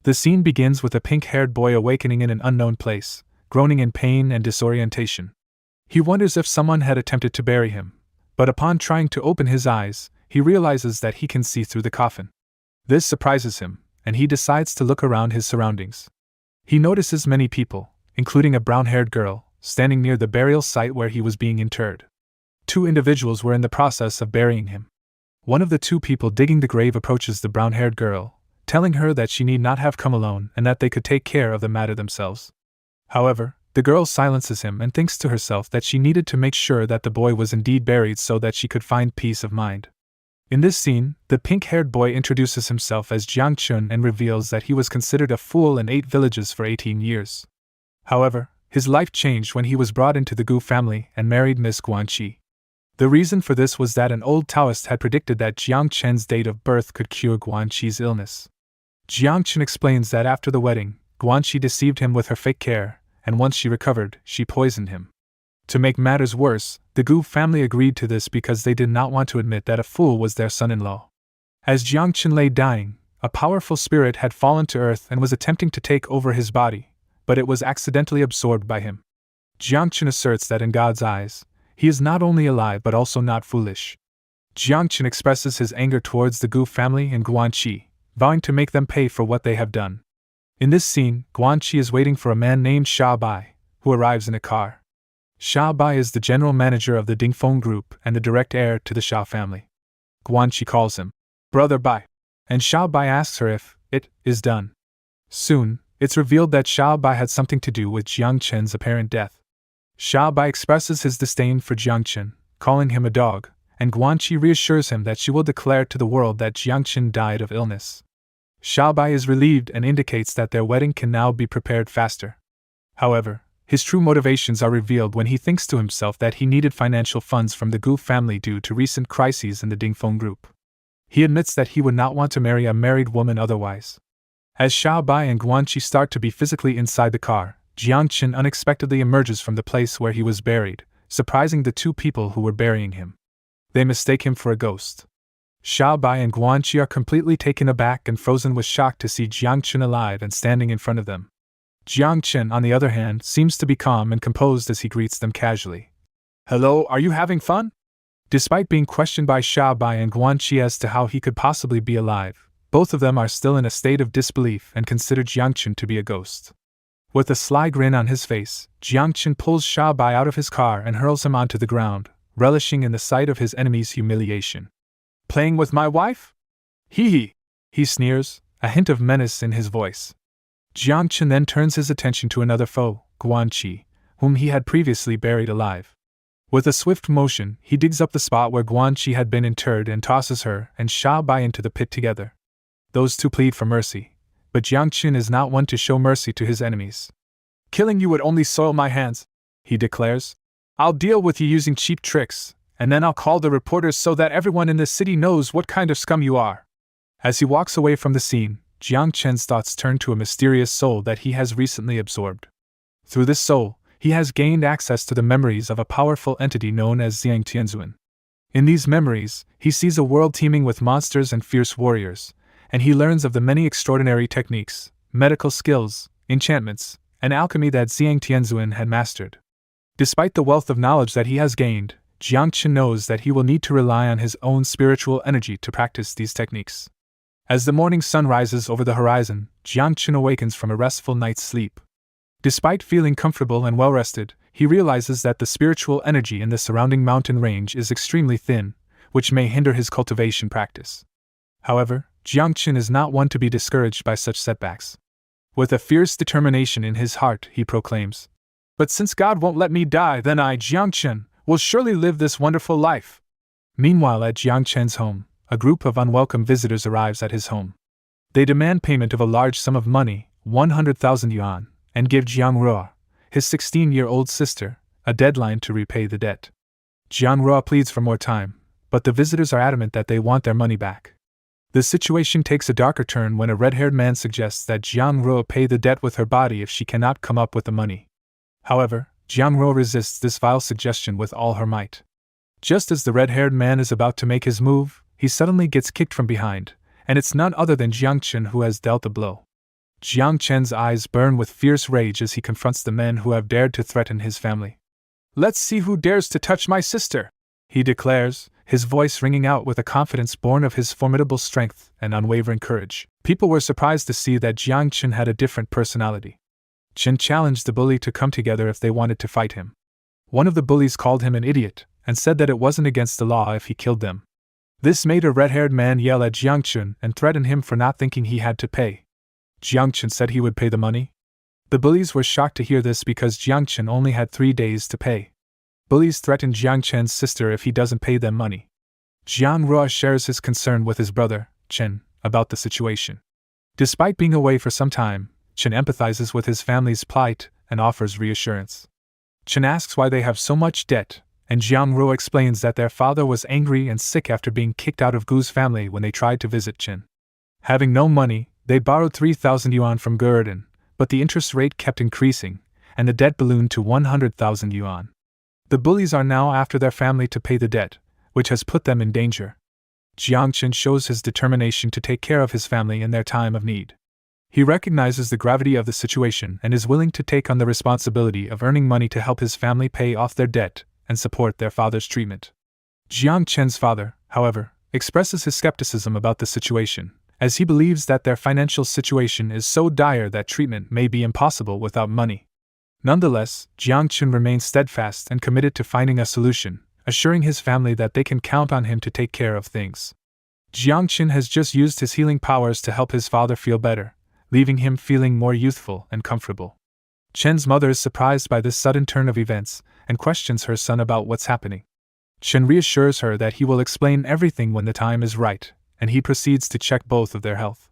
The scene begins with a pink-haired boy awakening in an unknown place, groaning in pain and disorientation. He wonders if someone had attempted to bury him, but upon trying to open his eyes, he realizes that he can see through the coffin. This surprises him, and he decides to look around his surroundings. He notices many people, including a brown-haired girl, standing near the burial site where he was being interred. 2 individuals were in the process of burying him. One of the 2 people digging the grave approaches the brown-haired girl, telling her that she need not have come alone and that they could take care of the matter themselves. However, the girl silences him and thinks to herself that she needed to make sure that the boy was indeed buried so that she could find peace of mind. In this scene, the pink-haired boy introduces himself as Jiang Chen and reveals that he was considered a fool in 8 villages for 18 years. However, his life changed when he was brought into the Gu family and married Miss Guanxi. The reason for this was that an old Taoist had predicted that Jiang Chen's date of birth could cure Guanxi's illness. Jiang Chen explains that after the wedding, Guanxi deceived him with her fake care, and once she recovered, she poisoned him. To make matters worse, the Gu family agreed to this because they did not want to admit that a fool was their son-in-law. As Jiang Chen lay dying, a powerful spirit had fallen to earth and was attempting to take over his body, but it was accidentally absorbed by him. Jiang Chen asserts that in God's eyes, he is not only alive but also not foolish. Jiang Chen expresses his anger towards the Gu family and Guanxi, vowing to make them pay for what they have done. In this scene, Guanxi is waiting for a man named Sha Bai, who arrives in a car. Sha Bai is the general manager of the Dingfeng group and the direct heir to the Sha family. Guanxi calls him Brother Bai, and Sha Bai asks her if it is done. Soon, it's revealed that Sha Bai had something to do with Jiang Chen's apparent death. Sha Bai expresses his disdain for Jiang Chen, calling him a dog, and Guanxi reassures him that she will declare to the world that Jiang Chen died of illness. Sha Bai is relieved and indicates that their wedding can now be prepared faster. However, his true motivations are revealed when he thinks to himself that he needed financial funds from the Gu family due to recent crises in the Dingfeng group. He admits that he would not want to marry a married woman otherwise. As Sha Bai and Guanxi start to be physically inside the car, Jiang Chen unexpectedly emerges from the place where he was buried, surprising the 2 people who were burying him. They mistake him for a ghost. Sha Bai and Guanxi are completely taken aback and frozen with shock to see Jiang Chen alive and standing in front of them. Jiang Chen, on the other hand, seems to be calm and composed as he greets them casually. "Hello, are you having fun?" Despite being questioned by Sha Bai and Guanxi as to how he could possibly be alive, both of them are still in a state of disbelief and consider Jiang Chen to be a ghost. With a sly grin on his face, Jiang Chen pulls Sha Bai out of his car and hurls him onto the ground, relishing in the sight of his enemy's humiliation. "Playing with my wife? Hee hee," he sneers, a hint of menace in his voice. Jiang Chen then turns his attention to another foe, Guanxi, whom he had previously buried alive. With a swift motion, he digs up the spot where Guanxi had been interred and tosses her and Sha Bai into the pit together. Those 2 plead for mercy, but Jiang Chen is not one to show mercy to his enemies. "Killing you would only soil my hands," he declares. "I'll deal with you using cheap tricks, and then I'll call the reporters so that everyone in this city knows what kind of scum you are." As he walks away from the scene, Jiang Chen's thoughts turn to a mysterious soul that he has recently absorbed. Through this soul, he has gained access to the memories of a powerful entity known as Jiang Tianzuan. In these memories, he sees a world teeming with monsters and fierce warriors, and he learns of the many extraordinary techniques, medical skills, enchantments, and alchemy that Jiang Tianzuan had mastered. Despite the wealth of knowledge that he has gained, Jiang Chen knows that he will need to rely on his own spiritual energy to practice these techniques. As the morning sun rises over the horizon, Jiang Chen awakens from a restful night's sleep. Despite feeling comfortable and well-rested, he realizes that the spiritual energy in the surrounding mountain range is extremely thin, which may hinder his cultivation practice. However, Jiang Chen is not one to be discouraged by such setbacks. With a fierce determination in his heart, he proclaims, "But since God won't let me die, then I, Jiang Chen, will surely live this wonderful life." Meanwhile, at Jiang Chen's home, a group of unwelcome visitors arrives at his home. They demand payment of a large sum of money, 100,000 yuan, and give Jiang Ruo, his 16-year-old sister, a deadline to repay the debt. Jiang Ruo pleads for more time, but the visitors are adamant that they want their money back. The situation takes a darker turn when a red-haired man suggests that Jiang Ruo pay the debt with her body if she cannot come up with the money. However, Jiang Ruo resists this vile suggestion with all her might. Just as the red-haired man is about to make his move, he suddenly gets kicked from behind, and it's none other than Jiang Chen who has dealt the blow. Jiang Chen's eyes burn with fierce rage as he confronts the men who have dared to threaten his family. "Let's see who dares to touch my sister," he declares, his voice ringing out with a confidence born of his formidable strength and unwavering courage. People were surprised to see that Jiang Chen had a different personality. Chen challenged the bully to come together if they wanted to fight him. One of the bullies called him an idiot and said that it wasn't against the law if he killed them. This made a red-haired man yell at Jiang Chen and threaten him for not thinking he had to pay. Jiang Chen said he would pay the money. The bullies were shocked to hear this because Jiang Chen only had 3 days to pay. Bullies threatened Jiang Chen's sister if he doesn't pay them money. Jiang Rua shares his concern with his brother, Chen, about the situation. Despite being away for some time, Chen empathizes with his family's plight and offers reassurance. Chen asks why they have so much debt, and Jiang Rua explains that their father was angry and sick after being kicked out of Gu's family when they tried to visit Chen. Having no money, they borrowed 3,000 yuan from Gurdon, but the interest rate kept increasing, and the debt ballooned to 100,000 yuan. The bullies are now after their family to pay the debt, which has put them in danger. Jiang Chen shows his determination to take care of his family in their time of need. He recognizes the gravity of the situation and is willing to take on the responsibility of earning money to help his family pay off their debt and support their father's treatment. Jiang Chen's father, however, expresses his skepticism about the situation, as he believes that their financial situation is so dire that treatment may be impossible without money. Nonetheless, Jiang Chen remains steadfast and committed to finding a solution, assuring his family that they can count on him to take care of things. Jiang Chen has just used his healing powers to help his father feel better, leaving him feeling more youthful and comfortable. Chen's mother is surprised by this sudden turn of events and questions her son about what's happening. Chen reassures her that he will explain everything when the time is right, and he proceeds to check both of their health.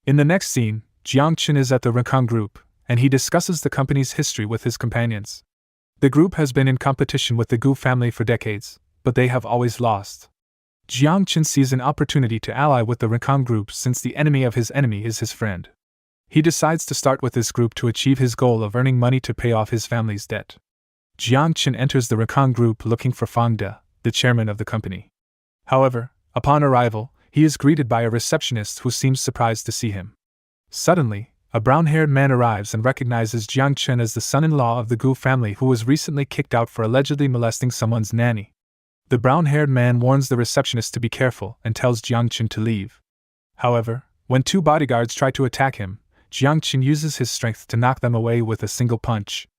In the next scene, Jiang Chen is at the Rekang group, and he discusses the company's history with his companions. The group has been in competition with the Gu family for decades, but they have always lost. Jiang Chen sees an opportunity to ally with the Rekang group since the enemy of his enemy is his friend. He decides to start with this group to achieve his goal of earning money to pay off his family's debt. Jiang Chen enters the Rekang group looking for Fang De, the chairman of the company. However, upon arrival, he is greeted by a receptionist who seems surprised to see him. Suddenly, a brown-haired man arrives and recognizes Jiang Chen as the son-in-law of the Gu family who was recently kicked out for allegedly molesting someone's nanny. The brown-haired man warns the receptionist to be careful and tells Jiang Chen to leave. However, when 2 bodyguards try to attack him, Jiang Chen uses his strength to knock them away with a single punch.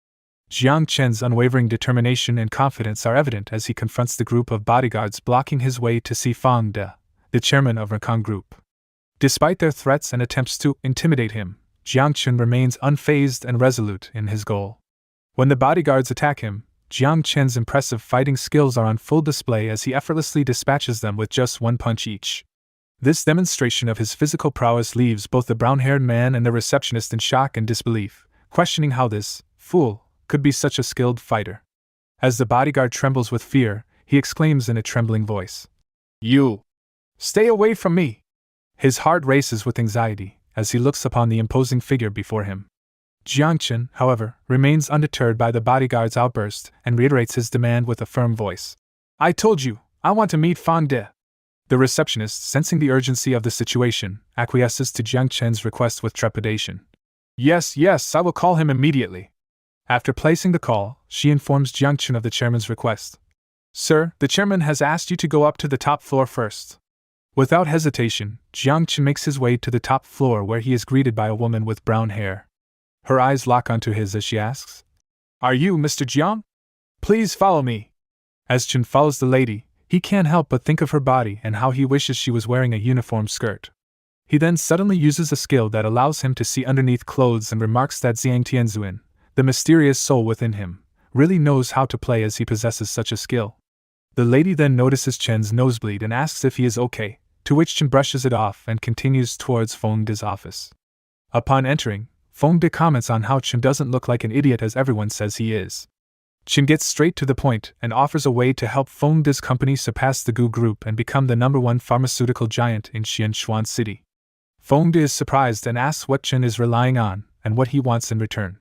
Jiang Chen's unwavering determination and confidence are evident as he confronts the group of bodyguards blocking his way to see Fang De, the chairman of Rekang Group. Despite their threats and attempts to intimidate him, Jiang Chen remains unfazed and resolute in his goal. When the bodyguards attack him, Jiang Chen's impressive fighting skills are on full display as he effortlessly dispatches them with just 1 punch each. This demonstration of his physical prowess leaves both the brown-haired man and the receptionist in shock and disbelief, questioning how this fool could be such a skilled fighter. As the bodyguard trembles with fear, he exclaims in a trembling voice, "You! Stay away from me!" His heart races with anxiety as he looks upon the imposing figure before him. Jiang Chen, however, remains undeterred by the bodyguard's outburst and reiterates his demand with a firm voice. "I told you, I want to meet Fang De." The receptionist, sensing the urgency of the situation, acquiesces to Jiang Chen's request with trepidation. Yes, I will call him immediately." After placing the call, she informs Jiang Chen of the chairman's request. "Sir, the chairman has asked you to go up to the top floor first." Without hesitation, Jiang Chen makes his way to the top floor where he is greeted by a woman with brown hair. Her eyes lock onto his as she asks, "Are you Mr. Jiang? Please follow me." As Chen follows the lady, he can't help but think of her body and how he wishes she was wearing a uniform skirt. He then suddenly uses a skill that allows him to see underneath clothes and remarks that Xiang Tianzuan, the mysterious soul within him, really knows how to play as he possesses such a skill. The lady then notices Chen's nosebleed and asks if he is okay, to which Chen brushes it off and continues towards Feng De's office. Upon entering, Feng De comments on how Chen doesn't look like an idiot as everyone says he is. Chen gets straight to the point and offers a way to help Feng De's company surpass the Gu Group and become the #1 pharmaceutical giant in Xianshuan City. Feng De is surprised and asks what Chen is relying on and what he wants in return.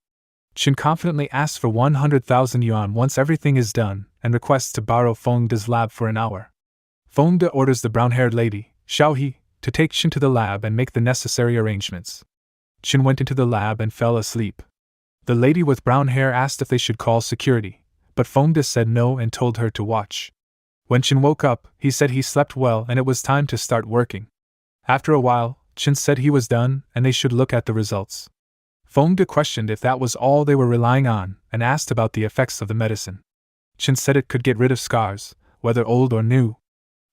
Chen confidently asks for 100,000 yuan once everything is done and requests to borrow Feng De's lab for an hour. Feng De orders the brown-haired lady, Xiao He, to take Chen to the lab and make the necessary arrangements. Chen went into the lab and fell asleep. The lady with brown hair asked if they should call security, but Fengde said no and told her to watch. When Chen woke up, he said he slept well and it was time to start working. After a while, Chen said he was done and they should look at the results. Fengde questioned if that was all they were relying on and asked about the effects of the medicine. Chen said it could get rid of scars, whether old or new.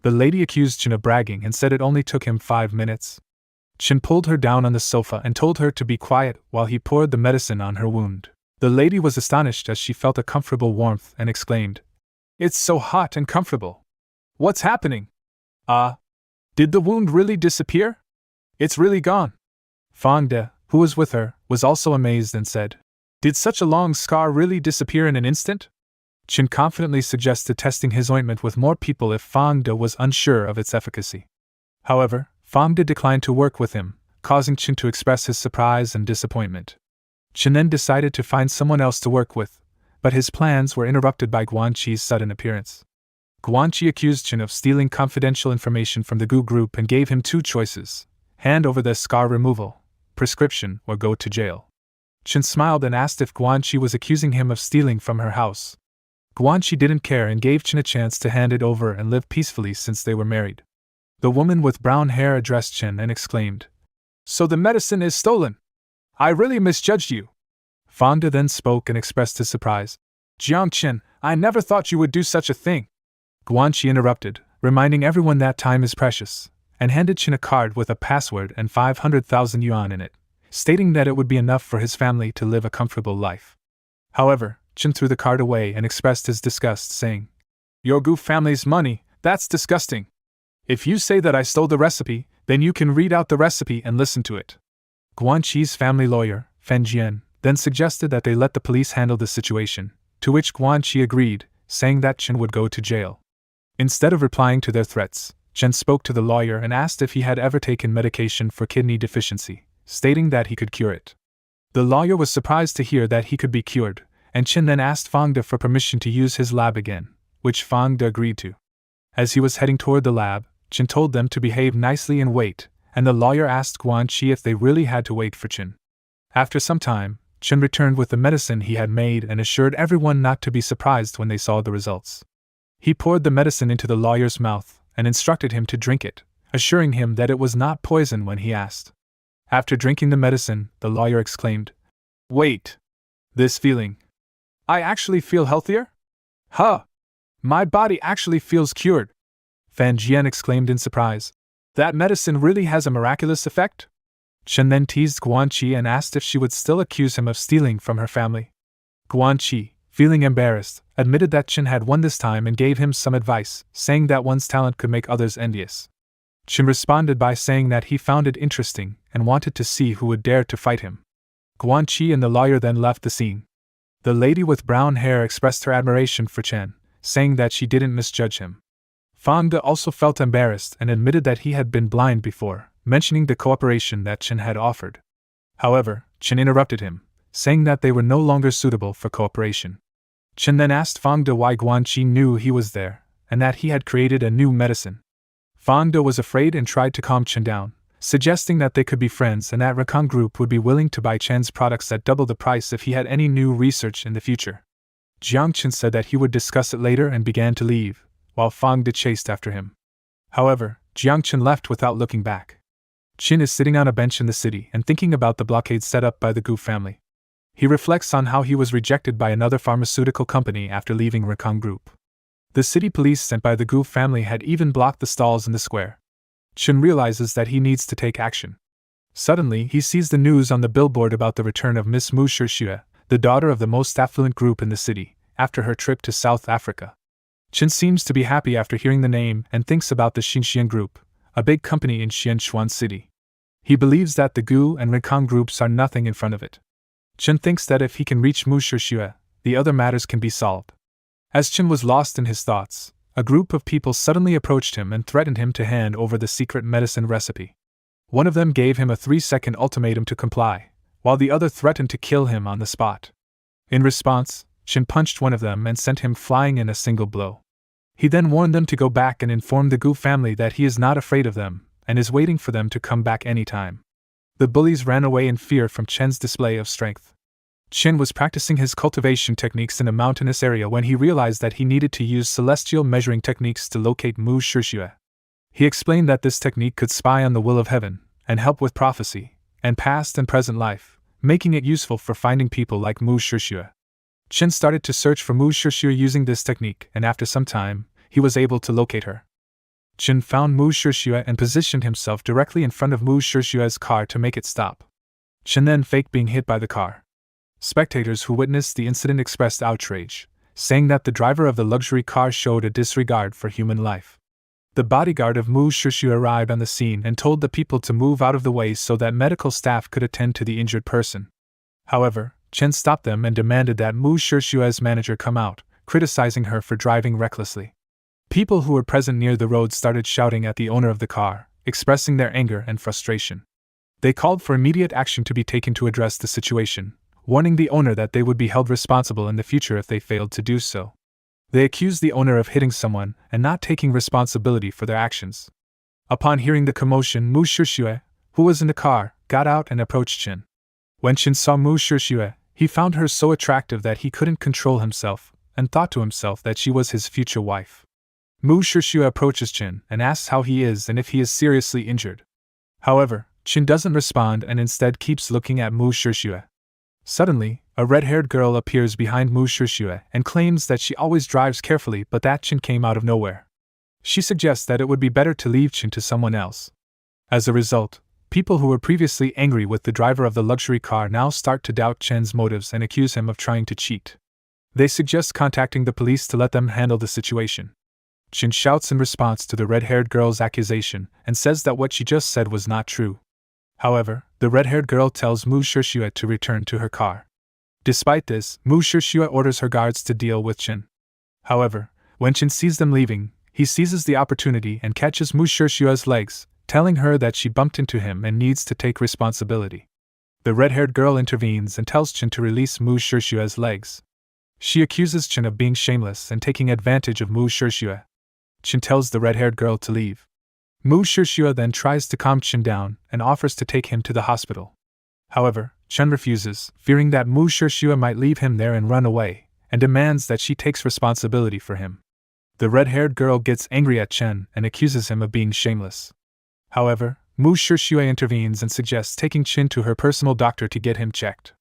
The lady accused Chen of bragging and said it only took him 5 minutes. Chen pulled her down on the sofa and told her to be quiet while he poured the medicine on her wound. The lady was astonished as she felt a comfortable warmth and exclaimed, "It's so hot and comfortable. What's happening? Did the wound really disappear? It's really gone." Fengde, who was with her, was also amazed and said, "Did such a long scar really disappear in an instant?" Chen confidently suggested testing his ointment with more people if Fengde was unsure of its efficacy. However, Fengde declined to work with him, causing Chen to express his surprise and disappointment. Chen then decided to find someone else to work with, but his plans were interrupted by Guanqi's sudden appearance. Guanqi accused Chen of stealing confidential information from the Gu group and gave him 2 choices: hand over the scar removal, prescription, or go to jail. Chen smiled and asked if Guanqi was accusing him of stealing from her house. Guanqi didn't care and gave Chen a chance to hand it over and live peacefully since they were married. The woman with brown hair addressed Chen and exclaimed, "So the medicine is stolen? I really misjudged you." Fengde then spoke and expressed his surprise. "Jiang Chen, I never thought you would do such a thing." Guanqi interrupted, reminding everyone that time is precious, and handed Chen a card with a password and 500,000 yuan in it, stating that it would be enough for his family to live a comfortable life. However, Chen threw the card away and expressed his disgust, saying, "Your Gu family's money, that's disgusting. If you say that I stole the recipe, then you can read out the recipe and listen to it." Guanqi's family lawyer, Fan Jian, then suggested that they let the police handle the situation, to which Guanqi agreed, saying that Chen would go to jail. Instead of replying to their threats, Chen spoke to the lawyer and asked if he had ever taken medication for kidney deficiency, stating that he could cure it. The lawyer was surprised to hear that he could be cured, and Chen then asked Fengde for permission to use his lab again, which Fengde agreed to. As he was heading toward the lab, Chen told them to behave nicely and wait, and the lawyer asked Guanqi if they really had to wait for Chen. After some time, Chen returned with the medicine he had made and assured everyone not to be surprised when they saw the results. He poured the medicine into the lawyer's mouth and instructed him to drink it, assuring him that it was not poison when he asked. After drinking the medicine, the lawyer exclaimed, "Wait! This feeling! I actually feel healthier? Huh! My body actually feels cured!" Fan Jian exclaimed in surprise. "That medicine really has a miraculous effect?" Chen then teased Guanqi and asked if she would still accuse him of stealing from her family. Guanqi, feeling embarrassed, admitted that Chen had won this time and gave him some advice, saying that one's talent could make others envious. Chen responded by saying that he found it interesting and wanted to see who would dare to fight him. Guanqi and the lawyer then left the scene. The lady with brown hair expressed her admiration for Chen, saying that she didn't misjudge him. Fengde also felt embarrassed and admitted that he had been blind before, mentioning the cooperation that Chen had offered. However, Chen interrupted him, saying that they were no longer suitable for cooperation. Chen then asked Fengde why Guanqi knew he was there, and that he had created a new medicine. Fengde was afraid and tried to calm Chen down, suggesting that they could be friends and that Rakong Group would be willing to buy Chen's products at double the price if he had any new research in the future. Jiang Chen said that he would discuss it later and began to leave, while Fengde chased after him. However, Jiang Chen left without looking back. Chen is sitting on a bench in the city and thinking about the blockade set up by the Gu family. He reflects on how he was rejected by another pharmaceutical company after leaving Rakong Group. The city police sent by the Gu family had even blocked the stalls in the square. Chen realizes that he needs to take action. Suddenly, he sees the news on the billboard about the return of Miss Mu Shixue, the daughter of the most affluent group in the city, after her trip to South Africa. Chen seems to be happy after hearing the name and thinks about the Xinxian Group, a big company in Xianxuan City. He believes that the Gu and Rakong groups are nothing in front of it. Chen thinks that if he can reach Mu Shixue, the other matters can be solved. As Chen was lost in his thoughts, a group of people suddenly approached him and threatened him to hand over the secret medicine recipe. One of them gave him a 3-second ultimatum to comply, while the other threatened to kill him on the spot. In response, Chen punched one of them and sent him flying in a single blow. He then warned them to go back and inform the Gu family that he is not afraid of them, and is waiting for them to come back anytime. The bullies ran away in fear from Chen's display of strength. Chen was practicing his cultivation techniques in a mountainous area when he realized that he needed to use celestial measuring techniques to locate Mu Shixue. He explained that this technique could spy on the will of heaven, and help with prophecy, and past and present life, making it useful for finding people like Mu Shixue. Chen started to search for Mu Shixue using this technique, and after some time, he was able to locate her. Chen found Mu Shixue and positioned himself directly in front of Mu Shixue's car to make it stop. Chen then faked being hit by the car. Spectators who witnessed the incident expressed outrage, saying that the driver of the luxury car showed a disregard for human life. The bodyguard of Mu Shixue arrived on the scene and told the people to move out of the way so that medical staff could attend to the injured person. However, Chen stopped them and demanded that Mu Shixue's manager come out, criticizing her for driving recklessly. People who were present near the road started shouting at the owner of the car, expressing their anger and frustration. They called for immediate action to be taken to address the situation, warning the owner that they would be held responsible in the future if they failed to do so. They accused the owner of hitting someone and not taking responsibility for their actions. Upon hearing the commotion, Mu Shixue, who was in the car, got out and approached Chen. When Chen saw Mu Shixue, he found her so attractive that he couldn't control himself, and thought to himself that she was his future wife. Mu Shixue approaches Chen and asks how he is and if he is seriously injured. However, Chen doesn't respond and instead keeps looking at Mu Shixue. Suddenly, a red-haired girl appears behind Mu Shixue and claims that she always drives carefully but that Chen came out of nowhere. She suggests that it would be better to leave Chen to someone else. As a result, people who were previously angry with the driver of the luxury car now start to doubt Chen's motives and accuse him of trying to cheat. They suggest contacting the police to let them handle the situation. Chen shouts in response to the red-haired girl's accusation and says that what she just said was not true. However, the red-haired girl tells Mu Shixue to return to her car. Despite this, Mu Shixue orders her guards to deal with Chen. However, when Chen sees them leaving, he seizes the opportunity and catches Mu Shixue's legs, telling her that she bumped into him and needs to take responsibility. The red-haired girl intervenes and tells Chen to release Mu Shixue's legs. She accuses Chen of being shameless and taking advantage of Mu Shixue. Chen tells the red-haired girl to leave. Mu Shixue then tries to calm Chen down and offers to take him to the hospital. However, Chen refuses, fearing that Mu Shixue might leave him there and run away, and demands that she takes responsibility for him. The red-haired girl gets angry at Chen and accuses him of being shameless. However, Mu Shixue intervenes and suggests taking Chen to her personal doctor to get him checked.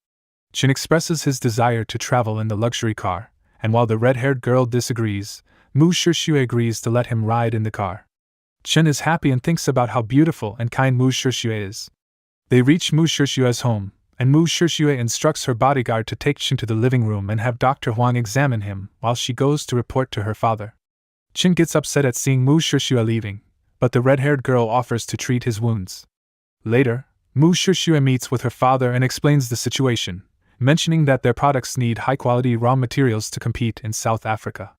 Chen expresses his desire to travel in the luxury car, and while the red-haired girl disagrees, Mu Shixue agrees to let him ride in the car. Chen is happy and thinks about how beautiful and kind Mu Shixue is. They reach Mu Shixue's home, and Mu Shixue instructs her bodyguard to take Chen to the living room and have Dr. Huang examine him while she goes to report to her father. Chen gets upset at seeing Mu Shixue leaving, but the red-haired girl offers to treat his wounds. Later, Mu Shixue meets with her father and explains the situation, mentioning that their products need high-quality raw materials to compete in South Africa.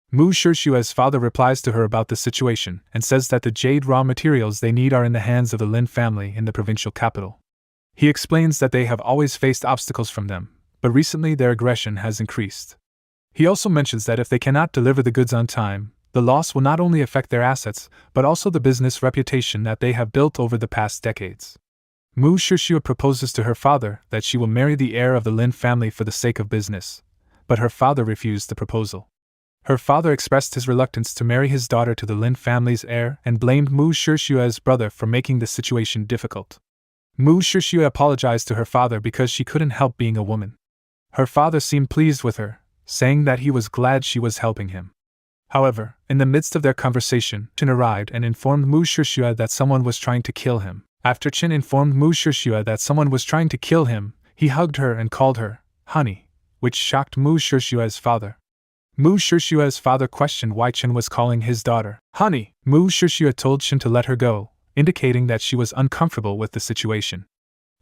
Mu Shixue's father replies to her about the situation and says that the jade raw materials they need are in the hands of the Lin family in the provincial capital. He explains that they have always faced obstacles from them, but recently their aggression has increased. He also mentions that if they cannot deliver the goods on time, the loss will not only affect their assets, but also the business reputation that they have built over the past decades. Mu Shixue proposes to her father that she will marry the heir of the Lin family for the sake of business, but her father refused the proposal. Her father expressed his reluctance to marry his daughter to the Lin family's heir and blamed Mu Shixue's brother for making the situation difficult. Mu Shixue apologized to her father because she couldn't help being a woman. Her father seemed pleased with her, saying that he was glad she was helping him. However, in the midst of their conversation, Chen arrived and informed Mu Shixue that someone was trying to kill him. After Chen informed Mu Shixue that someone was trying to kill him, he hugged her and called her honey, which shocked Mu Shixue's father. Mu Shixue's father questioned why Chen was calling his daughter honey. Mu Shixue told Chen to let her go, indicating that she was uncomfortable with the situation.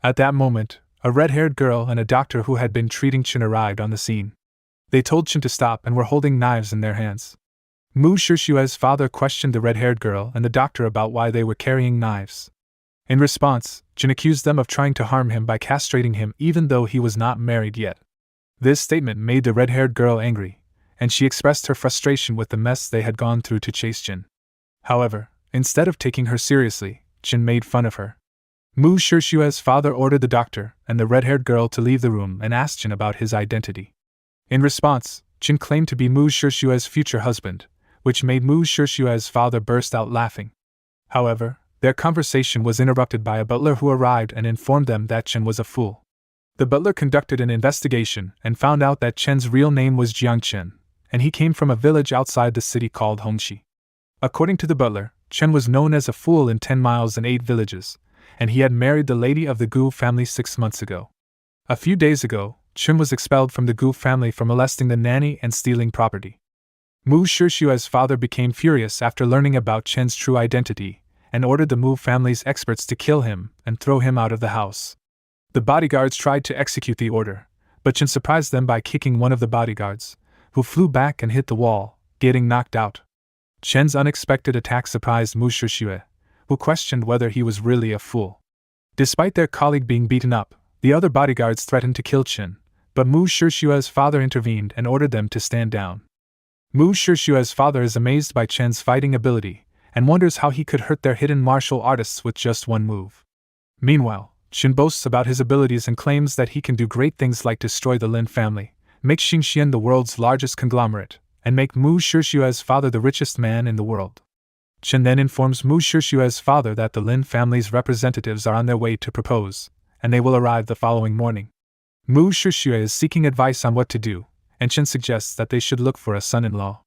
At that moment, a red-haired girl and a doctor who had been treating Chen arrived on the scene. They told Chen to stop and were holding knives in their hands. Mu Shixue's father questioned the red-haired girl and the doctor about why they were carrying knives. In response, Chen accused them of trying to harm him by castrating him even though he was not married yet. This statement made the red-haired girl angry, and she expressed her frustration with the mess they had gone through to chase Chen. However, instead of taking her seriously, Chen made fun of her. Mu Shixue's father ordered the doctor and the red-haired girl to leave the room and asked Chen about his identity. In response, Chen claimed to be Mu Shixue's future husband, which made Mu Shixue's father burst out laughing. However, their conversation was interrupted by a butler who arrived and informed them that Chen was a fool. The butler conducted an investigation and found out that Chen's real name was Jiang Chen, and he came from a village outside the city called Hongxi. According to the butler, Chen was known as a fool in 10 miles and 8 villages, and he had married the lady of the Gu family 6 months ago. A few days ago, Chen was expelled from the Gu family for molesting the nanny and stealing property. Mu Shixue's father became furious after learning about Chen's true identity, and ordered the Mu family's experts to kill him and throw him out of the house. The bodyguards tried to execute the order, but Chen surprised them by kicking one of the bodyguards, who flew back and hit the wall, getting knocked out. Chen's unexpected attack surprised Mu Shixue, who questioned whether he was really a fool. Despite their colleague being beaten up, the other bodyguards threatened to kill Chen, but Mu Shixue's father intervened and ordered them to stand down. Mu Shixue's father is amazed by Chen's fighting ability and wonders how he could hurt their hidden martial artists with just one move. Meanwhile, Chen boasts about his abilities and claims that he can do great things like destroy the Lin family, make Xingxian the world's largest conglomerate, and make Mu Shixue's father the richest man in the world. Chen then informs Mu Shixue's father that the Lin family's representatives are on their way to propose, and they will arrive the following morning. Mu Shixue is seeking advice on what to do, and Chen suggests that they should look for a son-in-law.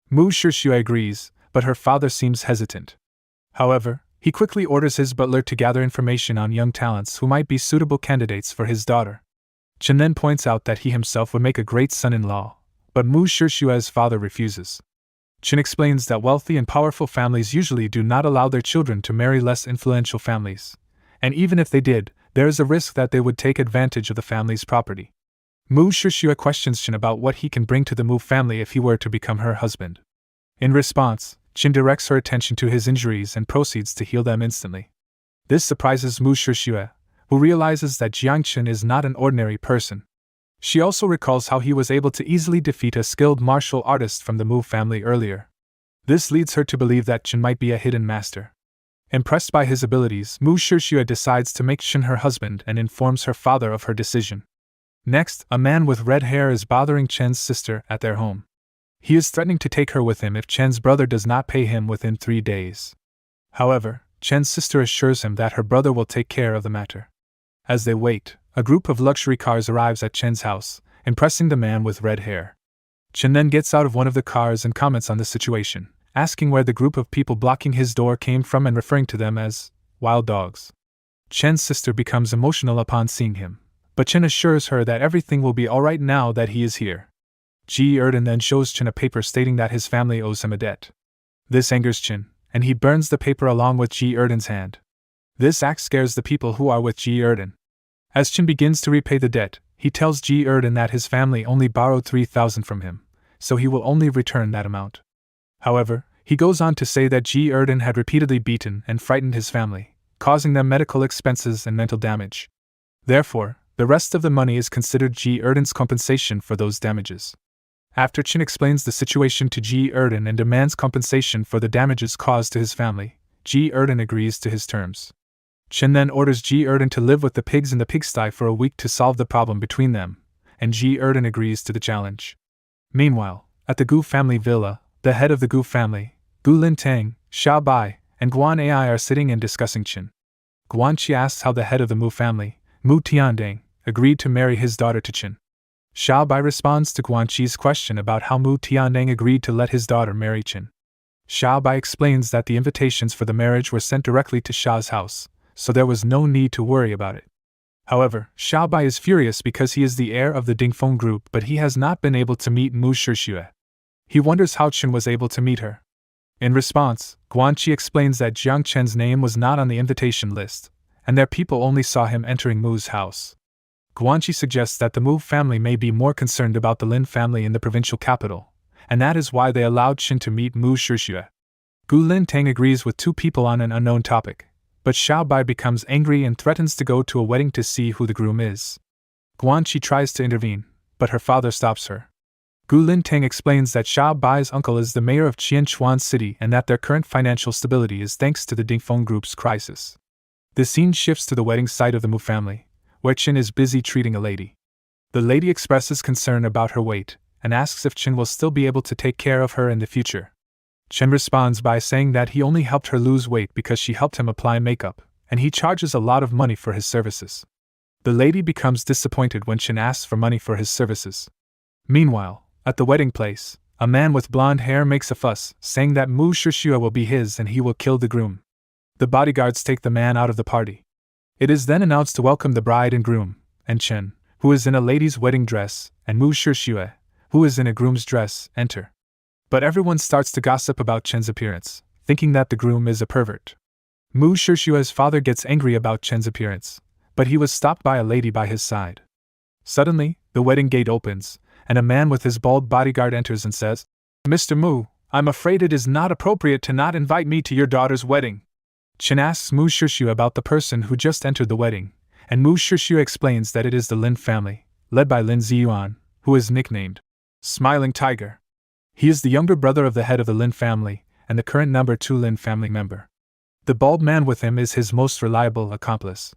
Mu Shixue agrees, but her father seems hesitant. However, he quickly orders his butler to gather information on young talents who might be suitable candidates for his daughter. Chen then points out that he himself would make a great son-in-law, but Mu Shixue's father refuses. Chen explains that wealthy and powerful families usually do not allow their children to marry less influential families, and even if they did, there is a risk that they would take advantage of the family's property. Mu Shixue questions Chen about what he can bring to the Mu family if he were to become her husband. In response, Chen directs her attention to his injuries and proceeds to heal them instantly. This surprises Mu Shixue, who realizes that Jiang Chen is not an ordinary person. She also recalls how he was able to easily defeat a skilled martial artist from the Mu family earlier. This leads her to believe that Chen might be a hidden master. Impressed by his abilities, Mu Shixue decides to make Chen her husband and informs her father of her decision. Next, a man with red hair is bothering Chen's sister at their home. He is threatening to take her with him if Chen's brother does not pay him within 3 days. However, Chen's sister assures him that her brother will take care of the matter. As they wait, a group of luxury cars arrives at Chen's house, impressing the man with red hair. Chen then gets out of one of the cars and comments on the situation, asking where the group of people blocking his door came from and referring to them as wild dogs. Chen's sister becomes emotional upon seeing him, but Chen assures her that everything will be alright now that he is here. Ji Erden then shows Chen a paper stating that his family owes him a debt. This angers Chen, and he burns the paper along with Ji Erden's hand. This act scares the people who are with Ji Erden. As Chen begins to repay the debt, he tells Ji Erden that his family only borrowed 3,000 from him, so he will only return that amount. However, he goes on to say that Ji Erden had repeatedly beaten and frightened his family, causing them medical expenses and mental damage. Therefore, the rest of the money is considered Ji Erden's compensation for those damages. After Chen explains the situation to Ji Erden and demands compensation for the damages caused to his family, Ji Erden agrees to his terms. Chen then orders Ji Erden to live with the pigs in the pigsty for a week to solve the problem between them, and Ji Erden agrees to the challenge. Meanwhile, at the Gu family villa, the head of the Gu family, Gu Lintang, Xiao Bai, and Guan Ai are sitting and discussing Chen. Guan Qi asks how the head of the Mu family, Mu Tiandang, agreed to marry his daughter to Chen. Xiao Bai responds to Guan Qi's question about how Mu Tiandang agreed to let his daughter marry Chen. Xiao Bai explains that the invitations for the marriage were sent directly to Xiao's house, so there was no need to worry about it. However, Xiao Bai is furious because he is the heir of the Dingfeng group, but he has not been able to meet Mu Shixue. He wonders how Chen was able to meet her. In response, Guan Qi explains that Jiang Chen's name was not on the invitation list, and their people only saw him entering Mu's house. Guan Qi suggests that the Mu family may be more concerned about the Lin family in the provincial capital, and that is why they allowed Chen to meet Mu Shixue. Gu Lintang agrees with two people on an unknown topic, but Xiao Bai becomes angry and threatens to go to a wedding to see who the groom is. Guan Qi tries to intervene, but her father stops her. Gu Lintang explains that Xiao Bai's uncle is the mayor of Qianchuan City and that their current financial stability is thanks to the Dingfeng Group's crisis. The scene shifts to the wedding site of the Mu family, where Chen is busy treating a lady. The lady expresses concern about her weight and asks if Chen will still be able to take care of her in the future. Chen responds by saying that he only helped her lose weight because she helped him apply makeup, and he charges a lot of money for his services. The lady becomes disappointed when Chen asks for money for his services. Meanwhile, at the wedding place, a man with blonde hair makes a fuss, saying that Mu Shishua will be his and he will kill the groom. The bodyguards take the man out of the party. It is then announced to welcome the bride and groom, and Chen, who is in a lady's wedding dress, and Mu Shishua, who is in a groom's dress, enter. But everyone starts to gossip about Chen's appearance, thinking that the groom is a pervert. Mu Shishua's father gets angry about Chen's appearance, but he was stopped by a lady by his side. Suddenly, the wedding gate opens, and a man with his bald bodyguard enters and says, "Mr. Mu, I'm afraid it is not appropriate to not invite me to your daughter's wedding." Chen asks Mu Shishua about the person who just entered the wedding, and Mu Shishua explains that it is the Lin family, led by Lin Ziyuan, who is nicknamed Smiling Tiger. He is the younger brother of the head of the Lin family, and the current number 2 Lin family member. The bald man with him is his most reliable accomplice.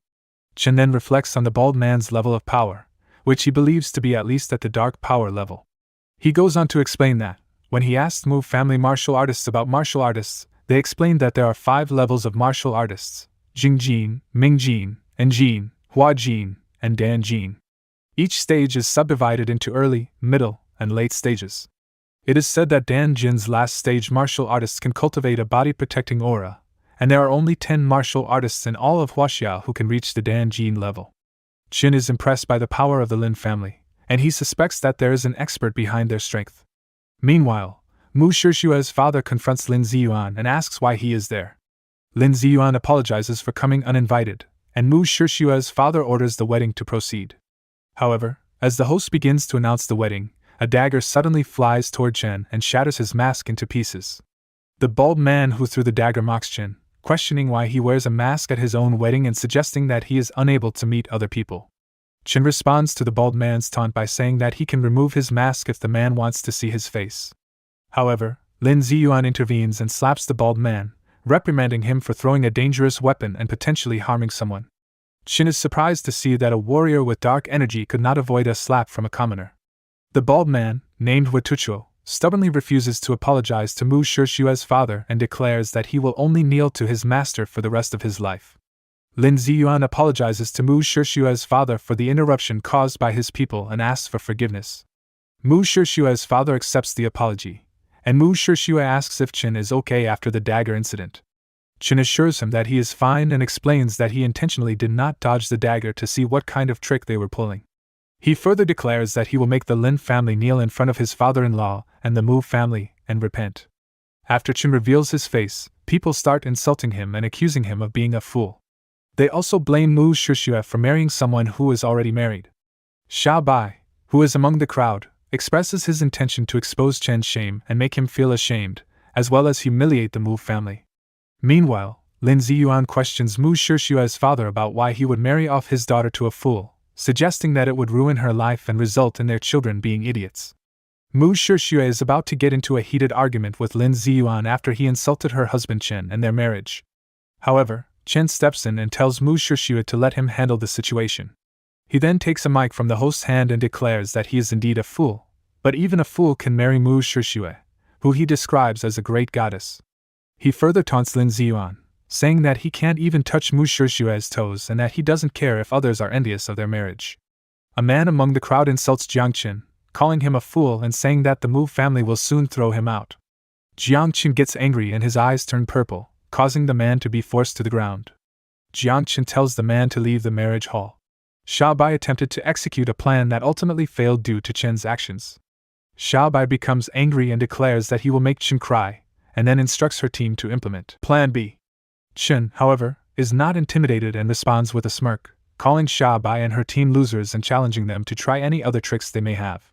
Chen then reflects on the bald man's level of power, which he believes to be at least at the dark power level. He goes on to explain that, when he asked Mu family martial artists about martial artists, they explained that there are 5 levels of martial artists: Jing Jin, Ming Jin, En Jin, Hua Jin, and Dan Jin. Each stage is subdivided into early, middle, and late stages. It is said that Dan Jin's last stage martial artists can cultivate a body-protecting aura, and there are only 10 martial artists in all of Huaxia who can reach the Dan Jin level. Chen is impressed by the power of the Lin family, and he suspects that there is an expert behind their strength. Meanwhile, Mu Shishua's father confronts Lin Ziyuan and asks why he is there. Lin Ziyuan apologizes for coming uninvited, and Mu Shishua's father orders the wedding to proceed. However, as the host begins to announce the wedding, a dagger suddenly flies toward Chen and shatters his mask into pieces. The bald man who threw the dagger mocks Chen, questioning why he wears a mask at his own wedding and suggesting that he is unable to meet other people. Chen responds to the bald man's taunt by saying that he can remove his mask if the man wants to see his face. However, Lin Ziyuan intervenes and slaps the bald man, reprimanding him for throwing a dangerous weapon and potentially harming someone. Chen is surprised to see that a warrior with dark energy could not avoid a slap from a commoner. The bald man, named Watucho, stubbornly refuses to apologize to Mu Shishua's father and declares that he will only kneel to his master for the rest of his life. Lin Ziyuan apologizes to Mu Shishua's father for the interruption caused by his people and asks for forgiveness. Mu Shishua's father accepts the apology, and Mu Shishua asks if Chen is okay after the dagger incident. Chen assures him that he is fine and explains that he intentionally did not dodge the dagger to see what kind of trick they were pulling. He further declares that he will make the Lin family kneel in front of his father-in-law and the Mu family and repent. After Chen reveals his face, people start insulting him and accusing him of being a fool. They also blame Mu Shishua for marrying someone who is already married. Xiao Bai, who is among the crowd, expresses his intention to expose Chen's shame and make him feel ashamed, as well as humiliate the Mu family. Meanwhile, Lin Ziyuan questions Mu Shishua's father about why he would marry off his daughter to a fool, suggesting that it would ruin her life and result in their children being idiots. Mu Shishua is about to get into a heated argument with Lin Ziyuan after he insulted her husband Chen and their marriage. However, Chen steps in and tells Mu Shishua to let him handle the situation. He then takes a mic from the host's hand and declares that he is indeed a fool, but even a fool can marry Mu Shishua, who he describes as a great goddess. He further taunts Lin Ziyuan, saying that he can't even touch Mu Shishua's toes and that he doesn't care if others are envious of their marriage. A man among the crowd insults Jiang Chen, calling him a fool and saying that the Mu family will soon throw him out. Jiang Chen gets angry and his eyes turn purple, causing the man to be forced to the ground. Jiang Chen tells the man to leave the marriage hall. Xiao Bai attempted to execute a plan that ultimately failed due to Chen's actions. Xiao Bai becomes angry and declares that he will make Chen cry, and then instructs her team to implement Plan B. Chen, however, is not intimidated and responds with a smirk, calling Xiao Bai and her team losers and challenging them to try any other tricks they may have.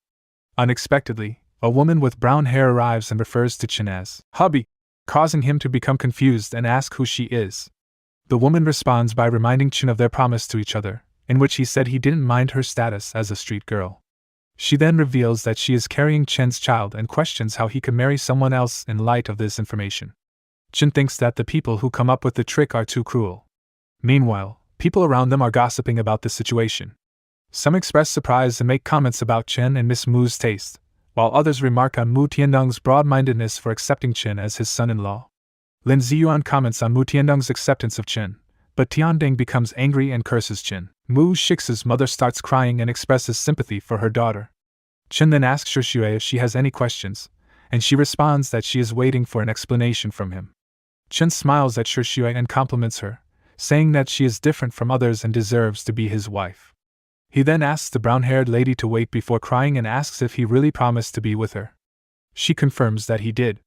Unexpectedly, a woman with brown hair arrives and refers to Chen as hubby, causing him to become confused and ask who she is. The woman responds by reminding Chen of their promise to each other, in which he said he didn't mind her status as a street girl. She then reveals that she is carrying Chen's child and questions how he could marry someone else in light of this information. Chen thinks that the people who come up with the trick are too cruel. Meanwhile, people around them are gossiping about the situation. Some express surprise and make comments about Chen and Miss Mu's taste, while others remark on Mu Tiandong's broad-mindedness for accepting Chen as his son-in-law. Lin Ziyuan comments on Mu Tiandong's acceptance of Chen, but Tiandong becomes angry and curses Chen. Mu Shix's mother starts crying and expresses sympathy for her daughter. Chen then asks Shixue if she has any questions, and she responds that she is waiting for an explanation from him. Chen smiles at Shixue and compliments her, saying that she is different from others and deserves to be his wife. He then asks the brown-haired lady to wait before crying and asks if he really promised to be with her. She confirms that he did.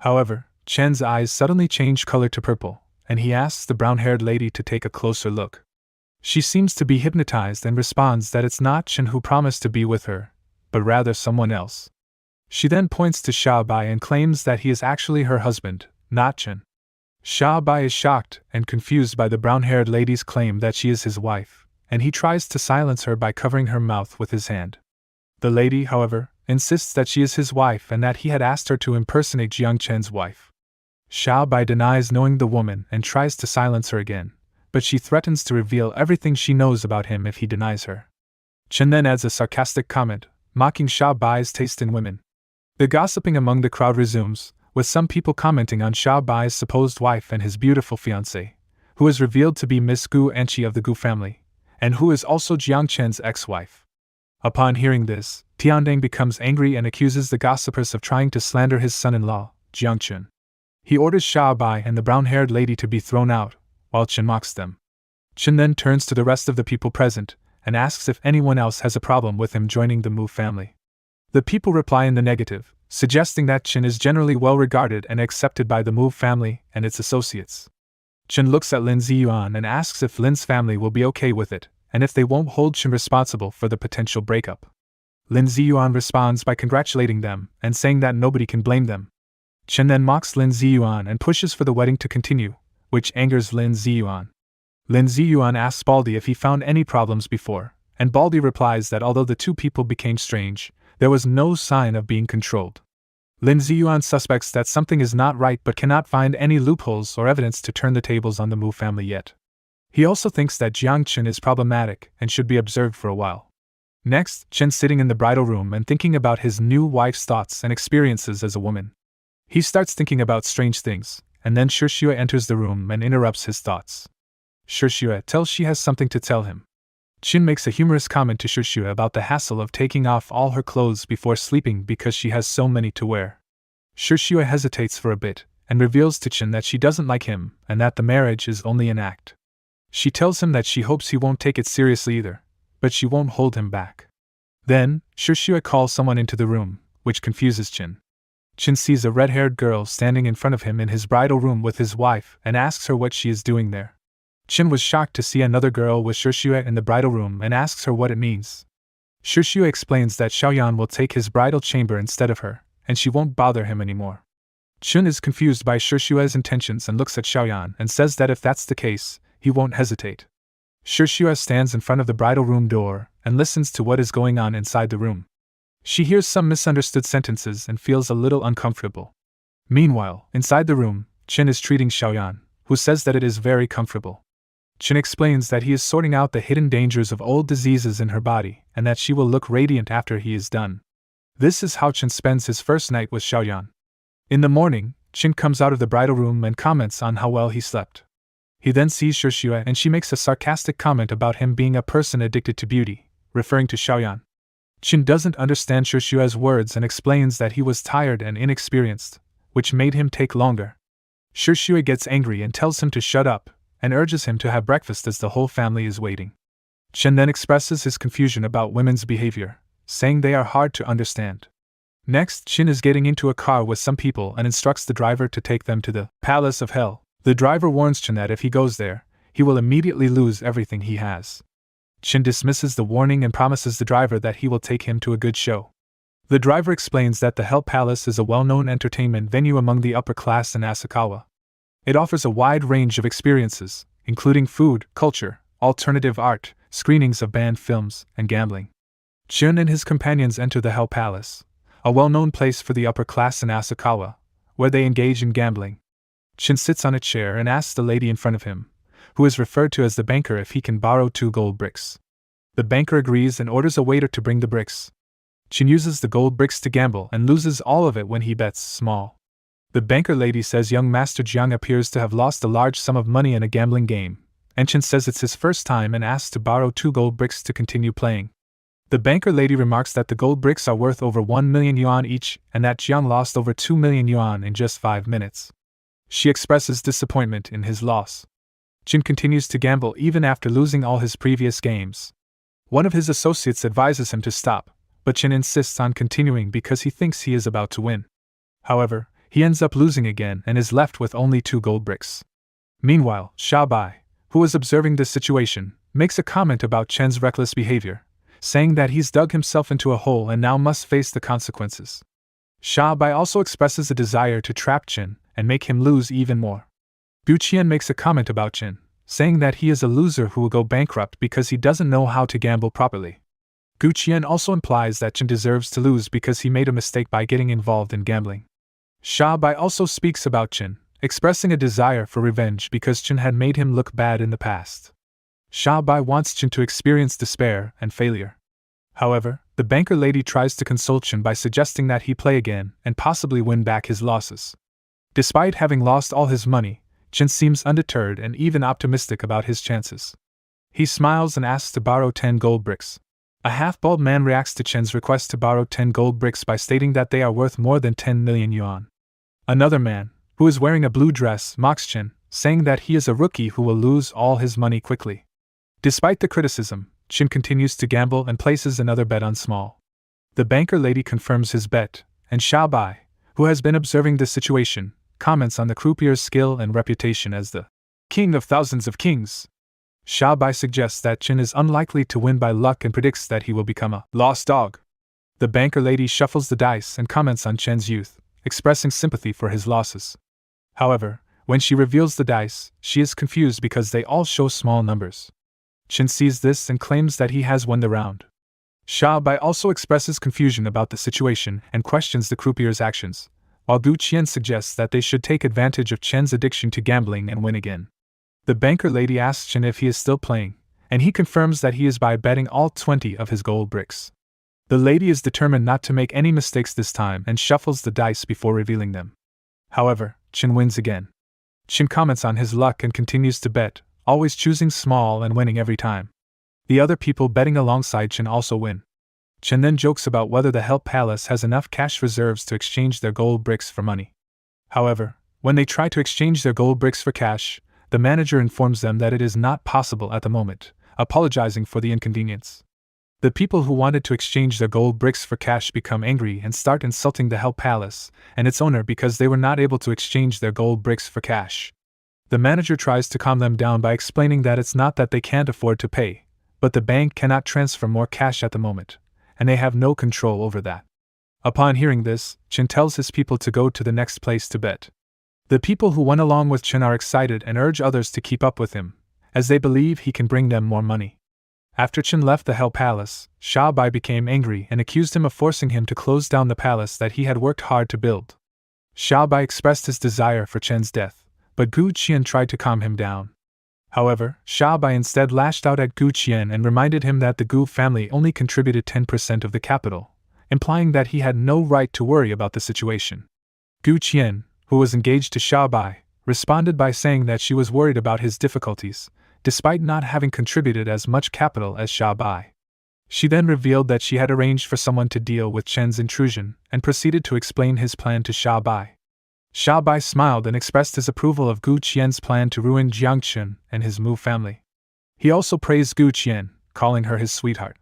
However, Chen's eyes suddenly change color to purple, and he asks the brown-haired lady to take a closer look. She seems to be hypnotized and responds that it's not Chen who promised to be with her, but rather someone else. She then points to Xiaobai and claims that he is actually her husband, not Chen. Xiaobai is shocked and confused by the brown-haired lady's claim that she is his wife, and he tries to silence her by covering her mouth with his hand. The lady, however, insists that she is his wife and that he had asked her to impersonate Jiang Chen's wife. Xiaobai denies knowing the woman and tries to silence her again, but she threatens to reveal everything she knows about him if he denies her. Chen then adds a sarcastic comment, mocking Xiaobai's taste in women. The gossiping among the crowd resumes, with some people commenting on Xiaobai's supposed wife and his beautiful fiancée, who is revealed to be Miss Gu Enchi of the Gu family, and who is also Jiang Chen's ex-wife. Upon hearing this, Tiandong becomes angry and accuses the gossipers of trying to slander his son-in-law, Jiang Chen. He orders Xiaobai and the brown-haired lady to be thrown out, while Chen mocks them. Chen then turns to the rest of the people present and asks if anyone else has a problem with him joining the Mu family. The people reply in the negative, suggesting that Chen is generally well regarded and accepted by the Mu family and its associates. Chen looks at Lin Ziyuan and asks if Lin's family will be okay with it, and if they won't hold Chen responsible for the potential breakup. Lin Ziyuan responds by congratulating them and saying that nobody can blame them. Chen then mocks Lin Ziyuan and pushes for the wedding to continue, which angers Lin Ziyuan. Lin Ziyuan asks Baldi if he found any problems before, and Baldi replies that although the two people became strange, there was no sign of being controlled. Lin Ziyuan suspects that something is not right but cannot find any loopholes or evidence to turn the tables on the Mu family yet. He also thinks that Jiang Chen is problematic and should be observed for a while. Next, Chen's sitting in the bridal room and thinking about his new wife's thoughts and experiences as a woman. He starts thinking about strange things, and then Shixue enters the room and interrupts his thoughts. Shixue tells she has something to tell him. Chen makes a humorous comment to Shixue about the hassle of taking off all her clothes before sleeping because she has so many to wear. Shixue hesitates for a bit, and reveals to Chen that she doesn't like him and that the marriage is only an act. She tells him that she hopes he won't take it seriously either, but she won't hold him back. Then, Shixue calls someone into the room, which confuses Chen. Chen sees a red-haired girl standing in front of him in his bridal room with his wife and asks her what she is doing there. Chen was shocked to see another girl with Shixue in the bridal room and asks her what it means. Shixue explains that Xiaoyan will take his bridal chamber instead of her, and she won't bother him anymore. Chen is confused by Shixue's intentions and looks at Xiaoyan and says that if that's the case, he won't hesitate. Shixue stands in front of the bridal room door and listens to what is going on inside the room. She hears some misunderstood sentences and feels a little uncomfortable. Meanwhile, inside the room, Chen is treating Xiaoyan, who says that it is very comfortable. Chen explains that he is sorting out the hidden dangers of old diseases in her body and that she will look radiant after he is done. This is how Chen spends his first night with Xiaoyan. In the morning, Chen comes out of the bridal room and comments on how well he slept. He then sees Shixue and she makes a sarcastic comment about him being a person addicted to beauty, referring to Xiaoyan. Chen doesn't understand Shixue's words and explains that he was tired and inexperienced, which made him take longer. Shixue gets angry and tells him to shut up, and urges him to have breakfast as the whole family is waiting. Chen then expresses his confusion about women's behavior, saying they are hard to understand. Next, Chen is getting into a car with some people and instructs the driver to take them to the Palace of Hell. The driver warns Chen that if he goes there, he will immediately lose everything he has. Chen dismisses the warning and promises the driver that he will take him to a good show. The driver explains that the Hell Palace is a well-known entertainment venue among the upper class in Asakawa. It offers a wide range of experiences, including food, culture, alternative art, screenings of banned films, and gambling. Chen and his companions enter the Hell Palace, a well-known place for the upper class in Asakawa, where they engage in gambling. Chen sits on a chair and asks the lady in front of him, who is referred to as the banker, if he can borrow 2 gold bricks. The banker agrees and orders a waiter to bring the bricks. Chen uses the gold bricks to gamble and loses all of it when he bets small. The banker lady says young Master Jiang appears to have lost a large sum of money in a gambling game, and Chen says it's his first time and asks to borrow 2 gold bricks to continue playing. The banker lady remarks that the gold bricks are worth over 1 million yuan each and that Jiang lost over 2 million yuan in just 5 minutes. She expresses disappointment in his loss. Chen continues to gamble even after losing all his previous games. One of his associates advises him to stop, but Chen insists on continuing because he thinks he is about to win. However, he ends up losing again and is left with only 2 gold bricks. Meanwhile, Bai, who was observing this situation, makes a comment about Chen's reckless behavior, saying that he's dug himself into a hole and now must face the consequences. Bai also expresses a desire to trap Chen and make him lose even more. Gu Qian makes a comment about Chen, saying that he is a loser who will go bankrupt because he doesn't know how to gamble properly. Gu Qian also implies that Chen deserves to lose because he made a mistake by getting involved in gambling. Bai also speaks about Chen, expressing a desire for revenge because Chen had made him look bad in the past. Bai wants Chen to experience despair and failure. However, the banker lady tries to console Chen by suggesting that he play again and possibly win back his losses. Despite having lost all his money, Chen seems undeterred and even optimistic about his chances. He smiles and asks to borrow 10 gold bricks. A half-bald man reacts to Chen's request to borrow 10 gold bricks by stating that they are worth more than 10 million yuan. Another man, who is wearing a blue dress, mocks Chen, saying that he is a rookie who will lose all his money quickly. Despite the criticism, Chen continues to gamble and places another bet on small. The banker lady confirms his bet, and Bai, who has been observing the situation, comments on the croupier's skill and reputation as the king of thousands of kings. Bai suggests that Chen is unlikely to win by luck and predicts that he will become a lost dog. The banker lady shuffles the dice and comments on Chen's youth, expressing sympathy for his losses. However, when she reveals the dice, she is confused because they all show small numbers. Chen sees this and claims that he has won the round. Bai also expresses confusion about the situation and questions the croupier's actions, while Gu Qian suggests that they should take advantage of Chen's addiction to gambling and win again. The banker lady asks Chen if he is still playing, and he confirms that he is by betting all 20 of his gold bricks. The lady is determined not to make any mistakes this time and shuffles the dice before revealing them. However, Chen wins again. Chen comments on his luck and continues to bet, always choosing small and winning every time. The other people betting alongside Chen also win. Chen then jokes about whether the Help Palace has enough cash reserves to exchange their gold bricks for money. However, when they try to exchange their gold bricks for cash, the manager informs them that it is not possible at the moment, apologizing for the inconvenience. The people who wanted to exchange their gold bricks for cash become angry and start insulting the Help Palace and its owner because they were not able to exchange their gold bricks for cash. The manager tries to calm them down by explaining that it's not that they can't afford to pay, but the bank cannot transfer more cash at the moment, and they have no control over that. Upon hearing this, Chen tells his people to go to the next place to bet. The people who went along with Chen are excited and urge others to keep up with him, as they believe he can bring them more money. After Chen left the Hell Palace, Bai became angry and accused him of forcing him to close down the palace that he had worked hard to build. Bai expressed his desire for Chen's death, but Gu Qian tried to calm him down. However, Bai instead lashed out at Gu Qian and reminded him that the Gu family only contributed 10% of the capital, implying that he had no right to worry about the situation. Gu Qian, who was engaged to Bai, responded by saying that she was worried about his difficulties, despite not having contributed as much capital as Bai. She then revealed that she had arranged for someone to deal with Chen's intrusion and proceeded to explain his plan to Bai. Bai smiled and expressed his approval of Gu Qian's plan to ruin Jiang Chen and his Mu family. He also praised Gu Qian, calling her his sweetheart.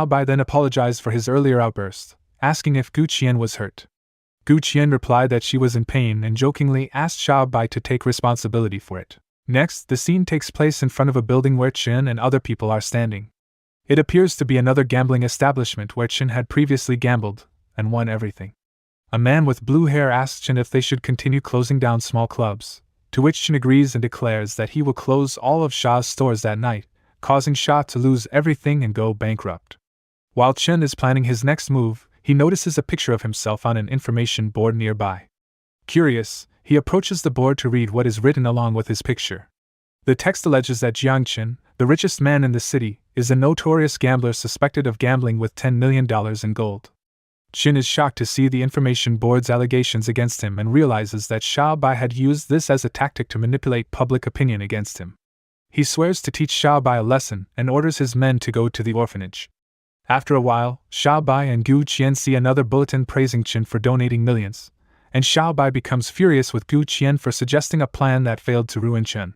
Bai then apologized for his earlier outburst, asking if Gu Qian was hurt. Gu Qian replied that she was in pain and jokingly asked Bai to take responsibility for it. Next, the scene takes place in front of a building where Chen and other people are standing. It appears to be another gambling establishment where Chen had previously gambled and won everything. A man with blue hair asks Chen if they should continue closing down small clubs, to which Chen agrees and declares that he will close all of Sha's stores that night, causing Sha to lose everything and go bankrupt. While Chen is planning his next move, he notices a picture of himself on an information board nearby. Curious, he approaches the board to read what is written along with his picture. The text alleges that Jiang Chen, the richest man in the city, is a notorious gambler suspected of gambling with $10 million in gold. Chen is shocked to see the information board's allegations against him and realizes that Xiao Bai had used this as a tactic to manipulate public opinion against him. He swears to teach Xiao Bai a lesson and orders his men to go to the orphanage. After a while, Xiao Bai and Gu Qian see another bulletin praising Chen for donating millions, and Xiao Bai becomes furious with Gu Qian for suggesting a plan that failed to ruin Chen.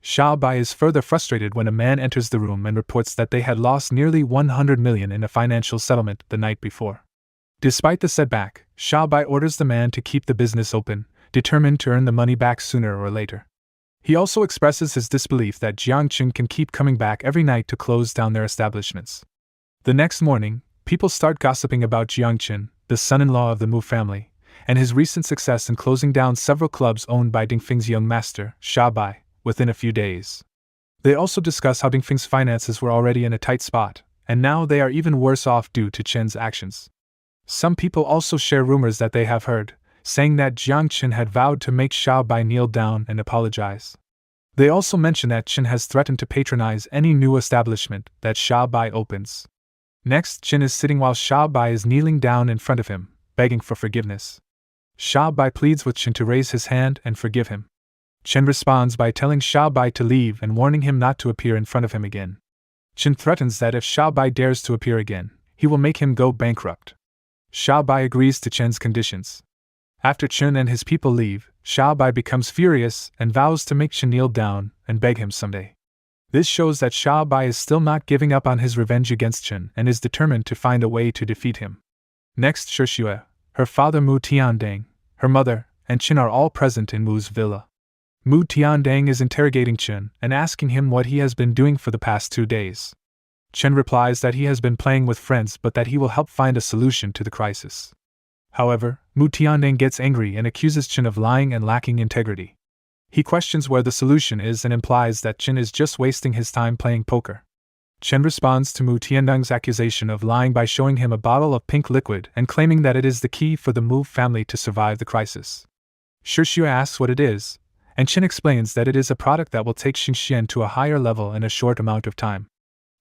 Xiao Bai is further frustrated when a man enters the room and reports that they had lost nearly 100 million in a financial settlement the night before. Despite the setback, Xiao Bai orders the man to keep the business open, determined to earn the money back sooner or later. He also expresses his disbelief that Jiang Chen can keep coming back every night to close down their establishments. The next morning, people start gossiping about Jiang Chen, the son-in-law of the Mu family, and his recent success in closing down several clubs owned by Dingfeng's young master, Xiao Bai, within a few days. They also discuss how Dingfeng's finances were already in a tight spot, and now they are even worse off due to Chen's actions. Some people also share rumors that they have heard, saying that Jiang Chen had vowed to make Xiao Bai kneel down and apologize. They also mention that Chen has threatened to patronize any new establishment that Xiao Bai opens. Next, Chen is sitting while Xiao Bai is kneeling down in front of him, begging for forgiveness. Xiao Bai pleads with Chen to raise his hand and forgive him. Chen responds by telling Xiao Bai to leave and warning him not to appear in front of him again. Chen threatens that if Xiao Bai dares to appear again, he will make him go bankrupt. Xiao Bai agrees to Chen's conditions. After Chen and his people leave, Xiao Bai becomes furious and vows to make Chen kneel down and beg him someday. This shows that Xiao Bai is still not giving up on his revenge against Chen and is determined to find a way to defeat him. Next, Shixue, her father Mu Tiandang, her mother, and Chen are all present in Mu's villa. Mu Tiandang is interrogating Chen and asking him what he has been doing for the past 2 days. Chen replies that he has been playing with friends but that he will help find a solution to the crisis. However, Mu Tiandang gets angry and accuses Chen of lying and lacking integrity. He questions where the solution is and implies that Chen is just wasting his time playing poker. Chen responds to Mu Tiandang's accusation of lying by showing him a bottle of pink liquid and claiming that it is the key for the Mu family to survive the crisis. Shixue asks what it is, and Chen explains that it is a product that will take Xingxian to a higher level in a short amount of time.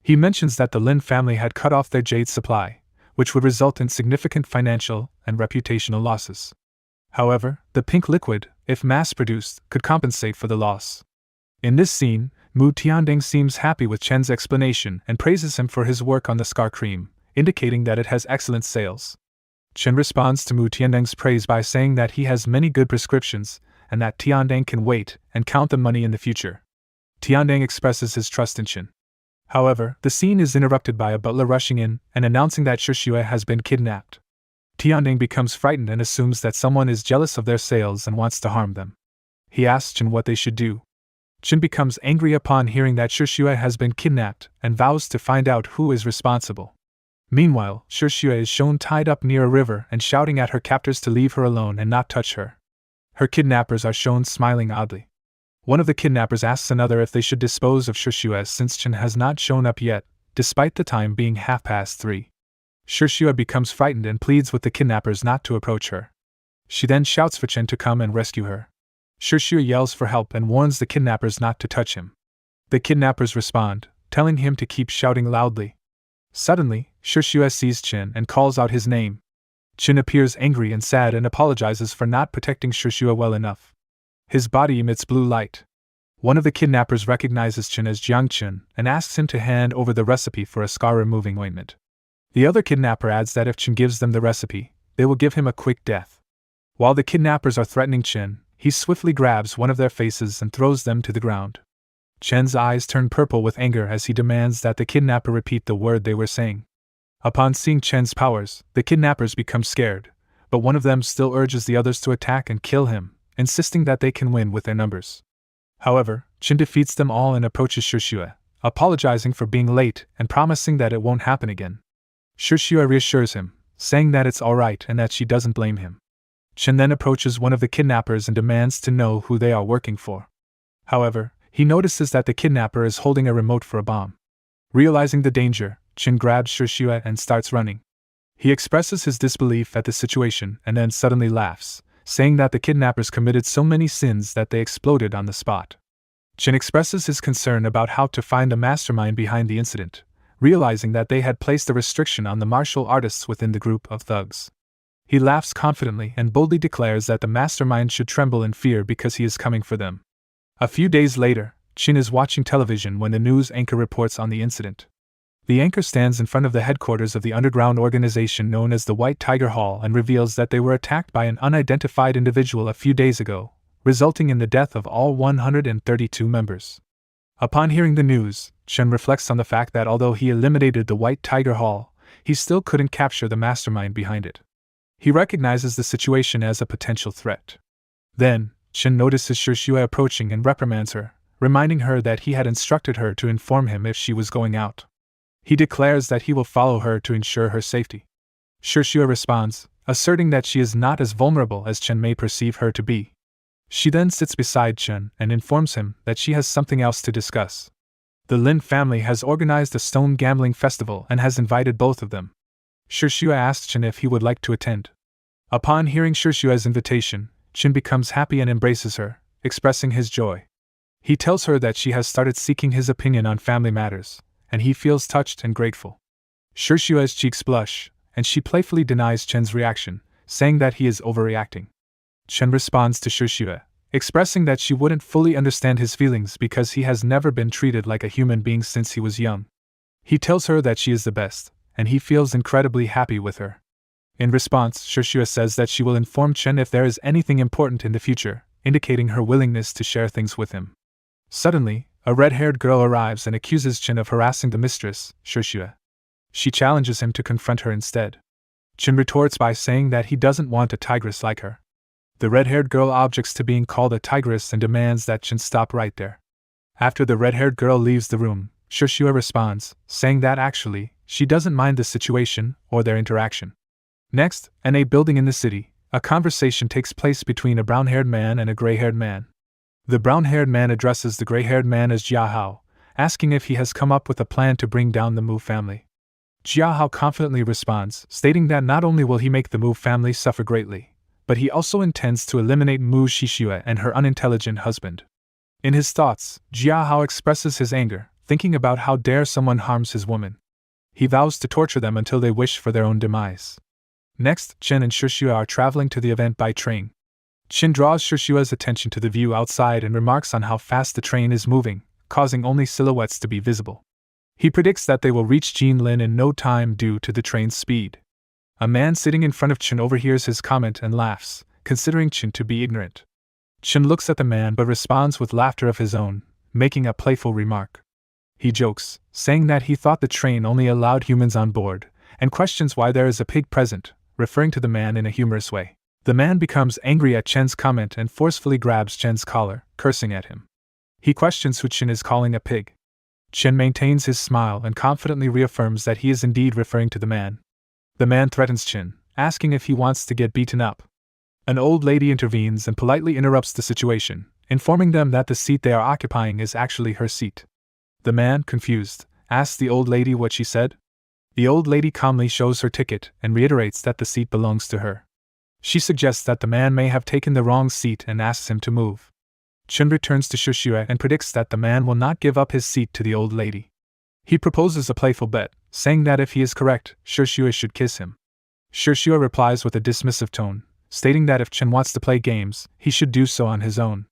He mentions that the Lin family had cut off their jade supply, which would result in significant financial and reputational losses. However, the pink liquid, if mass-produced, could compensate for the loss. In this scene, Mu Tiandang seems happy with Chen's explanation and praises him for his work on the scar cream, indicating that it has excellent sales. Chen responds to Mu Tiandang's praise by saying that he has many good prescriptions, and that Tiandang can wait and count the money in the future. Tiandang expresses his trust in Chen. However, the scene is interrupted by a butler rushing in and announcing that Shixue has been kidnapped. Tiandang becomes frightened and assumes that someone is jealous of their sales and wants to harm them. He asks Chen what they should do. Chen becomes angry upon hearing that Shixue has been kidnapped and vows to find out who is responsible. Meanwhile, Shixue is shown tied up near a river and shouting at her captors to leave her alone and not touch her. Her kidnappers are shown smiling oddly. One of the kidnappers asks another if they should dispose of Shixue since Chen has not shown up yet, despite the time being 3:30. Shixue becomes frightened and pleads with the kidnappers not to approach her. She then shouts for Chen to come and rescue her. Shixue yells for help and warns the kidnappers not to touch him. The kidnappers respond, telling him to keep shouting loudly. Suddenly, Shixue sees Chen and calls out his name. Chen appears angry and sad and apologizes for not protecting Shixue well enough. His body emits blue light. One of the kidnappers recognizes Chen as Jiang Chen and asks him to hand over the recipe for a scar-removing ointment. The other kidnapper adds that if Chen gives them the recipe, they will give him a quick death. While the kidnappers are threatening Chen, he swiftly grabs one of their faces and throws them to the ground. Chen's eyes turn purple with anger as he demands that the kidnapper repeat the word they were saying. Upon seeing Chen's powers, the kidnappers become scared, but one of them still urges the others to attack and kill him, insisting that they can win with their numbers. However, Chen defeats them all and approaches Shixue, apologizing for being late and promising that it won't happen again. Shixue reassures him, saying that it's alright and that she doesn't blame him. Chen then approaches one of the kidnappers and demands to know who they are working for. However, he notices that the kidnapper is holding a remote for a bomb. Realizing the danger, Chen grabs Shixue and starts running. He expresses his disbelief at the situation and then suddenly laughs, saying that the kidnappers committed so many sins that they exploded on the spot. Chen expresses his concern about how to find the mastermind behind the incident, realizing that they had placed a restriction on the martial artists within the group of thugs. He laughs confidently and boldly declares that the mastermind should tremble in fear because he is coming for them. A few days later, Chen is watching television when the news anchor reports on the incident. The anchor stands in front of the headquarters of the underground organization known as the White Tiger Hall and reveals that they were attacked by an unidentified individual a few days ago, resulting in the death of all 132 members. Upon hearing the news, Chen reflects on the fact that although he eliminated the White Tiger Hall, he still couldn't capture the mastermind behind it. He recognizes the situation as a potential threat. Then, Chen notices Shishue approaching and reprimands her, reminding her that he had instructed her to inform him if she was going out. He declares that he will follow her to ensure her safety. Shishue responds, asserting that she is not as vulnerable as Chen may perceive her to be. She then sits beside Chen and informs him that she has something else to discuss. The Lin family has organized a stone gambling festival and has invited both of them. Shishue asks Chen if he would like to attend. Upon hearing Shishue's invitation, Chen becomes happy and embraces her, expressing his joy. He tells her that she has started seeking his opinion on family matters, and he feels touched and grateful. Shishue's cheeks blush, and she playfully denies Chen's reaction, saying that he is overreacting. Chen responds to Shishue, expressing that she wouldn't fully understand his feelings because he has never been treated like a human being since he was young. He tells her that she is the best, and he feels incredibly happy with her. In response, Shishue says that she will inform Chen if there is anything important in the future, indicating her willingness to share things with him. Suddenly, a red-haired girl arrives and accuses Chen of harassing the mistress, Shishue. She challenges him to confront her instead. Chen retorts by saying that he doesn't want a tigress like her. The red-haired girl objects to being called a tigress and demands that Chen stop right there. After the red-haired girl leaves the room, Shishue responds, saying that actually, she doesn't mind the situation or their interaction. Next, in a building in the city, a conversation takes place between a brown-haired man and a gray-haired man. The brown-haired man addresses the gray-haired man as Jia Hao, asking if he has come up with a plan to bring down the Mu family. Jia Hao confidently responds, stating that not only will he make the Mu family suffer greatly, but he also intends to eliminate Mu Shishue and her unintelligent husband. In his thoughts, Jia Hao expresses his anger, thinking about how dare someone harms his woman. He vows to torture them until they wish for their own demise. Next, Chen and Shishue are traveling to the event by train. Chen draws Shishue's attention to the view outside and remarks on how fast the train is moving, causing only silhouettes to be visible. He predicts that they will reach Jinlin in no time due to the train's speed. A man sitting in front of Chen overhears his comment and laughs, considering Chen to be ignorant. Chen looks at the man but responds with laughter of his own, making a playful remark. He jokes, saying that he thought the train only allowed humans on board, and questions why there is a pig present, referring to the man in a humorous way. The man becomes angry at Chen's comment and forcefully grabs Chen's collar, cursing at him. He questions who Chen is calling a pig. Chen maintains his smile and confidently reaffirms that he is indeed referring to the man. The man threatens Chen, asking if he wants to get beaten up. An old lady intervenes and politely interrupts the situation, informing them that the seat they are occupying is actually her seat. The man, confused, asks the old lady what she said. The old lady calmly shows her ticket and reiterates that the seat belongs to her. She suggests that the man may have taken the wrong seat and asks him to move. Chen returns to Shishue and predicts that the man will not give up his seat to the old lady. He proposes a playful bet, saying that if he is correct, Shishue should kiss him. Shishue replies with a dismissive tone, stating that if Chen wants to play games, he should do so on his own.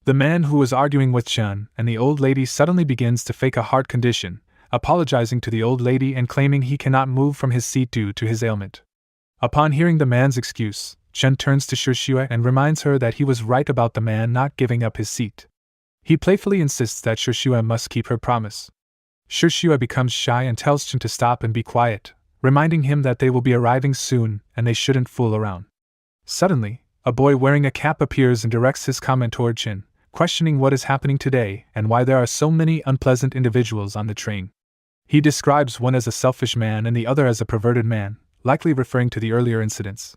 The man who was arguing with Chen and the old lady suddenly begins to fake a heart condition, apologizing to the old lady and claiming he cannot move from his seat due to his ailment. Upon hearing the man's excuse, Chen turns to Shishue and reminds her that he was right about the man not giving up his seat. He playfully insists that Shishue must keep her promise. Shishue becomes shy and tells Chen to stop and be quiet, reminding him that they will be arriving soon and they shouldn't fool around. Suddenly, a boy wearing a cap appears and directs his comment toward Chen, questioning what is happening today and why there are so many unpleasant individuals on the train. He describes one as a selfish man and the other as a perverted man, likely referring to the earlier incidents.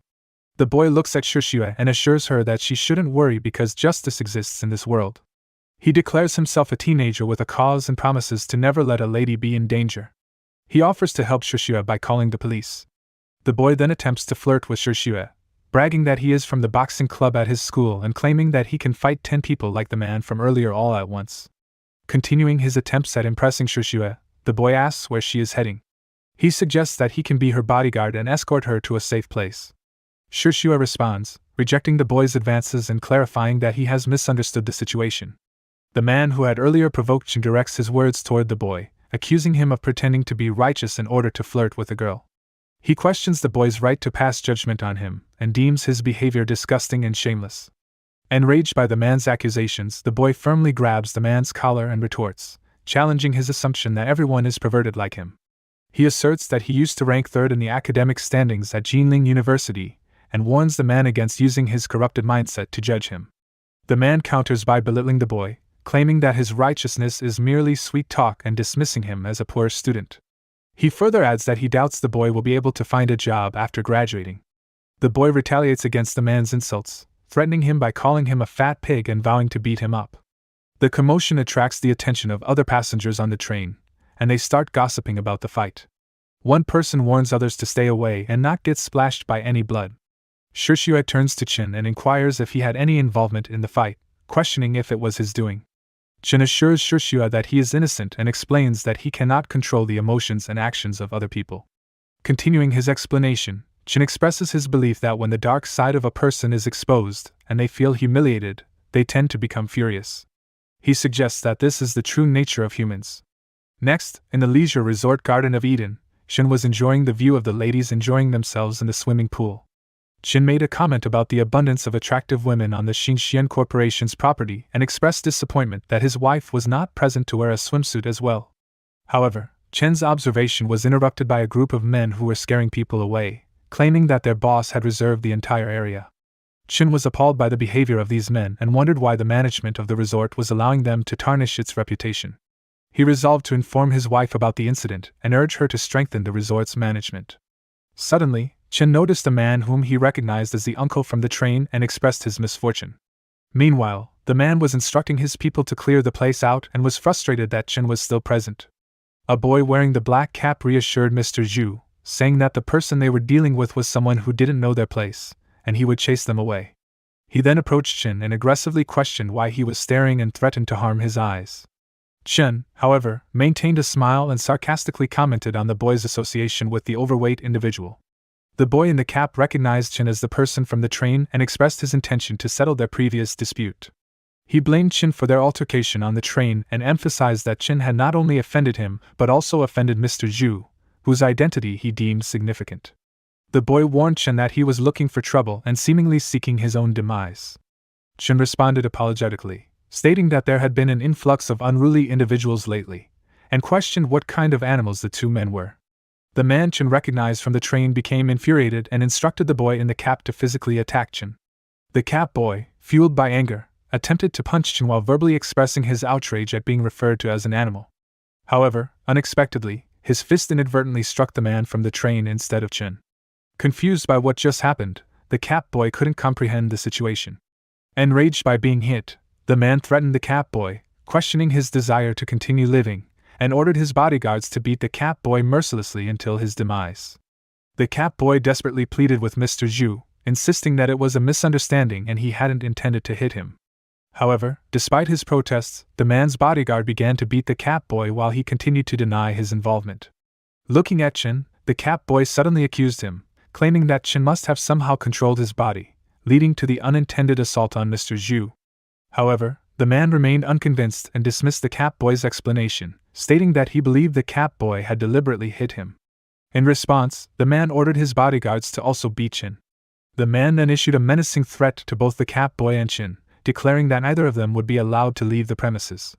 The boy looks at Shishue and assures her that she shouldn't worry because justice exists in this world. He declares himself a teenager with a cause and promises to never let a lady be in danger. He offers to help Shishue by calling the police. The boy then attempts to flirt with Shishue, bragging that he is from the boxing club at his school and claiming that he can fight 10 people like the man from earlier all at once. Continuing his attempts at impressing Shishue, the boy asks where she is heading. He suggests that he can be her bodyguard and escort her to a safe place. Shishue responds, rejecting the boy's advances and clarifying that he has misunderstood the situation. The man who had earlier provoked Chen directs his words toward the boy, accusing him of pretending to be righteous in order to flirt with the girl. He questions the boy's right to pass judgment on him, and deems his behavior disgusting and shameless. Enraged by the man's accusations, the boy firmly grabs the man's collar and retorts, challenging his assumption that everyone is perverted like him. He asserts that he used to rank third in the academic standings at Jinling University, and warns the man against using his corrupted mindset to judge him. The man counters by belittling the boy, claiming that his righteousness is merely sweet talk and dismissing him as a poor student. He further adds that he doubts the boy will be able to find a job after graduating. The boy retaliates against the man's insults, threatening him by calling him a fat pig and vowing to beat him up. The commotion attracts the attention of other passengers on the train, and they start gossiping about the fight. One person warns others to stay away and not get splashed by any blood. Shishue turns to Chen and inquires if he had any involvement in the fight, questioning if it was his doing. Chen assures Shishue that he is innocent and explains that he cannot control the emotions and actions of other people. Continuing his explanation, Chen expresses his belief that when the dark side of a person is exposed and they feel humiliated, they tend to become furious. He suggests that this is the true nature of humans. Next, in the leisure resort Garden of Eden, Chen was enjoying the view of the ladies enjoying themselves in the swimming pool. Chen made a comment about the abundance of attractive women on the Xinxian Corporation's property and expressed disappointment that his wife was not present to wear a swimsuit as well. However, Chen's observation was interrupted by a group of men who were scaring people away, claiming that their boss had reserved the entire area. Chen was appalled by the behavior of these men and wondered why the management of the resort was allowing them to tarnish its reputation. He resolved to inform his wife about the incident and urge her to strengthen the resort's management. Suddenly, Chen noticed a man whom he recognized as the uncle from the train and expressed his misfortune. Meanwhile, the man was instructing his people to clear the place out and was frustrated that Chen was still present. A boy wearing the black cap reassured Mr. Zhu, saying that the person they were dealing with was someone who didn't know their place, and he would chase them away. He then approached Chen and aggressively questioned why he was staring and threatened to harm his eyes. Chen, however, maintained a smile and sarcastically commented on the boy's association with the overweight individual. The boy in the cap recognized Chen as the person from the train and expressed his intention to settle their previous dispute. He blamed Chen for their altercation on the train and emphasized that Chen had not only offended him but also offended Mr. Zhu, whose identity he deemed significant. The boy warned Chen that he was looking for trouble and seemingly seeking his own demise. Chen responded apologetically, stating that there had been an influx of unruly individuals lately, and questioned what kind of animals the two men were. The man Chen recognized from the train became infuriated and instructed the boy in the cap to physically attack Chen. The cap boy, fueled by anger, attempted to punch Chen while verbally expressing his outrage at being referred to as an animal. However, unexpectedly, his fist inadvertently struck the man from the train instead of Chen. Confused by what just happened, the cap boy couldn't comprehend the situation. Enraged by being hit, the man threatened the cap boy, questioning his desire to continue living, and ordered his bodyguards to beat the cap boy mercilessly until his demise. The cap boy desperately pleaded with Mr. Zhu, insisting that it was a misunderstanding and he hadn't intended to hit him. However, despite his protests, the man's bodyguard began to beat the cap boy while he continued to deny his involvement. Looking at Chen, the cap boy suddenly accused him, claiming that Chen must have somehow controlled his body, leading to the unintended assault on Mr. Zhu. However, the man remained unconvinced and dismissed the cap boy's explanation, stating that he believed the cap boy had deliberately hit him. In response, the man ordered his bodyguards to also beat Chen. The man then issued a menacing threat to both the cap boy and Chen, declaring that neither of them would be allowed to leave the premises.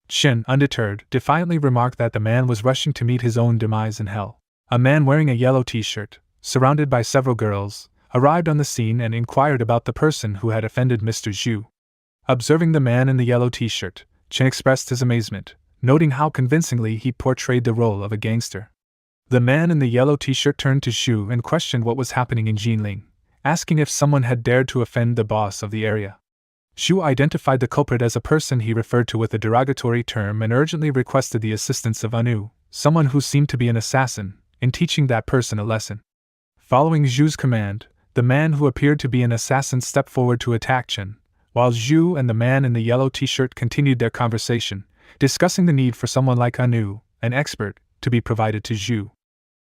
Chen, undeterred, defiantly remarked that the man was rushing to meet his own demise in hell. A man wearing a yellow t-shirt, surrounded by several girls, arrived on the scene and inquired about the person who had offended Mr. Zhu. Observing the man in the yellow t-shirt, Chen expressed his amazement, noting how convincingly he portrayed the role of a gangster. The man in the yellow t-shirt turned to Zhu and questioned what was happening in Jinling, asking if someone had dared to offend the boss of the area. Zhu identified the culprit as a person he referred to with a derogatory term and urgently requested the assistance of Anu, someone who seemed to be an assassin, in teaching that person a lesson. Following Zhu's command, the man who appeared to be an assassin stepped forward to attack Chen, while Zhu and the man in the yellow t-shirt continued their conversation, discussing the need for someone like Anu, an expert, to be provided to Zhu.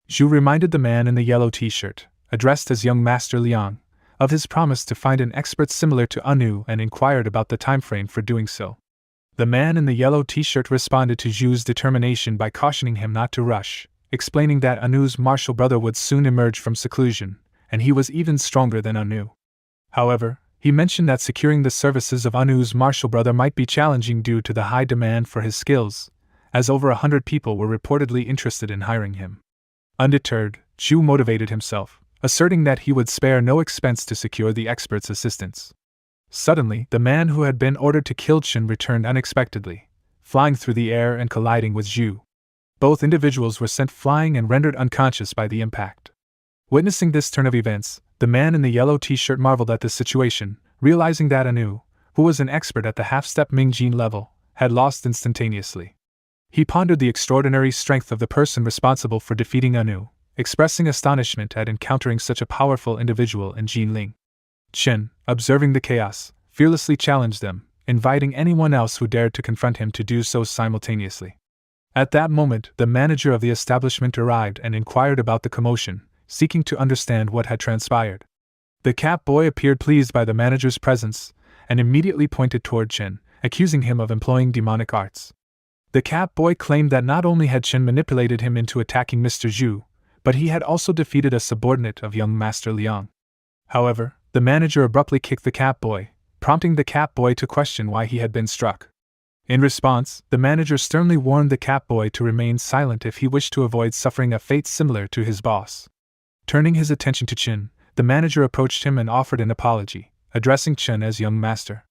Zhu reminded the man in the yellow t-shirt, addressed as young Master Liang, of his promise to find an expert similar to Anu and inquired about the time frame for doing so. The man in the yellow t-shirt responded to Zhu's determination by cautioning him not to rush, explaining that Anu's martial brother would soon emerge from seclusion, and he was even stronger than Anu. However, he mentioned that securing the services of Anu's martial brother might be challenging due to the high demand for his skills, as over 100 people were reportedly interested in hiring him. Undeterred, Zhu motivated himself, asserting that he would spare no expense to secure the expert's assistance. Suddenly, the man who had been ordered to kill Chen returned unexpectedly, flying through the air and colliding with Zhu. Both individuals were sent flying and rendered unconscious by the impact. Witnessing this turn of events, the man in the yellow t-shirt marveled at the situation, realizing that Anu, who was an expert at the half-step Mingjin level, had lost instantaneously. He pondered the extraordinary strength of the person responsible for defeating Anu, expressing astonishment at encountering such a powerful individual in Jinling. Chen, observing the chaos, fearlessly challenged them, inviting anyone else who dared to confront him to do so simultaneously. At that moment, the manager of the establishment arrived and inquired about the commotion, seeking to understand what had transpired. The cat boy appeared pleased by the manager's presence, and immediately pointed toward Chen, accusing him of employing demonic arts. The cat boy claimed that not only had Chen manipulated him into attacking Mr. Zhu, but he had also defeated a subordinate of young Master Liang. However, the manager abruptly kicked the cat boy, prompting the cat boy to question why he had been struck. In response, the manager sternly warned the cat boy to remain silent if he wished to avoid suffering a fate similar to his boss. Turning his attention to Chen, the manager approached him and offered an apology, addressing Chen as young master.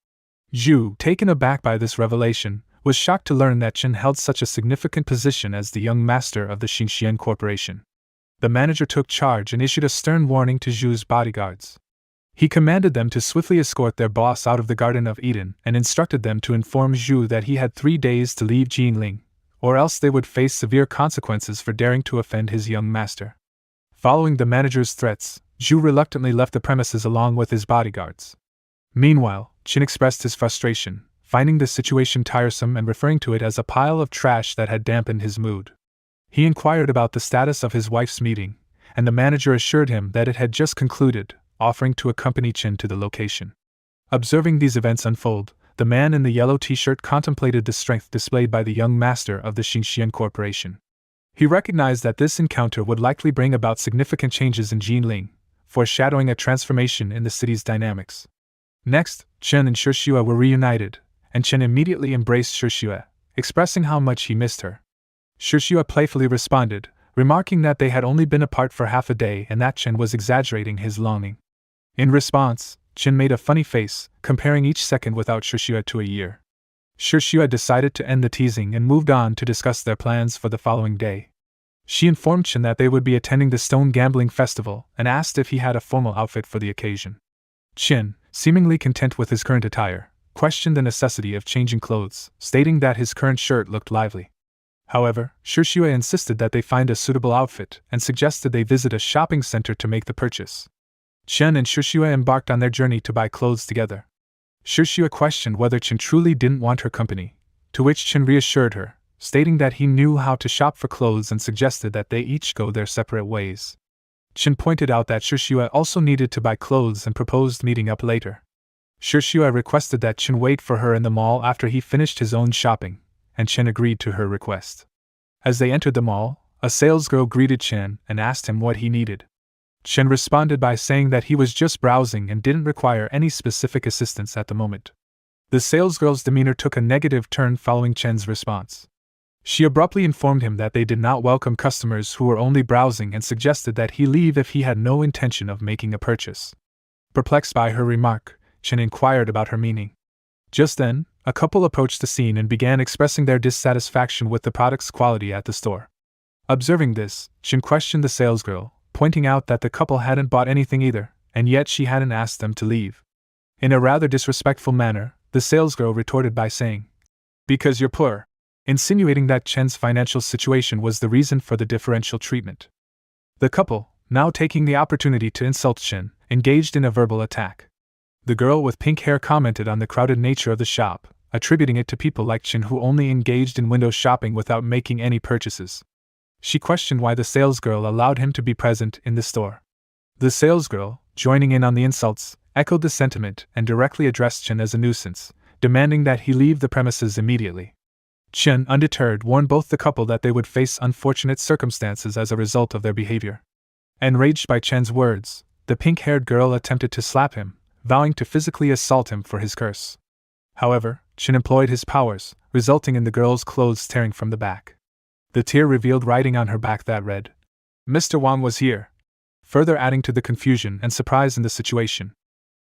Zhu, taken aback by this revelation, was shocked to learn that Chen held such a significant position as the young master of the Xinxian Corporation. The manager took charge and issued a stern warning to Zhu's bodyguards. He commanded them to swiftly escort their boss out of the Garden of Eden and instructed them to inform Zhu that he had 3 days to leave Jinling, or else they would face severe consequences for daring to offend his young master. Following the manager's threats, Zhu reluctantly left the premises along with his bodyguards. Meanwhile, Chen expressed his frustration, finding the situation tiresome and referring to it as a pile of trash that had dampened his mood. He inquired about the status of his wife's meeting, and the manager assured him that it had just concluded, offering to accompany Chen to the location. Observing these events unfold, the man in the yellow t-shirt contemplated the strength displayed by the young master of the Xinxian Corporation. He recognized that this encounter would likely bring about significant changes in Jinling, foreshadowing a transformation in the city's dynamics. Next, Chen and Shixue were reunited, and Chen immediately embraced Shixue, expressing how much he missed her. Shixue playfully responded, remarking that they had only been apart for half a day and that Chen was exaggerating his longing. In response, Chen made a funny face, comparing each second without Shixue to a year. Shixue decided to end the teasing and moved on to discuss their plans for the following day. She informed Chen that they would be attending the Stone Gambling Festival and asked if he had a formal outfit for the occasion. Chen, seemingly content with his current attire, questioned the necessity of changing clothes, stating that his current shirt looked lively. However, Shixue insisted that they find a suitable outfit and suggested they visit a shopping center to make the purchase. Chen and Shixue embarked on their journey to buy clothes together. Shixue questioned whether Chen truly didn't want her company, to which Chen reassured her, stating that he knew how to shop for clothes and suggested that they each go their separate ways. Chen pointed out that Shixue also needed to buy clothes and proposed meeting up later. Shixue requested that Chen wait for her in the mall after he finished his own shopping, and Chen agreed to her request. As they entered the mall, a salesgirl greeted Chen and asked him what he needed. Chen responded by saying that he was just browsing and didn't require any specific assistance at the moment. The salesgirl's demeanor took a negative turn following Chen's response. She abruptly informed him that they did not welcome customers who were only browsing and suggested that he leave if he had no intention of making a purchase. Perplexed by her remark, Chen inquired about her meaning. Just then, a couple approached the scene and began expressing their dissatisfaction with the product's quality at the store. Observing this, Chen questioned the salesgirl, pointing out that the couple hadn't bought anything either, and yet she hadn't asked them to leave. In a rather disrespectful manner, the salesgirl retorted by saying, "Because you're poor," insinuating that Chen's financial situation was the reason for the differential treatment. The couple, now taking the opportunity to insult Chen, engaged in a verbal attack. The girl with pink hair commented on the crowded nature of the shop, attributing it to people like Chen who only engaged in window shopping without making any purchases. She questioned why the salesgirl allowed him to be present in the store. The salesgirl, joining in on the insults, echoed the sentiment and directly addressed Chen as a nuisance, demanding that he leave the premises immediately. Chen, undeterred, warned both the couple that they would face unfortunate circumstances as a result of their behavior. Enraged by Chen's words, the pink-haired girl attempted to slap him, vowing to physically assault him for his curse. However, Chen employed his powers, resulting in the girl's clothes tearing from the back. The tear revealed writing on her back that read, "Mr. Wang was here," further adding to the confusion and surprise in the situation.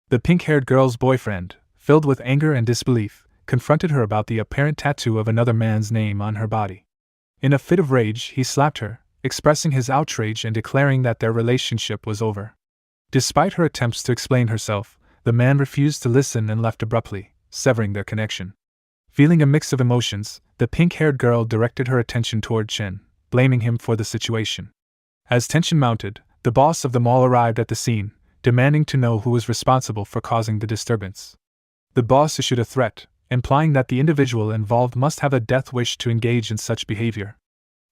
The pink-haired girl's boyfriend, filled with anger and disbelief, confronted her about the apparent tattoo of another man's name on her body. In a fit of rage, he slapped her, expressing his outrage and declaring that their relationship was over. Despite her attempts to explain herself, the man refused to listen and left abruptly, severing their connection. Feeling a mix of emotions, the pink-haired girl directed her attention toward Chen, blaming him for the situation. As tension mounted, the boss of the mall arrived at the scene, demanding to know who was responsible for causing the disturbance. The boss issued a threat, implying that the individual involved must have a death wish to engage in such behavior.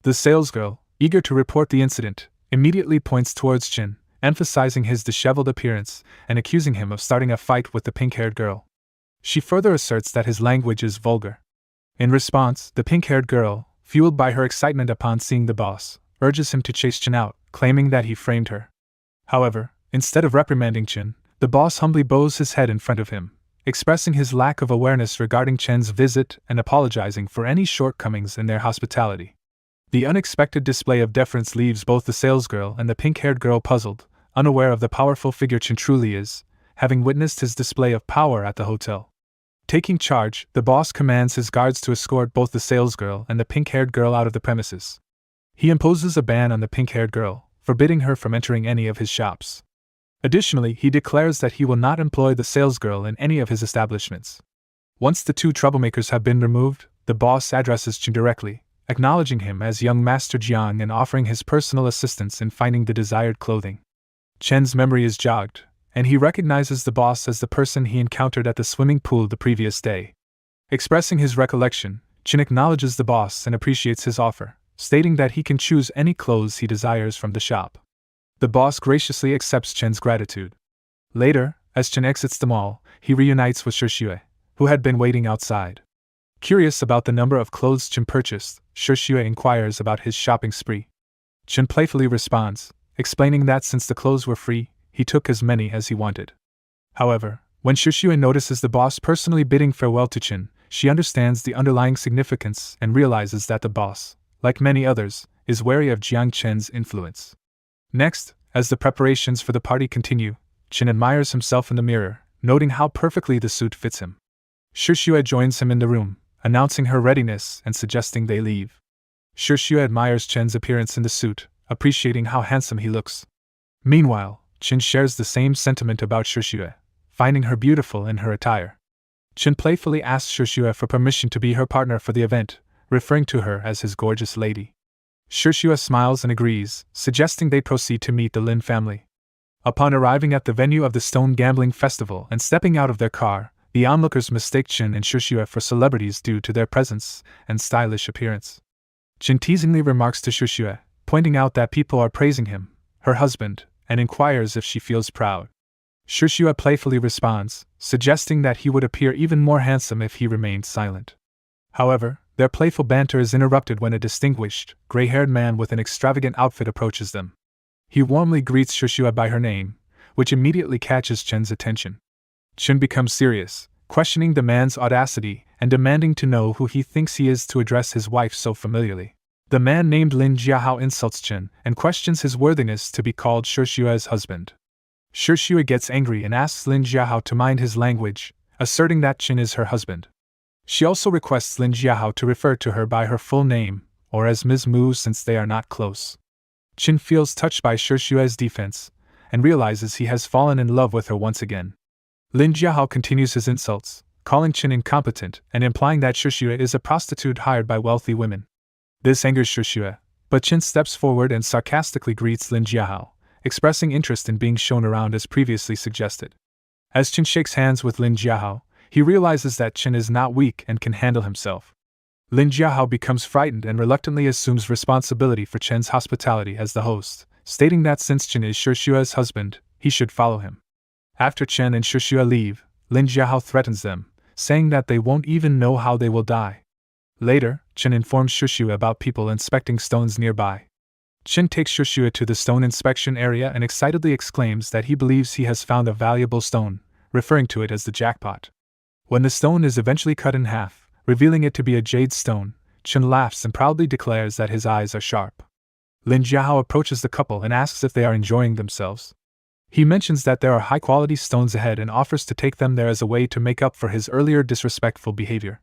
The salesgirl, eager to report the incident, immediately points towards Chen, emphasizing his disheveled appearance and accusing him of starting a fight with the pink-haired girl. She further asserts that his language is vulgar. In response, the pink-haired girl, fueled by her excitement upon seeing the boss, urges him to chase Chen out, claiming that he framed her. However, instead of reprimanding Chen, the boss humbly bows his head in front of him, expressing his lack of awareness regarding Chen's visit and apologizing for any shortcomings in their hospitality. The unexpected display of deference leaves both the salesgirl and the pink-haired girl puzzled, unaware of the powerful figure Chen truly is, having witnessed his display of power at the hotel. Taking charge, the boss commands his guards to escort both the salesgirl and the pink-haired girl out of the premises. He imposes a ban on the pink-haired girl, forbidding her from entering any of his shops. Additionally, he declares that he will not employ the salesgirl in any of his establishments. Once the two troublemakers have been removed, the boss addresses Chen directly, acknowledging him as young Master Jiang and offering his personal assistance in finding the desired clothing. Chen's memory is jogged, and he recognizes the boss as the person he encountered at the swimming pool the previous day. Expressing his recollection, Chen acknowledges the boss and appreciates his offer, stating that he can choose any clothes he desires from the shop. The boss graciously accepts Chen's gratitude. Later, as Chen exits the mall, he reunites with Shixue, who had been waiting outside. Curious about the number of clothes Chen purchased, Shixue inquires about his shopping spree. Chen playfully responds, explaining that since the clothes were free, he took as many as he wanted. However, when Shixue notices the boss personally bidding farewell to Chen, she understands the underlying significance and realizes that the boss, like many others, is wary of Jiang Chen's influence. Next, as the preparations for the party continue, Chen admires himself in the mirror, noting how perfectly the suit fits him. Shixue joins him in the room, announcing her readiness and suggesting they leave. Shixue admires Chen's appearance in the suit, appreciating how handsome he looks. Meanwhile, Chen shares the same sentiment about Shixue, finding her beautiful in her attire. Chen playfully asks Shixue for permission to be her partner for the event, referring to her as his gorgeous lady. Shixue smiles and agrees, suggesting they proceed to meet the Lin family. Upon arriving at the venue of the Stone Gambling Festival and stepping out of their car, the onlookers mistake Chen and Shixue for celebrities due to their presence and stylish appearance. Chen teasingly remarks to Shixue, pointing out that people are praising him, her husband, and inquires if she feels proud. Shixue playfully responds, suggesting that he would appear even more handsome if he remained silent. However, their playful banter is interrupted when a distinguished, gray-haired man with an extravagant outfit approaches them. He warmly greets Shixue by her name, which immediately catches Chen's attention. Chen becomes serious, questioning the man's audacity and demanding to know who he thinks he is to address his wife so familiarly. The man named Lin Jiahao insults Chen and questions his worthiness to be called Shixue's husband. Shixue gets angry and asks Lin Jiahao to mind his language, asserting that Chen is her husband. She also requests Lin Jiahao to refer to her by her full name, or as Ms. Mu since they are not close. Chen feels touched by Shixue's defense, and realizes he has fallen in love with her once again. Lin Jiahao continues his insults, calling Chen incompetent and implying that Shixue is a prostitute hired by wealthy women. This angers Shixue, but Chen steps forward and sarcastically greets Lin Jiahao, expressing interest in being shown around as previously suggested. As Chen shakes hands with Lin Jiahao, he realizes that Chen is not weak and can handle himself. Lin Jiahao becomes frightened and reluctantly assumes responsibility for Chen's hospitality as the host, stating that since Chen is Shishua's husband, he should follow him. After Chen and Shishua leave, Lin Jiahao threatens them, saying that they won't even know how they will die. Later, Chen informs Shishua about people inspecting stones nearby. Chen takes Shishua to the stone inspection area and excitedly exclaims that he believes he has found a valuable stone, referring to it as the jackpot. When the stone is eventually cut in half, revealing it to be a jade stone, Chen laughs and proudly declares that his eyes are sharp. Lin Jiahao approaches the couple and asks if they are enjoying themselves. He mentions that there are high-quality stones ahead and offers to take them there as a way to make up for his earlier disrespectful behavior.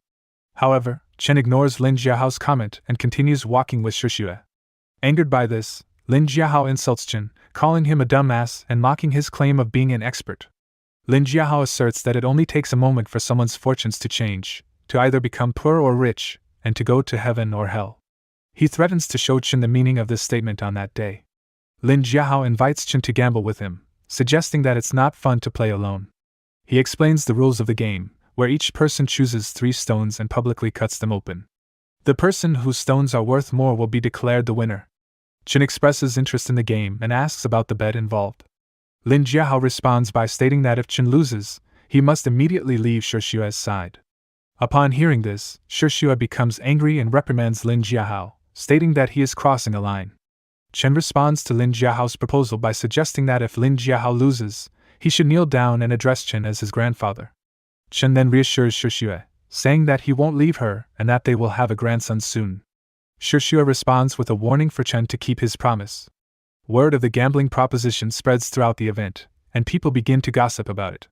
However, Chen ignores Lin Jiahao's comment and continues walking with Shishua. Angered by this, Lin Jiahao insults Chen, calling him a dumbass and mocking his claim of being an expert. Lin Jiahao asserts that it only takes a moment for someone's fortunes to change, to either become poor or rich, and to go to heaven or hell. He threatens to show Chen the meaning of this statement on that day. Lin Jiahao invites Chen to gamble with him, suggesting that it's not fun to play alone. He explains the rules of the game, where each person chooses 3 stones and publicly cuts them open. The person whose stones are worth more will be declared the winner. Chen expresses interest in the game and asks about the bet involved. Lin Jiahao responds by stating that if Chen loses, he must immediately leave Shishua's side. Upon hearing this, Shishua becomes angry and reprimands Lin Jiahao, stating that he is crossing a line. Chen responds to Lin Jiahao's proposal by suggesting that if Lin Jiahao loses, he should kneel down and address Chen as his grandfather. Chen then reassures Shishua, saying that he won't leave her and that they will have a grandson soon. Shishua responds with a warning for Chen to keep his promise. Word of the gambling proposition spreads throughout the event, and people begin to gossip about it.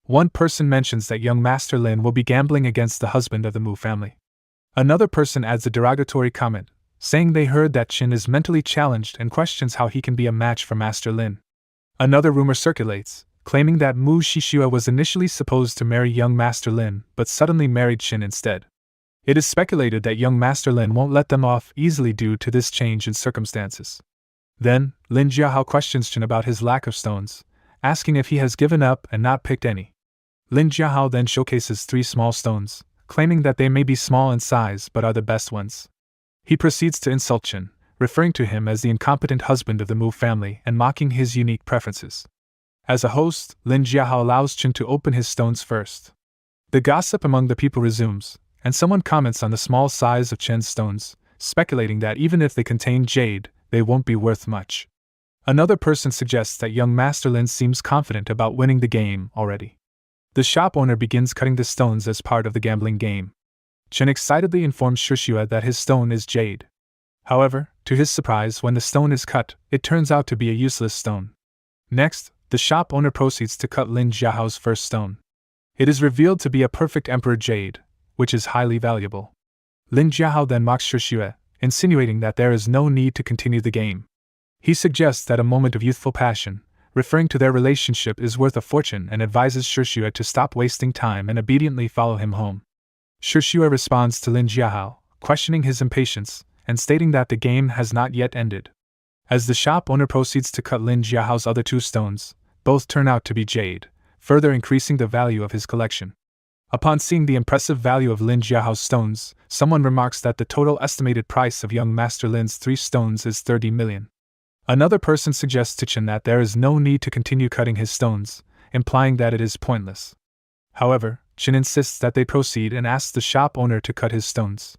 One person mentions that young Master Lin will be gambling against the husband of the Mu family. Another person adds a derogatory comment, saying they heard that Chen is mentally challenged and questions how he can be a match for Master Lin. Another rumor circulates, claiming that Mu Shishua was initially supposed to marry young Master Lin but suddenly married Chen instead. It is speculated that young Master Lin won't let them off easily due to this change in circumstances. Then, Lin Jiahao questions Chen about his lack of stones, asking if he has given up and not picked any. Lin Jiahao then showcases 3 small stones, claiming that they may be small in size but are the best ones. He proceeds to insult Chen, referring to him as the incompetent husband of the Mu family and mocking his unique preferences. As a host, Lin Jiahao allows Chen to open his stones first. The gossip among the people resumes, and someone comments on the small size of Chen's stones, speculating that even if they contain jade, they won't be worth much. Another person suggests that young Master Lin seems confident about winning the game already. The shop owner begins cutting the stones as part of the gambling game. Chen excitedly informs Shishua that his stone is jade. However, to his surprise, when the stone is cut, it turns out to be a useless stone. Next, the shop owner proceeds to cut Lin Jiahao's first stone. It is revealed to be a perfect emperor jade, which is highly valuable. Lin Jiahao then mocks Shishua, insinuating that there is no need to continue the game. He suggests that a moment of youthful passion, referring to their relationship, is worth a fortune and advises Shishua to stop wasting time and obediently follow him home. Shishua responds to Lin Jiahao, questioning his impatience, and stating that the game has not yet ended. As the shop owner proceeds to cut Lin Jiahao's other 2 stones, both turn out to be jade, further increasing the value of his collection. Upon seeing the impressive value of Lin Jiahao's stones, someone remarks that the total estimated price of young Master Lin's 3 stones is 30 million. Another person suggests to Chen that there is no need to continue cutting his stones, implying that it is pointless. However, Chen insists that they proceed and asks the shop owner to cut his stones.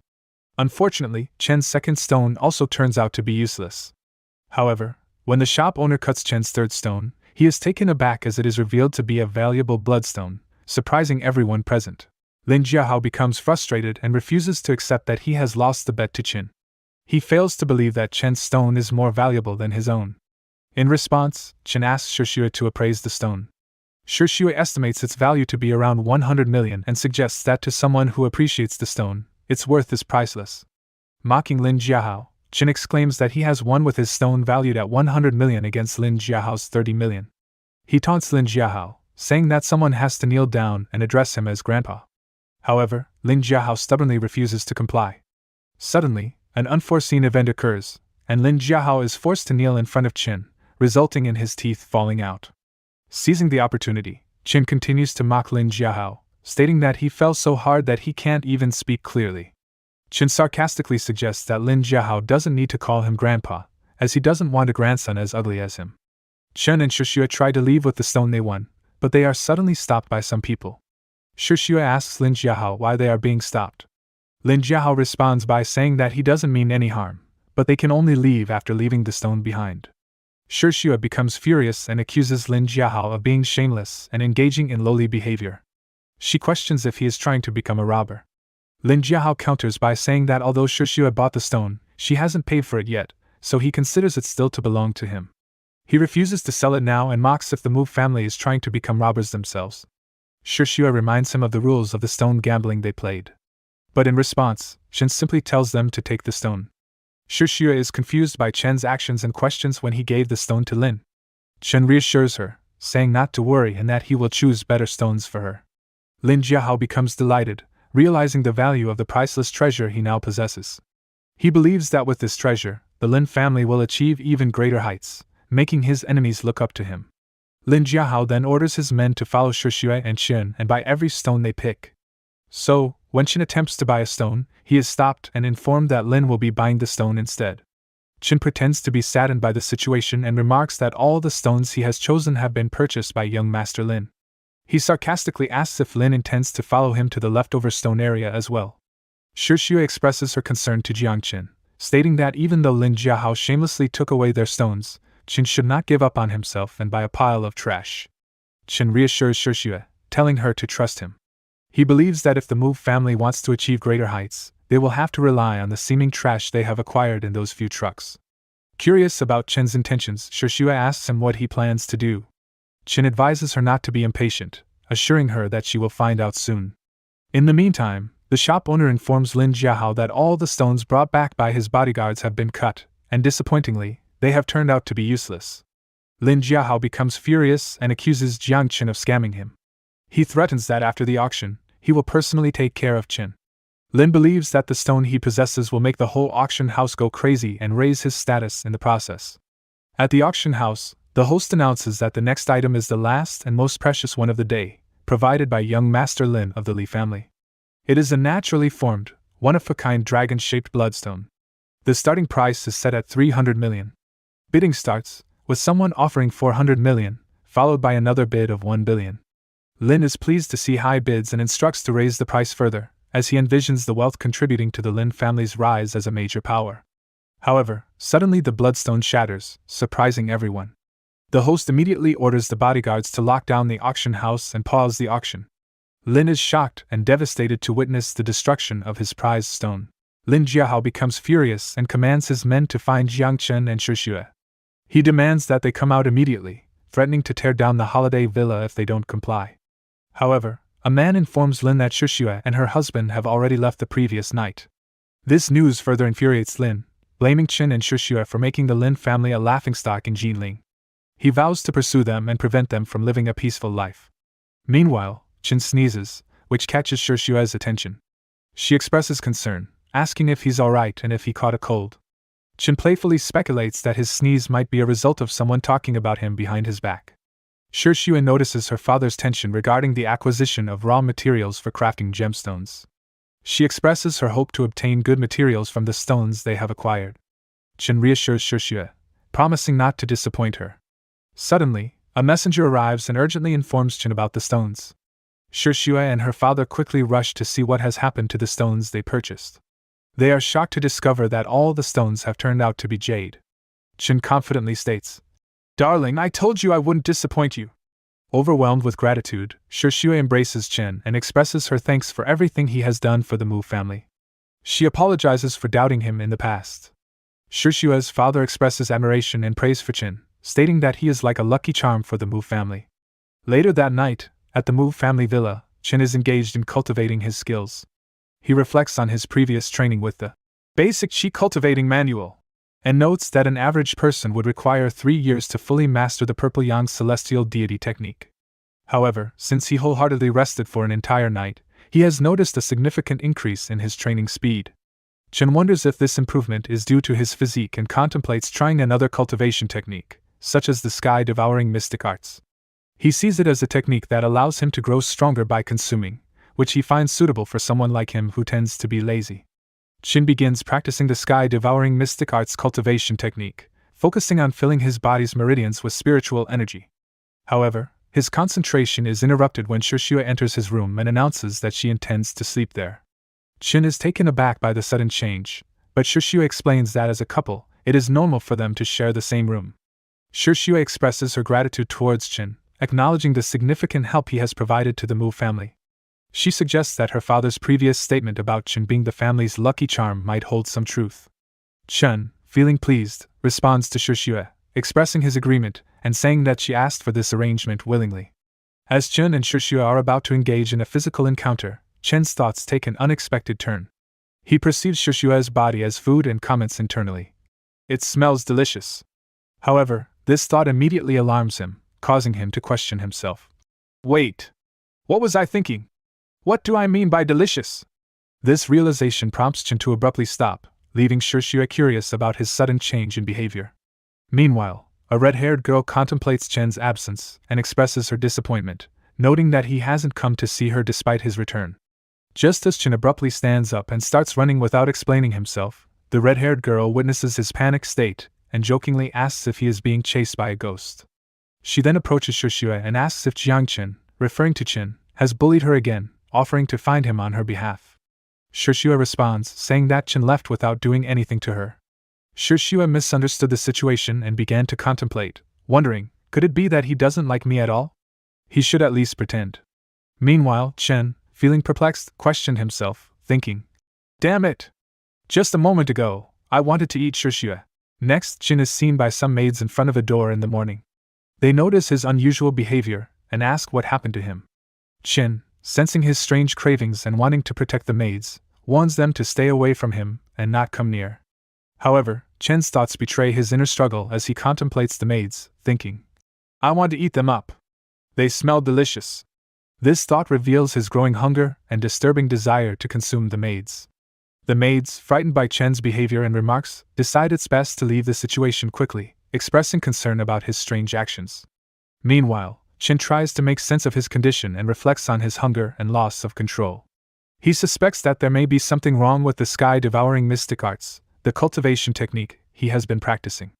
Unfortunately, Chen's second stone also turns out to be useless. However, when the shop owner cuts Chen's third stone, he is taken aback as it is revealed to be a valuable bloodstone, surprising everyone present. Lin Jiahao becomes frustrated and refuses to accept that he has lost the bet to Chen. He fails to believe that Chen's stone is more valuable than his own. In response, Chen asks Shishua to appraise the stone. Shishua estimates its value to be around 100 million and suggests that to someone who appreciates the stone, its worth is priceless. Mocking Lin Jiahao, Chen exclaims that he has won with his stone valued at 100 million against Lin Jiahao's 30 million. He taunts Lin Jiahao, saying that someone has to kneel down and address him as grandpa. However, Lin Jiahao stubbornly refuses to comply. Suddenly, an unforeseen event occurs, and Lin Jiahao is forced to kneel in front of Chen, resulting in his teeth falling out. Seizing the opportunity, Chen continues to mock Lin Jiahao, stating that he fell so hard that he can't even speak clearly. Chen sarcastically suggests that Lin Jiahao doesn't need to call him grandpa, as he doesn't want a grandson as ugly as him. Chen and Shishue try to leave with the stone they won, but they are suddenly stopped by some people. Shishue asks Lin Jiahao why they are being stopped. Lin Jiahao responds by saying that he doesn't mean any harm, but they can only leave after leaving the stone behind. Shishue becomes furious and accuses Lin Jiahao of being shameless and engaging in lowly behavior. She questions if he is trying to become a robber. Lin Jiahao counters by saying that although Shishue bought the stone, she hasn't paid for it yet, so he considers it still to belong to him. He refuses to sell it now and mocks if the Mu family is trying to become robbers themselves. Shishue reminds him of the rules of the stone gambling they played. But in response, Chen simply tells them to take the stone. Shishue is confused by Chen's actions and questions when he gave the stone to Lin. Chen reassures her, saying not to worry and that he will choose better stones for her. Lin Jiahao becomes delighted, realizing the value of the priceless treasure he now possesses. He believes that with this treasure, the Lin family will achieve even greater heights, making his enemies look up to him. Lin Jiahao then orders his men to follow Shishue and Chen and buy every stone they pick. So, when Chen attempts to buy a stone, he is stopped and informed that Lin will be buying the stone instead. Chen pretends to be saddened by the situation and remarks that all the stones he has chosen have been purchased by young Master Lin. He sarcastically asks if Lin intends to follow him to the leftover stone area as well. Shishue expresses her concern to Jiang Chen, stating that even though Lin Jiahao shamelessly took away their stones, Chen should not give up on himself and buy a pile of trash. Chen reassures Shishue, telling her to trust him. He believes that if the Mu family wants to achieve greater heights, they will have to rely on the seeming trash they have acquired in those few trucks. Curious about Chen's intentions, Shishue asks him what he plans to do. Chen advises her not to be impatient, assuring her that she will find out soon. In the meantime, the shop owner informs Lin Jiahao that all the stones brought back by his bodyguards have been cut, and disappointingly, they have turned out to be useless. Lin Jiahao becomes furious and accuses Jiang Chen of scamming him. He threatens that after the auction, he will personally take care of Chen. Lin believes that the stone he possesses will make the whole auction house go crazy and raise his status in the process. At the auction house, the host announces that the next item is the last and most precious one of the day, provided by young Master Lin of the Li family. It is a naturally formed, one-of-a-kind dragon-shaped bloodstone. The starting price is set at 300 million. Bidding starts, with someone offering 400 million, followed by another bid of 1 billion. Lin is pleased to see high bids and instructs to raise the price further, as he envisions the wealth contributing to the Lin family's rise as a major power. However, suddenly the bloodstone shatters, surprising everyone. The host immediately orders the bodyguards to lock down the auction house and pause the auction. Lin is shocked and devastated to witness the destruction of his prized stone. Lin Jiahao becomes furious and commands his men to find Jiang Chen and Shishue. He demands that they come out immediately, threatening to tear down the holiday villa if they don't comply. However, a man informs Lin that Shishue and her husband have already left the previous night. This news further infuriates Lin, blaming Chen and Shishue for making the Lin family a laughingstock in Jinling. He vows to pursue them and prevent them from living a peaceful life. Meanwhile, Chen sneezes, which catches Shishue's attention. She expresses concern, asking if he's alright and if he caught a cold. Chen playfully speculates that his sneeze might be a result of someone talking about him behind his back. Shishue notices her father's tension regarding the acquisition of raw materials for crafting gemstones. She expresses her hope to obtain good materials from the stones they have acquired. Chen reassures Shishue, promising not to disappoint her. Suddenly, a messenger arrives and urgently informs Chen about the stones. Shishue and her father quickly rush to see what has happened to the stones they purchased. They are shocked to discover that all the stones have turned out to be jade. Chen confidently states, "Darling, I told you I wouldn't disappoint you." Overwhelmed with gratitude, Shishue embraces Chen and expresses her thanks for everything he has done for the Mu family. She apologizes for doubting him in the past. Shishue's father expresses admiration and praise for Chen, stating that he is like a lucky charm for the Mu family. Later that night, at the Mu family villa, Chen is engaged in cultivating his skills. He reflects on his previous training with the Basic Chi Cultivating Manual, and notes that an average person would require 3 years to fully master the Purple Yang Celestial Deity technique. However, since he wholeheartedly rested for an entire night, he has noticed a significant increase in his training speed. Chen wonders if this improvement is due to his physique and contemplates trying another cultivation technique, such as the sky-devouring mystic arts. He sees it as a technique that allows him to grow stronger by consuming, which he finds suitable for someone like him who tends to be lazy. Chen begins practicing the sky-devouring mystic arts cultivation technique, focusing on filling his body's meridians with spiritual energy. However, his concentration is interrupted when Shishua enters his room and announces that she intends to sleep there. Chen is taken aback by the sudden change, but Shishua explains that as a couple, it is normal for them to share the same room. Shishua expresses her gratitude towards Chen, acknowledging the significant help he has provided to the Mu family. She suggests that her father's previous statement about Chen being the family's lucky charm might hold some truth. Chen, feeling pleased, responds to Shishua, expressing his agreement and saying that she asked for this arrangement willingly. As Chen and Shishua are about to engage in a physical encounter, Chen's thoughts take an unexpected turn. He perceives Shishua's body as food and comments internally, "It smells delicious." However, this thought immediately alarms him, causing him to question himself. Wait! What was I thinking? What do I mean by delicious? This realization prompts Chen to abruptly stop, leaving Shishua curious about his sudden change in behavior. Meanwhile, a red-haired girl contemplates Chen's absence and expresses her disappointment, noting that he hasn't come to see her despite his return. Just as Chen abruptly stands up and starts running without explaining himself, the red-haired girl witnesses his panicked state and jokingly asks if he is being chased by a ghost. She then approaches Shishua and asks if Jiang Chen, referring to Chen, has bullied her again, offering to find him on her behalf. Shishua responds, saying that Chen left without doing anything to her. Shishua misunderstood the situation and began to contemplate, wondering, could it be that he doesn't like me at all? He should at least pretend. Meanwhile, Chen, feeling perplexed, questioned himself, thinking, damn it! Just a moment ago, I wanted to eat Shishua. Next, Chen is seen by some maids in front of a door in the morning. They notice his unusual behavior and ask what happened to him. Chen, sensing his strange cravings and wanting to protect the maids, warns them to stay away from him and not come near. However, Chen's thoughts betray his inner struggle as he contemplates the maids, thinking, I want to eat them up. They smell delicious. This thought reveals his growing hunger and disturbing desire to consume the maids. The maids, frightened by Chen's behavior and remarks, decide it's best to leave the situation quickly, expressing concern about his strange actions. Meanwhile, Chen tries to make sense of his condition and reflects on his hunger and loss of control. He suspects that there may be something wrong with the sky-devouring mystic arts, the cultivation technique he has been practicing.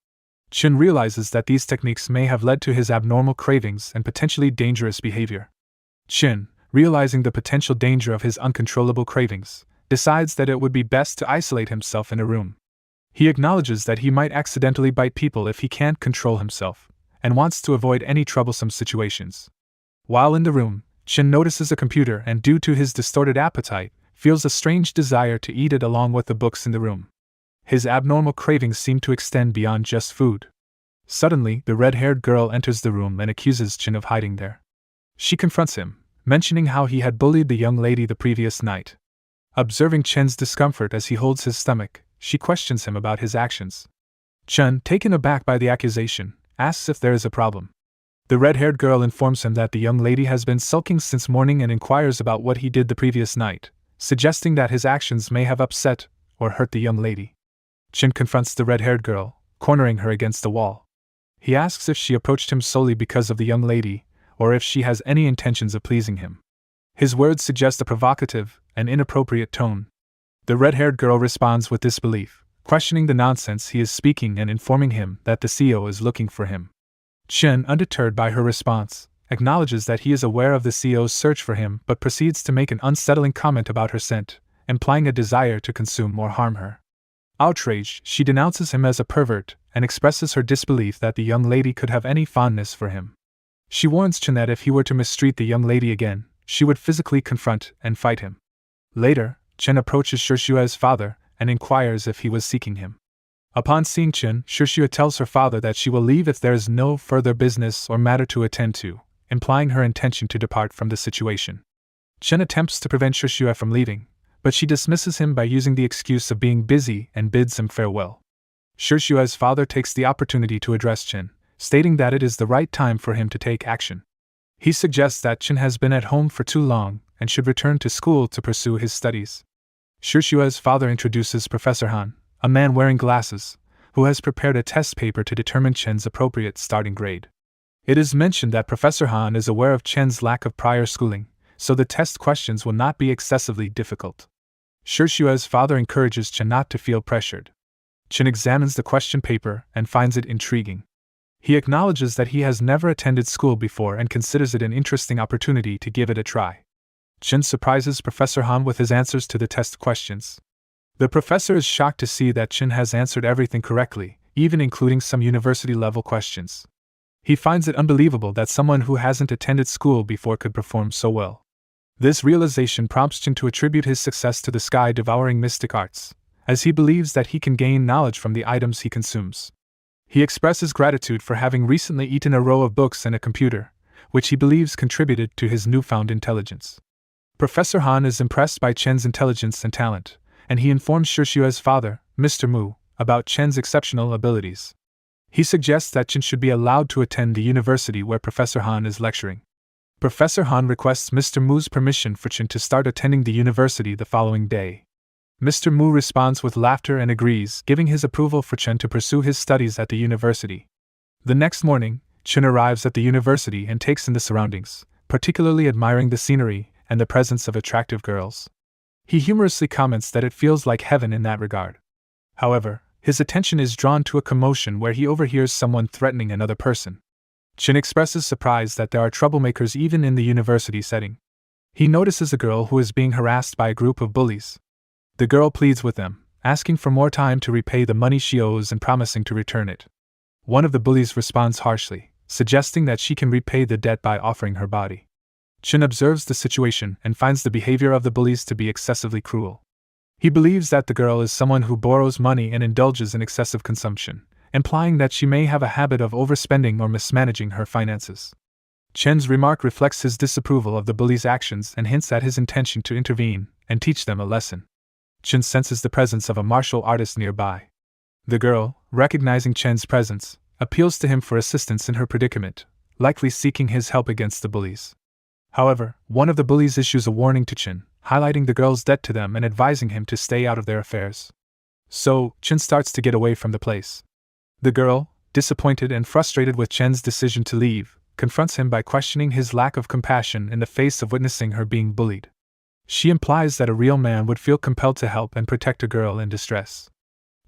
Chen realizes that these techniques may have led to his abnormal cravings and potentially dangerous behavior. Chen, realizing the potential danger of his uncontrollable cravings, decides that it would be best to isolate himself in a room. He acknowledges that he might accidentally bite people if he can't control himself, and wants to avoid any troublesome situations. While in the room, Chen notices a computer and, due to his distorted appetite, feels a strange desire to eat it along with the books in the room. His abnormal cravings seem to extend beyond just food. Suddenly, the red-haired girl enters the room and accuses Chen of hiding there. She confronts him, mentioning how he had bullied the young lady the previous night. Observing Chen's discomfort as he holds his stomach, she questions him about his actions. Chen, taken aback by the accusation, asks if there is a problem. The red-haired girl informs him that the young lady has been sulking since morning and inquires about what he did the previous night, suggesting that his actions may have upset or hurt the young lady. Chen confronts the red-haired girl, cornering her against the wall. He asks if she approached him solely because of the young lady, or if she has any intentions of pleasing him. His words suggest a provocative and inappropriate tone. The red-haired girl responds with disbelief, questioning the nonsense he is speaking and informing him that the CEO is looking for him. Chen, undeterred by her response, acknowledges that he is aware of the CEO's search for him but proceeds to make an unsettling comment about her scent, implying a desire to consume or harm her. Outraged, she denounces him as a pervert and expresses her disbelief that the young lady could have any fondness for him. She warns Chen that if he were to mistreat the young lady again, she would physically confront and fight him. Later, Chen approaches Shishua's father and inquires if he was seeking him. Upon seeing Chen, Shishua tells her father that she will leave if there is no further business or matter to attend to, implying her intention to depart from the situation. Chen attempts to prevent Shishua from leaving, but she dismisses him by using the excuse of being busy and bids him farewell. Shishua's father takes the opportunity to address Chen, stating that it is the right time for him to take action. He suggests that Chen has been at home for too long and should return to school to pursue his studies. Shishua's father introduces Professor Han, a man wearing glasses, who has prepared a test paper to determine Chen's appropriate starting grade. It is mentioned that Professor Han is aware of Chen's lack of prior schooling, so the test questions will not be excessively difficult. Shue's father encourages Chen not to feel pressured. Chen examines the question paper and finds it intriguing. He acknowledges that he has never attended school before and considers it an interesting opportunity to give it a try. Chen surprises Professor Han with his answers to the test questions. The professor is shocked to see that Chen has answered everything correctly, even including some university-level questions. He finds it unbelievable that someone who hasn't attended school before could perform so well. This realization prompts Chen to attribute his success to the sky-devouring mystic arts, as he believes that he can gain knowledge from the items he consumes. He expresses gratitude for having recently eaten a row of books and a computer, which he believes contributed to his newfound intelligence. Professor Han is impressed by Chen's intelligence and talent, and he informs Shue's father, Mr. Mu, about Chen's exceptional abilities. He suggests that Chen should be allowed to attend the university where Professor Han is lecturing. Professor Han requests Mr. Mu's permission for Chen to start attending the university the following day. Mr. Mu responds with laughter and agrees, giving his approval for Chen to pursue his studies at the university. The next morning, Chen arrives at the university and takes in the surroundings, particularly admiring the scenery and the presence of attractive girls. He humorously comments that it feels like heaven in that regard. However, his attention is drawn to a commotion where he overhears someone threatening another person. Chen expresses surprise that there are troublemakers even in the university setting. He notices a girl who is being harassed by a group of bullies. The girl pleads with them, asking for more time to repay the money she owes and promising to return it. One of the bullies responds harshly, suggesting that she can repay the debt by offering her body. Chen observes the situation and finds the behavior of the bullies to be excessively cruel. He believes that the girl is someone who borrows money and indulges in excessive consumption, implying that she may have a habit of overspending or mismanaging her finances. Chen's remark reflects his disapproval of the bullies' actions and hints at his intention to intervene and teach them a lesson. Chen senses the presence of a martial artist nearby. The girl, recognizing Chen's presence, appeals to him for assistance in her predicament, likely seeking his help against the bullies. However, one of the bullies issues a warning to Chen, highlighting the girl's debt to them and advising him to stay out of their affairs. So, Chen starts to get away from the place. The girl, disappointed and frustrated with Chen's decision to leave, confronts him by questioning his lack of compassion in the face of witnessing her being bullied. She implies that a real man would feel compelled to help and protect a girl in distress.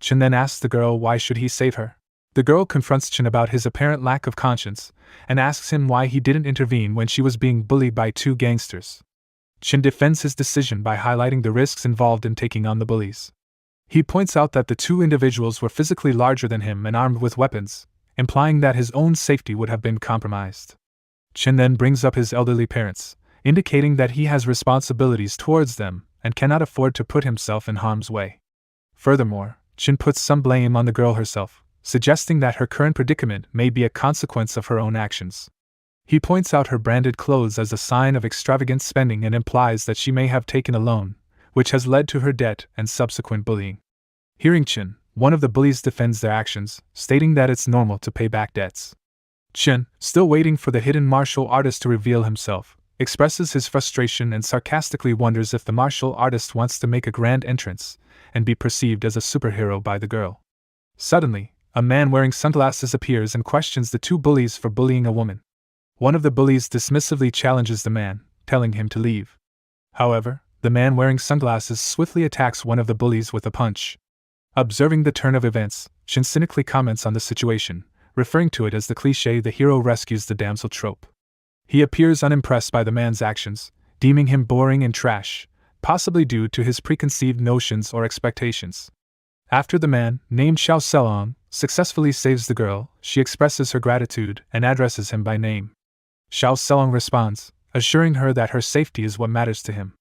Chen then asks the girl why should he save her. The girl confronts Chen about his apparent lack of conscience, and asks him why he didn't intervene when she was being bullied by two gangsters. Chen defends his decision by highlighting the risks involved in taking on the bullies. He points out that the two individuals were physically larger than him and armed with weapons, implying that his own safety would have been compromised. Chen then brings up his elderly parents, indicating that he has responsibilities towards them and cannot afford to put himself in harm's way. Furthermore, Chen puts some blame on the girl herself, suggesting that her current predicament may be a consequence of her own actions. He points out her branded clothes as a sign of extravagant spending and implies that she may have taken a loan, which has led to her debt and subsequent bullying. Hearing Chen, one of the bullies defends their actions, stating that it's normal to pay back debts. Chen, still waiting for the hidden martial artist to reveal himself, expresses his frustration and sarcastically wonders if the martial artist wants to make a grand entrance and be perceived as a superhero by the girl. Suddenly, a man wearing sunglasses appears and questions the two bullies for bullying a woman. One of the bullies dismissively challenges the man, telling him to leave. However, the man wearing sunglasses swiftly attacks one of the bullies with a punch. Observing the turn of events, Chen cynically comments on the situation, referring to it as the cliché "the hero rescues the damsel" trope. He appears unimpressed by the man's actions, deeming him boring and trash, possibly due to his preconceived notions or expectations. After the man, named Xiao Selong, successfully saves the girl, she expresses her gratitude and addresses him by name. Xiao Selong responds, assuring her that her safety is what matters to him.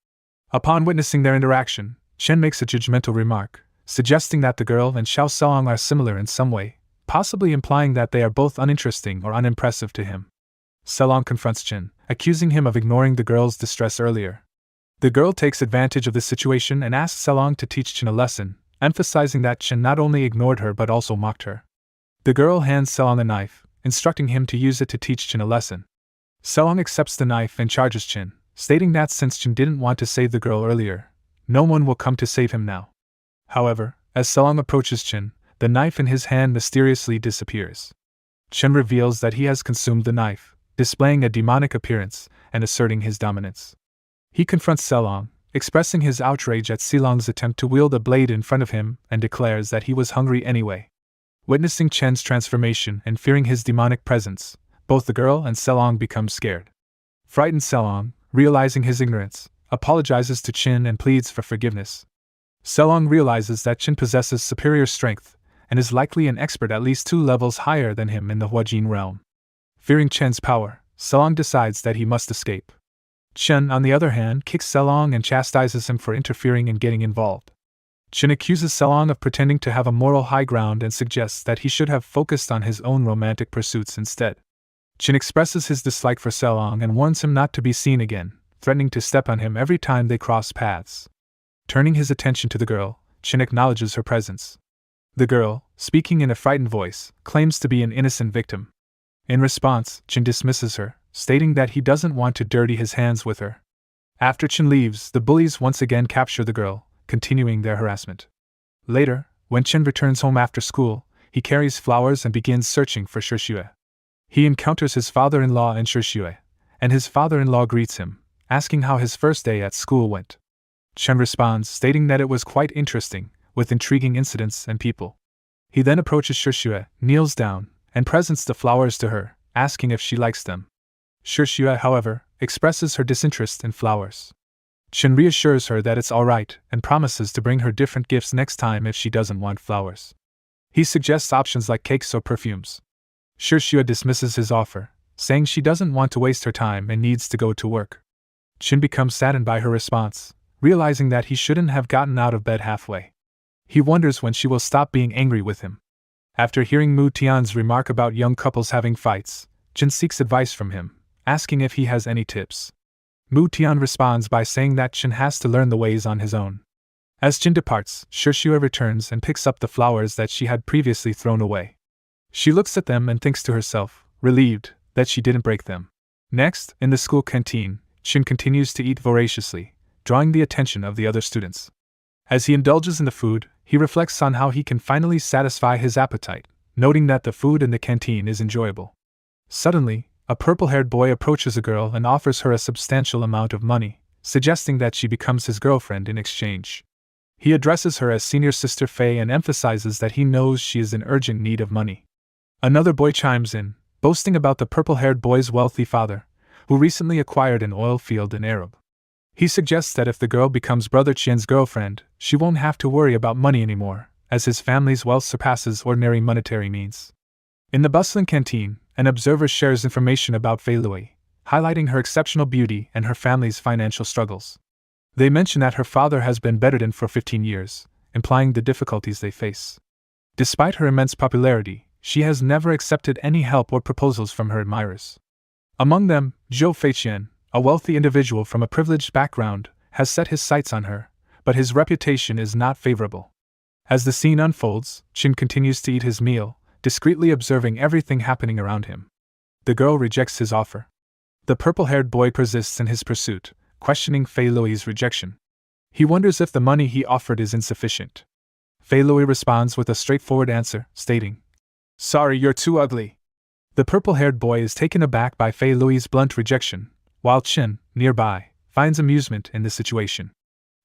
Upon witnessing their interaction, Chen makes a judgmental remark, suggesting that the girl and Xiao Selong are similar in some way, possibly implying that they are both uninteresting or unimpressive to him. Selong confronts Chen, accusing him of ignoring the girl's distress earlier. The girl takes advantage of the situation and asks Selong to teach Chen a lesson, emphasizing that Chen not only ignored her but also mocked her. The girl hands Selong a knife, instructing him to use it to teach Chen a lesson. Selong accepts the knife and charges Chen, stating that since Chen didn't want to save the girl earlier, no one will come to save him now. However, as Selong approaches Chen, the knife in his hand mysteriously disappears. Chen reveals that he has consumed the knife, displaying a demonic appearance and asserting his dominance. He confronts Selong, expressing his outrage at Silong's attempt to wield a blade in front of him, and declares that he was hungry anyway. Witnessing Chen's transformation and fearing his demonic presence, both the girl and Selong become scared. Frightened Selong, realizing his ignorance, apologizes to Chen and pleads for forgiveness. Selong realizes that Chen possesses superior strength, and is likely an expert at least 2 levels higher than him in the Huajin realm. Fearing Chen's power, Selong decides that he must escape. Chen, on the other hand, kicks Selong and chastises him for interfering and getting involved. Chen accuses Selong of pretending to have a moral high ground and suggests that he should have focused on his own romantic pursuits instead. Chen expresses his dislike for Selong and warns him not to be seen again, threatening to step on him every time they cross paths. Turning his attention to the girl, Chen acknowledges her presence. The girl, speaking in a frightened voice, claims to be an innocent victim. In response, Chen dismisses her, stating that he doesn't want to dirty his hands with her. After Chen leaves, the bullies once again capture the girl, continuing their harassment. Later, when Chen returns home after school, he carries flowers and begins searching for Shixue. He encounters his father-in-law in Shixue, and his father-in-law greets him, asking how his first day at school went. Chen responds, stating that it was quite interesting, with intriguing incidents and people. He then approaches Shixue, kneels down, and presents the flowers to her, asking if she likes them. Shixue, however, expresses her disinterest in flowers. Chen reassures her that it's alright and promises to bring her different gifts next time if she doesn't want flowers. He suggests options like cakes or perfumes. Shixue dismisses his offer, saying she doesn't want to waste her time and needs to go to work. Chen becomes saddened by her response, realizing that he shouldn't have gotten out of bed halfway. He wonders when she will stop being angry with him. After hearing Mu Tian's remark about young couples having fights, Chen seeks advice from him, asking if he has any tips. Mu Tian responds by saying that Chen has to learn the ways on his own. As Chen departs, Shixue returns and picks up the flowers that she had previously thrown away. She looks at them and thinks to herself, relieved, that she didn't break them. Next, in the school canteen, Chen continues to eat voraciously, drawing the attention of the other students. As he indulges in the food, he reflects on how he can finally satisfy his appetite, noting that the food in the canteen is enjoyable. Suddenly, a purple-haired boy approaches a girl and offers her a substantial amount of money, suggesting that she becomes his girlfriend in exchange. He addresses her as Senior Sister Fei and emphasizes that he knows she is in urgent need of money. Another boy chimes in, boasting about the purple-haired boy's wealthy father, who recently acquired an oil field in Arab. He suggests that if the girl becomes Brother Qian's girlfriend, she won't have to worry about money anymore, as his family's wealth surpasses ordinary monetary means. In the bustling canteen, an observer shares information about Fei Lui, highlighting her exceptional beauty and her family's financial struggles. They mention that her father has been bedridden for 15 years, implying the difficulties they face. Despite her immense popularity, she has never accepted any help or proposals from her admirers. Among them, Zhou Feiqian, a wealthy individual from a privileged background, has set his sights on her, but his reputation is not favorable. As the scene unfolds, Chen continues to eat his meal, discreetly observing everything happening around him. The girl rejects his offer. The purple-haired boy persists in his pursuit, questioning Fei Lui's rejection. He wonders if the money he offered is insufficient. Fei Lui responds with a straightforward answer, stating, "Sorry, you're too ugly." The purple-haired boy is taken aback by Fei Lui's blunt rejection, while Chen, nearby, finds amusement in the situation.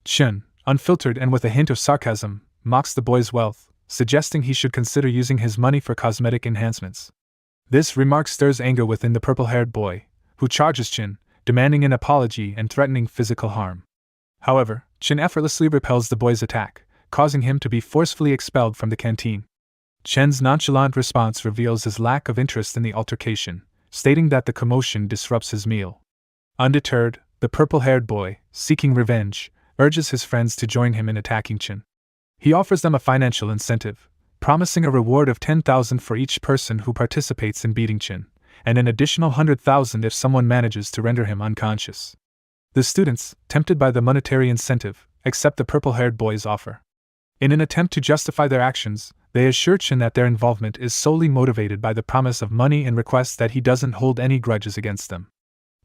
Chen, unfiltered and with a hint of sarcasm, mocks the boy's wealth, suggesting he should consider using his money for cosmetic enhancements. This remark stirs anger within the purple-haired boy, who charges Chen, demanding an apology and threatening physical harm. However, Chen effortlessly repels the boy's attack, causing him to be forcefully expelled from the canteen. Chen's nonchalant response reveals his lack of interest in the altercation, stating that the commotion disrupts his meal. Undeterred, the purple-haired boy, seeking revenge, urges his friends to join him in attacking Chen. He offers them a financial incentive, promising a reward of 10,000 for each person who participates in beating Chen, and an additional 100,000 if someone manages to render him unconscious. The students, tempted by the monetary incentive, accept the purple-haired boy's offer. In an attempt to justify their actions, they assure Chen that their involvement is solely motivated by the promise of money and request that he doesn't hold any grudges against them.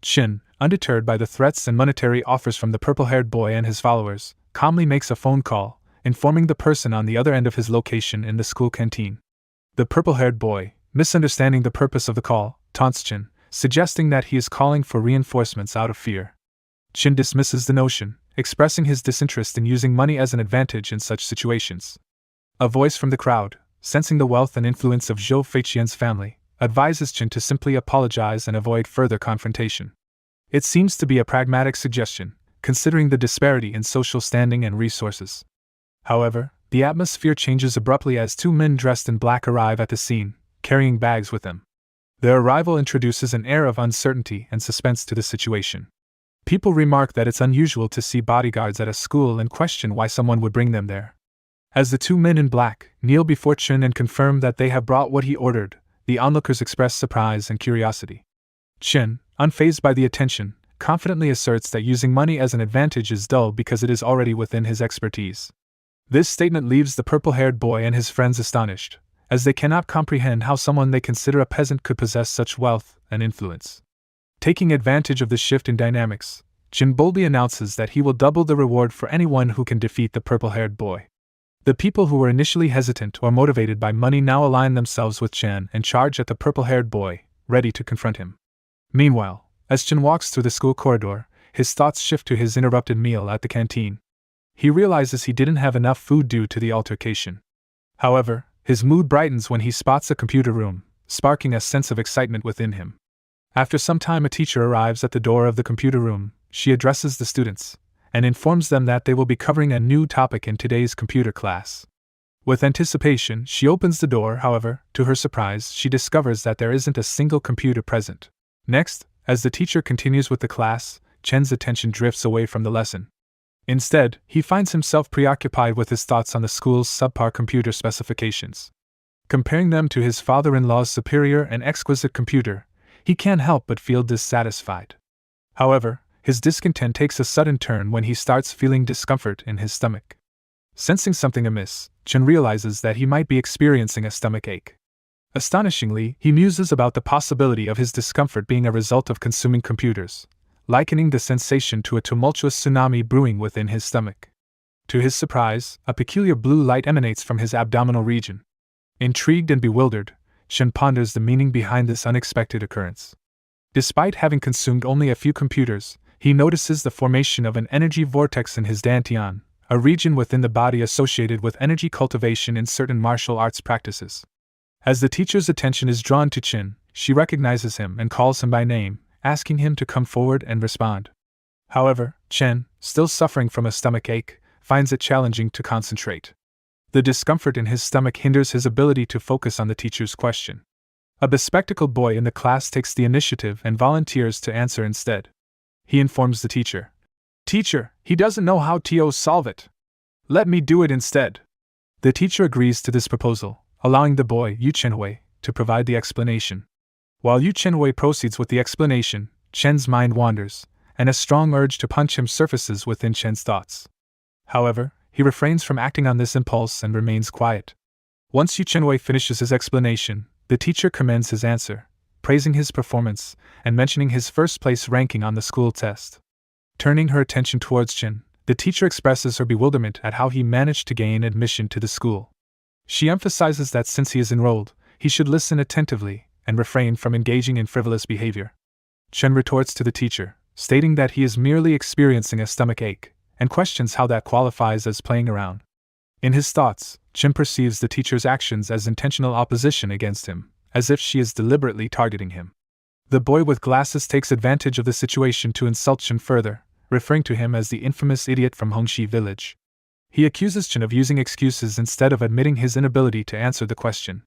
Chen, undeterred by the threats and monetary offers from the purple-haired boy and his followers, calmly makes a phone call, informing the person on the other end of his location in the school canteen. The purple-haired boy, misunderstanding the purpose of the call, taunts Chen, suggesting that he is calling for reinforcements out of fear. Chen dismisses the notion, expressing his disinterest in using money as an advantage in such situations. A voice from the crowd, sensing the wealth and influence of Zhou Feiqian's family, advises Chen to simply apologize and avoid further confrontation. It seems to be a pragmatic suggestion, considering the disparity in social standing and resources. However, the atmosphere changes abruptly as two men dressed in black arrive at the scene, carrying bags with them. Their arrival introduces an air of uncertainty and suspense to the situation. People remark that it's unusual to see bodyguards at a school and question why someone would bring them there. As the two men in black kneel before Chen and confirm that they have brought what he ordered, the onlookers express surprise and curiosity. Chen, unfazed by the attention, confidently asserts that using money as an advantage is dull because it is already within his expertise. This statement leaves the purple-haired boy and his friends astonished, as they cannot comprehend how someone they consider a peasant could possess such wealth and influence. Taking advantage of the shift in dynamics, Chen boldly announces that he will double the reward for anyone who can defeat the purple-haired boy. The people who were initially hesitant or motivated by money now align themselves with Chen and charge at the purple-haired boy, ready to confront him. Meanwhile, as Chen walks through the school corridor, his thoughts shift to his interrupted meal at the canteen. He realizes he didn't have enough food due to the altercation. However, his mood brightens when he spots a computer room, sparking a sense of excitement within him. After some time, a teacher arrives at the door of the computer room. She addresses the students and informs them that they will be covering a new topic in today's computer class. With anticipation, she opens the door. However, to her surprise, she discovers that there isn't a single computer present. Next, as the teacher continues with the class, Chen's attention drifts away from the lesson. Instead, he finds himself preoccupied with his thoughts on the school's subpar computer specifications. Comparing them to his father-in-law's superior and exquisite computer, he can't help but feel dissatisfied. However, his discontent takes a sudden turn when he starts feeling discomfort in his stomach. Sensing something amiss, Chen realizes that he might be experiencing a stomach ache. Astonishingly, he muses about the possibility of his discomfort being a result of consuming computers, likening the sensation to a tumultuous tsunami brewing within his stomach. To his surprise, a peculiar blue light emanates from his abdominal region. Intrigued and bewildered, Chen ponders the meaning behind this unexpected occurrence. Despite having consumed only a few computers, he notices the formation of an energy vortex in his dantian, a region within the body associated with energy cultivation in certain martial arts practices. As the teacher's attention is drawn to Chen, she recognizes him and calls him by name, asking him to come forward and respond. However, Chen, still suffering from a stomach ache, finds it challenging to concentrate. The discomfort in his stomach hinders his ability to focus on the teacher's question. A bespectacled boy in the class takes the initiative and volunteers to answer instead. He informs the teacher, "Teacher, he doesn't know how to solve it. Let me do it instead." The teacher agrees to this proposal, allowing the boy, Yu Chenhui, to provide the explanation. While Yu Chenhui proceeds with the explanation, Chen's mind wanders, and a strong urge to punch him surfaces within Chen's thoughts. However, he refrains from acting on this impulse and remains quiet. Once Yu Chenhui finishes his explanation, the teacher commends his answer, praising his performance and mentioning his first-place ranking on the school test. Turning her attention towards Chen, the teacher expresses her bewilderment at how he managed to gain admission to the school. She emphasizes that since he is enrolled, he should listen attentively and refrain from engaging in frivolous behavior. Chen retorts to the teacher, stating that he is merely experiencing a stomach ache, and questions how that qualifies as playing around. In his thoughts, Chen perceives the teacher's actions as intentional opposition against him, as if she is deliberately targeting him. The boy with glasses takes advantage of the situation to insult Chen further, referring to him as the infamous idiot from Hongxi village. He accuses Chen of using excuses instead of admitting his inability to answer the question.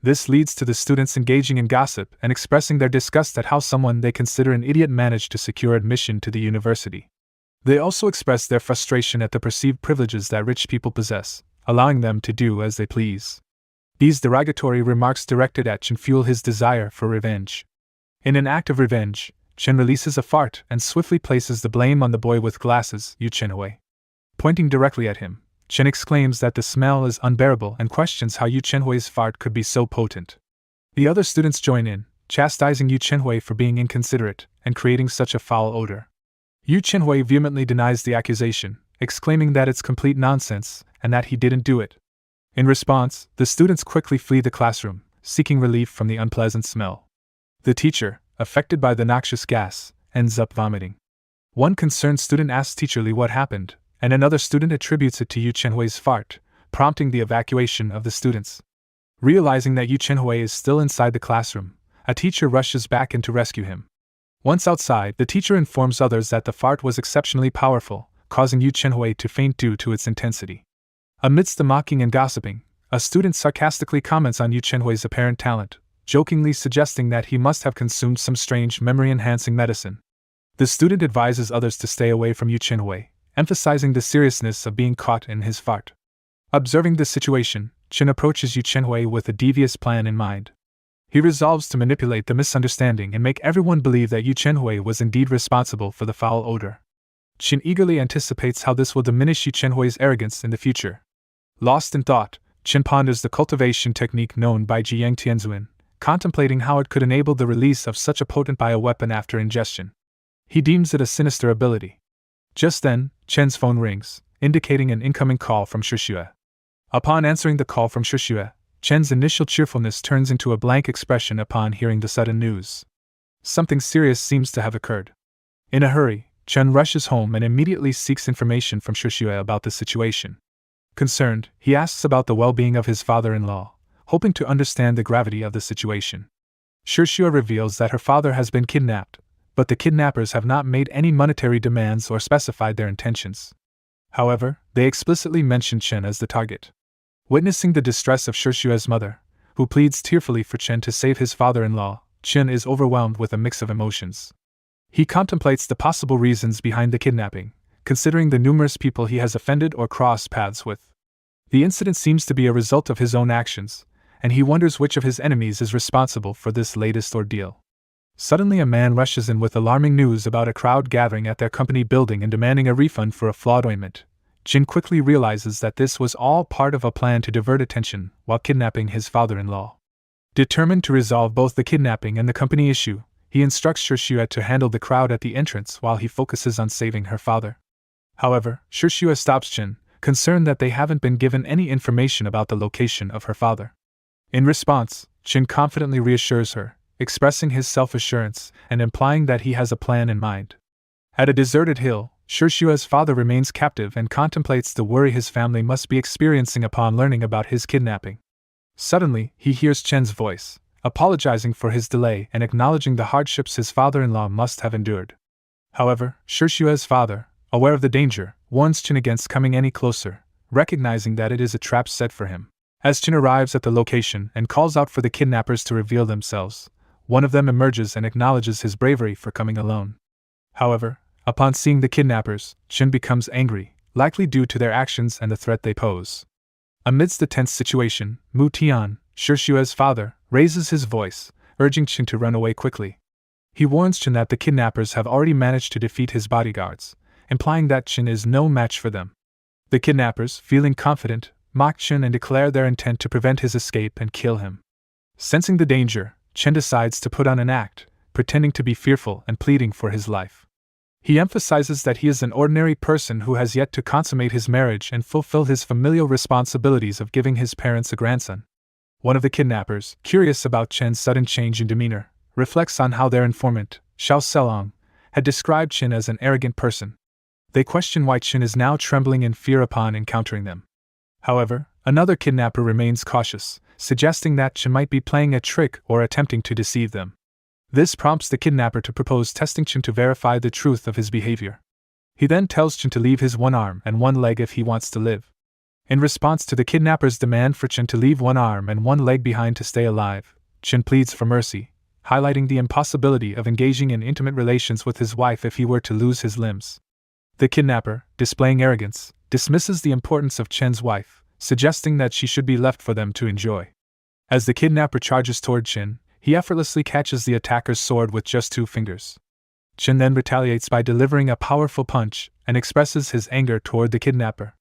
This leads to the students engaging in gossip and expressing their disgust at how someone they consider an idiot managed to secure admission to the university. They also express their frustration at the perceived privileges that rich people possess, allowing them to do as they please. These derogatory remarks directed at Chen fuel his desire for revenge. In an act of revenge, Chen releases a fart and swiftly places the blame on the boy with glasses, Yu Chenhui. Pointing directly at him, Chen exclaims that the smell is unbearable and questions how Yu Chenhui's fart could be so potent. The other students join in, chastising Yu Chenhui for being inconsiderate and creating such a foul odor. Yu Chenhui vehemently denies the accusation, exclaiming that it's complete nonsense and that he didn't do it. In response, the students quickly flee the classroom, seeking relief from the unpleasant smell. The teacher, affected by the noxious gas, ends up vomiting. One concerned student asks Teacher Li what happened, and another student attributes it to Yu Chenhui's fart, prompting the evacuation of the students. Realizing that Yu Chenhui is still inside the classroom, a teacher rushes back in to rescue him. Once outside, the teacher informs others that the fart was exceptionally powerful, causing Yu Chenhui to faint due to its intensity. Amidst the mocking and gossiping, a student sarcastically comments on Yu Chenhui's apparent talent, jokingly suggesting that he must have consumed some strange memory-enhancing medicine. The student advises others to stay away from Yu Chenhui, emphasizing the seriousness of being caught in his fart. Observing the situation, Chen approaches Yu Chenhui with a devious plan in mind. He resolves to manipulate the misunderstanding and make everyone believe that Yu Chenhui was indeed responsible for the foul odor. Chen eagerly anticipates how this will diminish Yu Chenhui's arrogance in the future. Lost in thought, Chen ponders the cultivation technique known by Jiang Tianzuan, contemplating how it could enable the release of such a potent bioweapon after ingestion. He deems it a sinister ability. Just then, Chen's phone rings, indicating an incoming call from Shishue. Upon answering the call from Shishue, Chen's initial cheerfulness turns into a blank expression upon hearing the sudden news. Something serious seems to have occurred. In a hurry, Chen rushes home and immediately seeks information from Shishue about the situation. Concerned, he asks about the well-being of his father-in-law, hoping to understand the gravity of the situation. Shishue reveals that her father has been kidnapped, but the kidnappers have not made any monetary demands or specified their intentions. However, they explicitly mention Chen as the target. Witnessing the distress of Shishue's mother, who pleads tearfully for Chen to save his father-in-law, Chen is overwhelmed with a mix of emotions. He contemplates the possible reasons behind the kidnapping, considering the numerous people he has offended or crossed paths with. The incident seems to be a result of his own actions, and he wonders which of his enemies is responsible for this latest ordeal. Suddenly a man rushes in with alarming news about a crowd gathering at their company building and demanding a refund for a flawed ointment. Jin quickly realizes that this was all part of a plan to divert attention while kidnapping his father-in-law. Determined to resolve both the kidnapping and the company issue, he instructs Shishue to handle the crowd at the entrance while he focuses on saving her father. However, Shishue stops Jin, concerned that they haven't been given any information about the location of her father. In response, Jin confidently reassures her, expressing his self-assurance and implying that he has a plan in mind. At a deserted hill, Shishue's father remains captive and contemplates the worry his family must be experiencing upon learning about his kidnapping. Suddenly, he hears Chen's voice, apologizing for his delay and acknowledging the hardships his father-in-law must have endured. However, Shishue's father, aware of the danger, warns Chen against coming any closer, recognizing that it is a trap set for him. As Chen arrives at the location and calls out for the kidnappers to reveal themselves, one of them emerges and acknowledges his bravery for coming alone. However, upon seeing the kidnappers, Chen becomes angry, likely due to their actions and the threat they pose. Amidst the tense situation, Mu Tian, Shishue's father, raises his voice, urging Chen to run away quickly. He warns Chen that the kidnappers have already managed to defeat his bodyguards, implying that Chen is no match for them. The kidnappers, feeling confident, mock Chen and declare their intent to prevent his escape and kill him. Sensing the danger, Chen decides to put on an act, pretending to be fearful and pleading for his life. He emphasizes that he is an ordinary person who has yet to consummate his marriage and fulfill his familial responsibilities of giving his parents a grandson. One of the kidnappers, curious about Chen's sudden change in demeanor, reflects on how their informant, Xiao Selong, had described Chen as an arrogant person. They question why Chen is now trembling in fear upon encountering them. However, another kidnapper remains cautious, suggesting that Chen might be playing a trick or attempting to deceive them. This prompts the kidnapper to propose testing Chen to verify the truth of his behavior. He then tells Chen to leave his one arm and one leg if he wants to live. In response to the kidnapper's demand for Chen to leave one arm and one leg behind to stay alive, Chen pleads for mercy, highlighting the impossibility of engaging in intimate relations with his wife if he were to lose his limbs. The kidnapper, displaying arrogance, dismisses the importance of Chen's wife, suggesting that she should be left for them to enjoy. As the kidnapper charges toward Chen, he effortlessly catches the attacker's sword with just 2 fingers. Chen then retaliates by delivering a powerful punch and expresses his anger toward the kidnapper.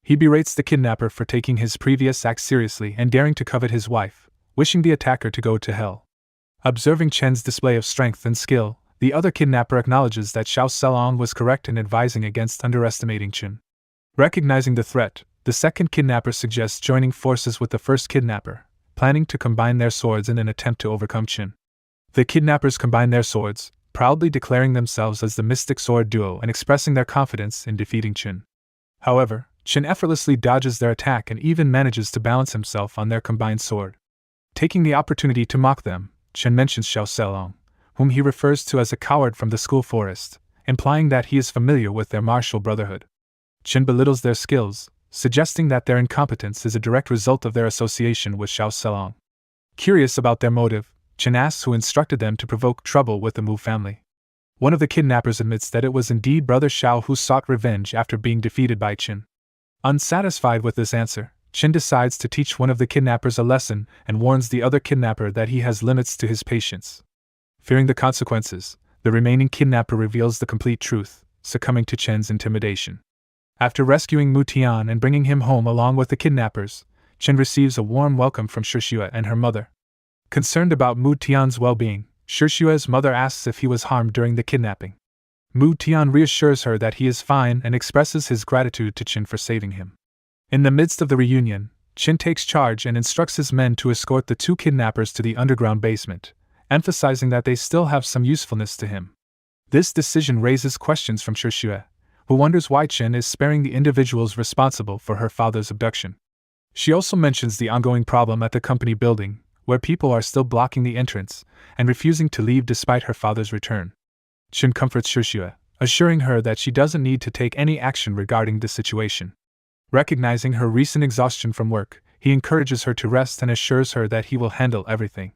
He berates the kidnapper for taking his previous act seriously and daring to covet his wife, wishing the attacker to go to hell. Observing Chen's display of strength and skill, the other kidnapper acknowledges that Xiao Selong was correct in advising against underestimating Chen. Recognizing the threat, the second kidnapper suggests joining forces with the first kidnapper, planning to combine their swords in an attempt to overcome Chen. The kidnappers combine their swords, proudly declaring themselves as the Mystic Sword Duo and expressing their confidence in defeating Chen. However, Chen effortlessly dodges their attack and even manages to balance himself on their combined sword. Taking the opportunity to mock them, Chen mentions Xiao Selong, whom he refers to as a coward from the school forest, implying that he is familiar with their martial brotherhood. Chen belittles their skills, suggesting that their incompetence is a direct result of their association with Xiao Selong. Curious about their motive, Chen asks who instructed them to provoke trouble with the Mu family. One of the kidnappers admits that it was indeed Brother Xiao who sought revenge after being defeated by Chen. Unsatisfied with this answer, Chen decides to teach one of the kidnappers a lesson and warns the other kidnapper that he has limits to his patience. Fearing the consequences, the remaining kidnapper reveals the complete truth, succumbing to Chen's intimidation. After rescuing Mu Tian and bringing him home along with the kidnappers, Chen receives a warm welcome from Shixue and her mother. Concerned about Mu Tian's well-being, Shixue's mother asks if he was harmed during the kidnapping. Mu Tian reassures her that he is fine and expresses his gratitude to Chen for saving him. In the midst of the reunion, Chen takes charge and instructs his men to escort the two kidnappers to the underground basement, emphasizing that they still have some usefulness to him. This decision raises questions from Shixue, who wonders why Chen is sparing the individuals responsible for her father's abduction. She also mentions the ongoing problem at the company building, where people are still blocking the entrance and refusing to leave despite her father's return. Chen comforts Shixue, assuring her that she doesn't need to take any action regarding the situation. Recognizing her recent exhaustion from work, he encourages her to rest and assures her that he will handle everything.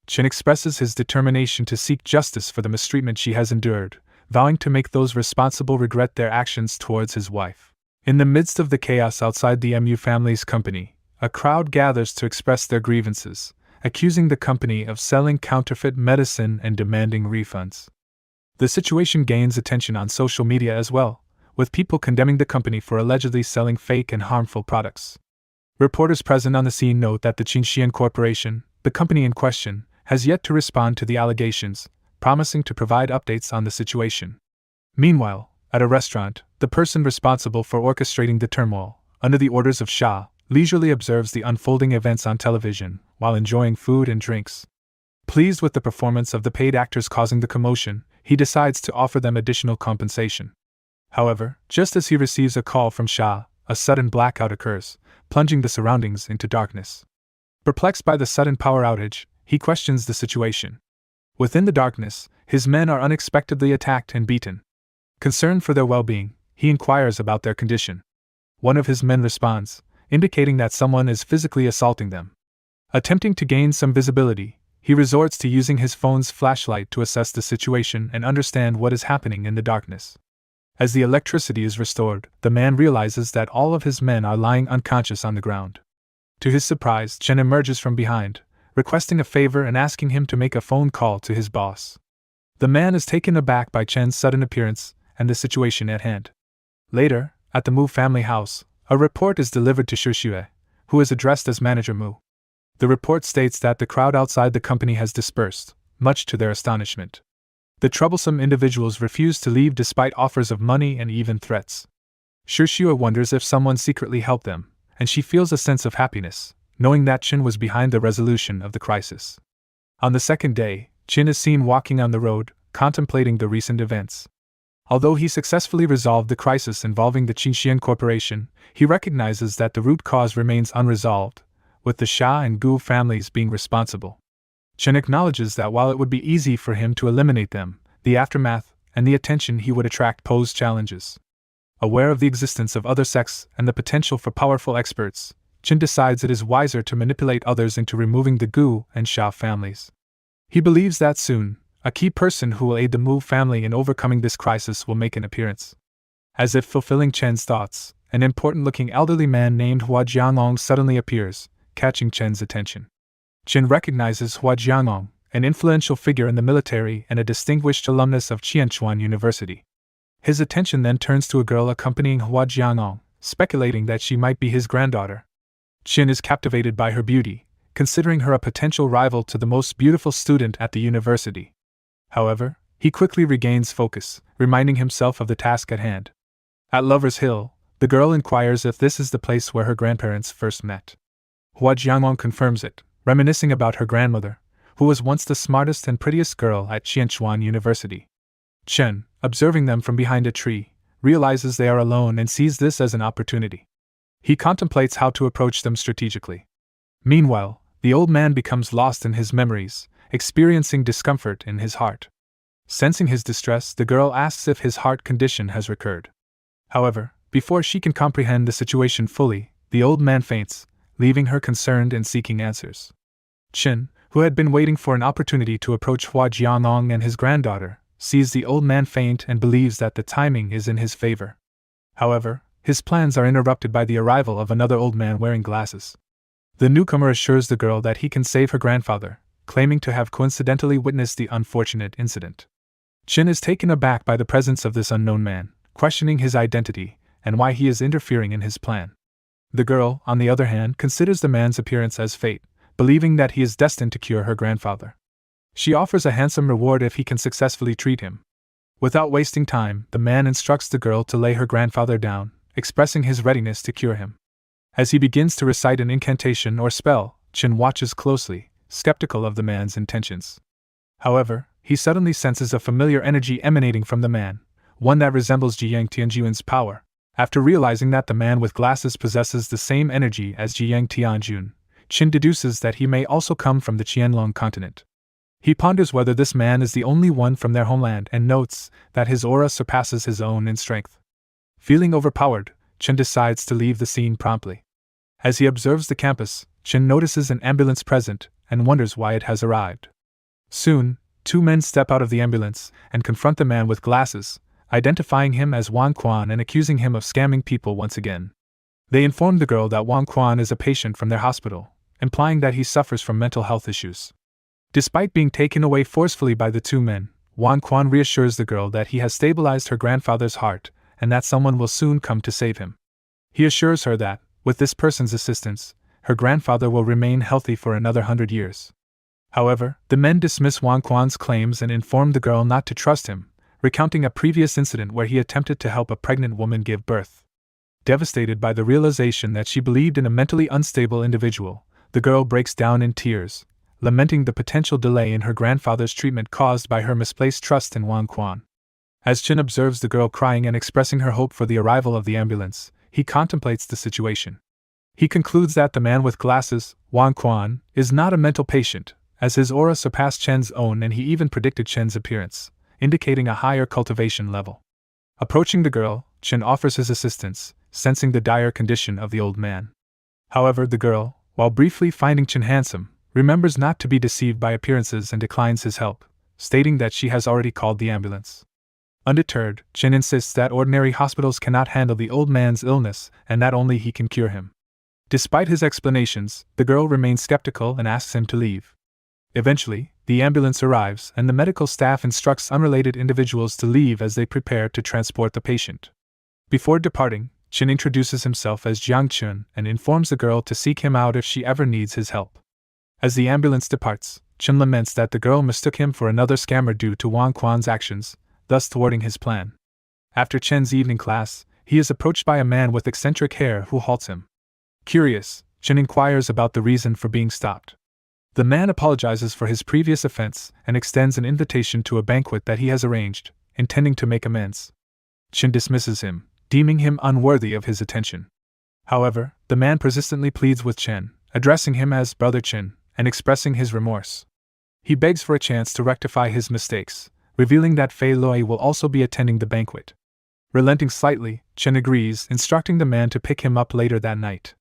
Chen expresses his determination to seek justice for the mistreatment she has endured, vowing to make those responsible regret their actions towards his wife. In the midst of the chaos outside the Mu family's company, a crowd gathers to express their grievances, accusing the company of selling counterfeit medicine and demanding refunds. The situation gains attention on social media as well, with people condemning the company for allegedly selling fake and harmful products. Reporters present on the scene note that the Qingxian Corporation, the company in question, has yet to respond to the allegations, promising to provide updates on the situation. Meanwhile, at a restaurant, the person responsible for orchestrating the turmoil, under the orders of Xia, leisurely observes the unfolding events on television while enjoying food and drinks. Pleased with the performance of the paid actors causing the commotion, he decides to offer them additional compensation. However, just as he receives a call from Xia, a sudden blackout occurs, plunging the surroundings into darkness. Perplexed by the sudden power outage, he questions the situation. Within the darkness, his men are unexpectedly attacked and beaten. Concerned for their well-being, he inquires about their condition. One of his men responds, indicating that someone is physically assaulting them. Attempting to gain some visibility, he resorts to using his phone's flashlight to assess the situation and understand what is happening in the darkness. As the electricity is restored, the man realizes that all of his men are lying unconscious on the ground. To his surprise, Chen emerges from behind, requesting a favor and asking him to make a phone call to his boss. The man is taken aback by Chen's sudden appearance and the situation at hand. Later, at the Mu family house, a report is delivered to Shixue, who is addressed as Manager Mu. The report states that the crowd outside the company has dispersed, much to their astonishment. The troublesome individuals refuse to leave despite offers of money and even threats. Shixue wonders if someone secretly helped them, and she feels a sense of happiness, knowing that Chen was behind the resolution of the crisis. On the second day, Chen is seen walking on the road, contemplating the recent events. Although he successfully resolved the crisis involving the Qingxian Corporation, he recognizes that the root cause remains unresolved, with the Xia and Gu families being responsible. Chen acknowledges that while it would be easy for him to eliminate them, the aftermath and the attention he would attract pose challenges. Aware of the existence of other sects and the potential for powerful experts, Chen decides it is wiser to manipulate others into removing the Gu and Xia families. He believes that soon, a key person who will aid the Mu family in overcoming this crisis will make an appearance. As if fulfilling Chen's thoughts, an important-looking elderly man named Hua Jianglong suddenly appears, catching Chen's attention. Chen recognizes Hua Jianglong, an influential figure in the military and a distinguished alumnus of Qianchuan University. His attention then turns to a girl accompanying Hua Jianglong, speculating that she might be his granddaughter. Chen is captivated by her beauty, considering her a potential rival to the most beautiful student at the university. However, he quickly regains focus, reminding himself of the task at hand. At Lover's Hill, The girl inquires if this is the place where her grandparents first met. Hua Jiangong confirms it, reminiscing about her grandmother, who was once the smartest and prettiest girl at Qianchuan University. Chen, observing them from behind a tree, realizes they are alone and sees this as an opportunity. He contemplates how to approach them strategically. Meanwhile, the old man becomes lost in his memories, experiencing discomfort in his heart. Sensing his distress, the girl asks if his heart condition has recurred. However, before she can comprehend the situation fully, the old man faints, leaving her concerned and seeking answers. Chen, who had been waiting for an opportunity to approach Hua Jiangong and his granddaughter, sees the old man faint and believes that the timing is in his favor. However, his plans are interrupted by the arrival of another old man wearing glasses. The newcomer assures the girl that he can save her grandfather, claiming to have coincidentally witnessed the unfortunate incident. Chen is taken aback by the presence of this unknown man, questioning his identity and why he is interfering in his plan. The girl, on the other hand, considers the man's appearance as fate, believing that he is destined to cure her grandfather. She offers a handsome reward if he can successfully treat him. Without wasting time, the man instructs the girl to lay her grandfather down, expressing his readiness to cure him. As he begins to recite an incantation or spell, Chen watches closely, skeptical of the man's intentions. However, he suddenly senses a familiar energy emanating from the man, one that resembles Jiang Tianjun's power. After realizing that the man with glasses possesses the same energy as Jiang Tianjun, Chen deduces that he may also come from the Qianlong continent. He ponders whether this man is the only one from their homeland and notes that his aura surpasses his own in strength. Feeling overpowered, Chen decides to leave the scene promptly. As he observes the campus, Chen notices an ambulance present and wonders why it has arrived. Soon, two men step out of the ambulance and confront the man with glasses, identifying him as Wang Quan and accusing him of scamming people once again. They inform the girl that Wang Quan is a patient from their hospital, implying that he suffers from mental health issues. Despite being taken away forcefully by the two men, Wang Quan reassures the girl that he has stabilized her grandfather's heart and that someone will soon come to save him. He assures her that, with this person's assistance, her grandfather will remain healthy for another 100 years. However, the men dismiss Wang Quan's claims and inform the girl not to trust him, recounting a previous incident where he attempted to help a pregnant woman give birth. Devastated by the realization that she believed in a mentally unstable individual, the girl breaks down in tears, lamenting the potential delay in her grandfather's treatment caused by her misplaced trust in Wang Quan. As Chen observes the girl crying and expressing her hope for the arrival of the ambulance, he contemplates the situation. He concludes that the man with glasses, Wang Quan, is not a mental patient, as his aura surpassed Chen's own and he even predicted Chen's appearance, indicating a higher cultivation level. Approaching the girl, Chen offers his assistance, sensing the dire condition of the old man. However, the girl, while briefly finding Chen handsome, remembers not to be deceived by appearances and declines his help, stating that she has already called the ambulance. Undeterred, Chen insists that ordinary hospitals cannot handle the old man's illness and that only he can cure him. Despite his explanations, the girl remains skeptical and asks him to leave. Eventually, the ambulance arrives and the medical staff instructs unrelated individuals to leave as they prepare to transport the patient. Before departing, Chen introduces himself as Jiang Chen and informs the girl to seek him out if she ever needs his help. As the ambulance departs, Chen laments that the girl mistook him for another scammer due to Wang Quan's actions, thus thwarting his plan. After Chen's evening class, he is approached by a man with eccentric hair who halts him. Curious, Chen inquires about the reason for being stopped. The man apologizes for his previous offense and extends an invitation to a banquet that he has arranged, intending to make amends. Chen dismisses him, deeming him unworthy of his attention. However, the man persistently pleads with Chen, addressing him as Brother Chen, and expressing his remorse. He begs for a chance to rectify his mistakes, revealing that Fei Loi will also be attending the banquet. Relenting slightly, Chen agrees, instructing the man to pick him up later that night.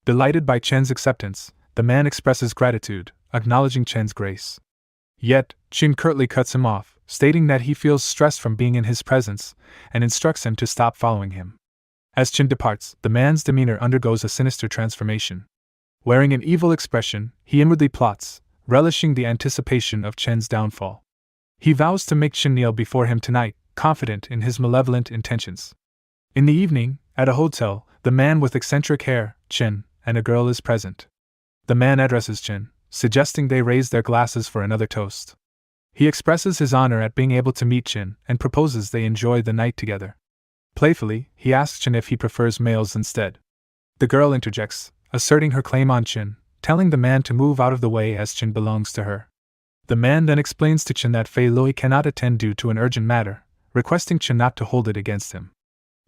Delighted by Chen's acceptance, the man expresses gratitude, acknowledging Chen's grace. Yet, Chen curtly cuts him off, stating that he feels stressed from being in his presence, and instructs him to stop following him. As Chen departs, the man's demeanor undergoes a sinister transformation. Wearing an evil expression, he inwardly plots, relishing the anticipation of Chen's downfall. He vows to make Chen kneel before him tonight, confident in his malevolent intentions. In the evening, at a hotel, the man with eccentric hair, Chen, and a girl is present. The man addresses Chen, suggesting they raise their glasses for another toast. He expresses his honor at being able to meet Chen and proposes they enjoy the night together. Playfully, he asks Chen if he prefers males instead. The girl interjects, asserting her claim on Chen, telling the man to move out of the way as Chen belongs to her. The man then explains to Chen that Fei Lui cannot attend due to an urgent matter, requesting Chen not to hold it against him.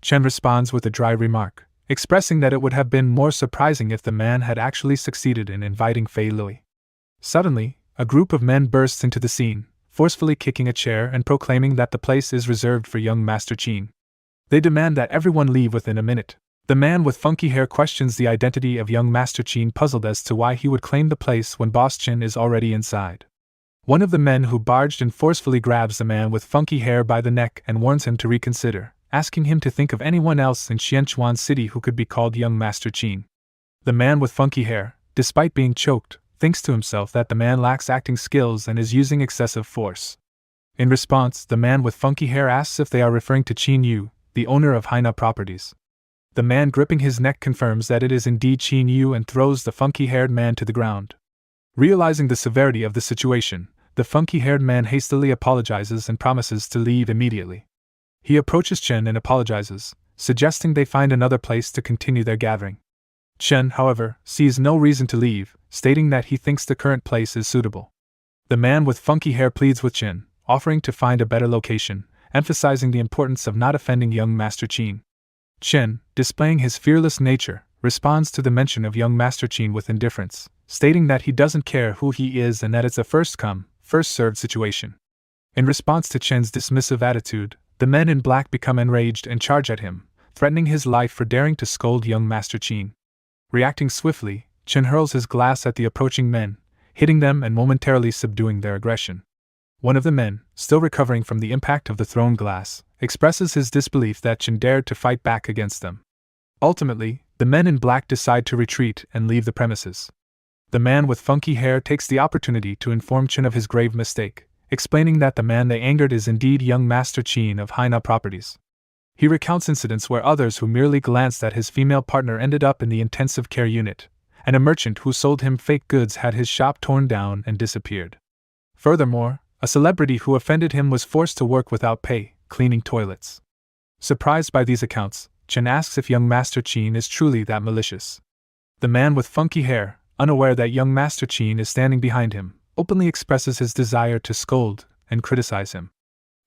Chen responds with a dry remark, expressing that it would have been more surprising if the man had actually succeeded in inviting Fei Lui. Suddenly, a group of men bursts into the scene, forcefully kicking a chair and proclaiming that the place is reserved for young Master Qin. They demand that everyone leave within a minute. The man with funky hair questions the identity of young Master Qin, puzzled as to why he would claim the place when Boss Qin is already inside. One of the men who barged in forcefully grabs the man with funky hair by the neck and warns him to reconsider, asking him to think of anyone else in Xianchuan City who could be called young Master Qin. The man with funky hair, despite being choked, thinks to himself that the man lacks acting skills and is using excessive force. In response, the man with funky hair asks if they are referring to Qin Yu, the owner of Haina Properties. The man gripping his neck confirms that it is indeed Qin Yu and throws the funky-haired man to the ground. Realizing the severity of the situation, the funky-haired man hastily apologizes and promises to leave immediately. He approaches Chen and apologizes, suggesting they find another place to continue their gathering. Chen, however, sees no reason to leave, stating that he thinks the current place is suitable. The man with funky hair pleads with Chen, offering to find a better location, emphasizing the importance of not offending young Master Qin. Chen, displaying his fearless nature, responds to the mention of young Master Qin with indifference, stating that he doesn't care who he is and that it's a first-come, first-served situation. In response to Chen's dismissive attitude, the men in black become enraged and charge at him, threatening his life for daring to scold young Master Qin. Reacting swiftly, Chen hurls his glass at the approaching men, hitting them and momentarily subduing their aggression. One of the men, still recovering from the impact of the thrown glass, expresses his disbelief that Chen dared to fight back against them. Ultimately, the men in black decide to retreat and leave the premises. The man with funky hair takes the opportunity to inform Chen of his grave mistake, explaining that the man they angered is indeed young Master Qin of Haina Properties. He recounts incidents where others who merely glanced at his female partner ended up in the intensive care unit, and a merchant who sold him fake goods had his shop torn down and disappeared. Furthermore, a celebrity who offended him was forced to work without pay, cleaning toilets. Surprised by these accounts, Chen asks if young Master Qin is truly that malicious. The man with funky hair, unaware that young Master Qin is standing behind him, openly expresses his desire to scold and criticize him.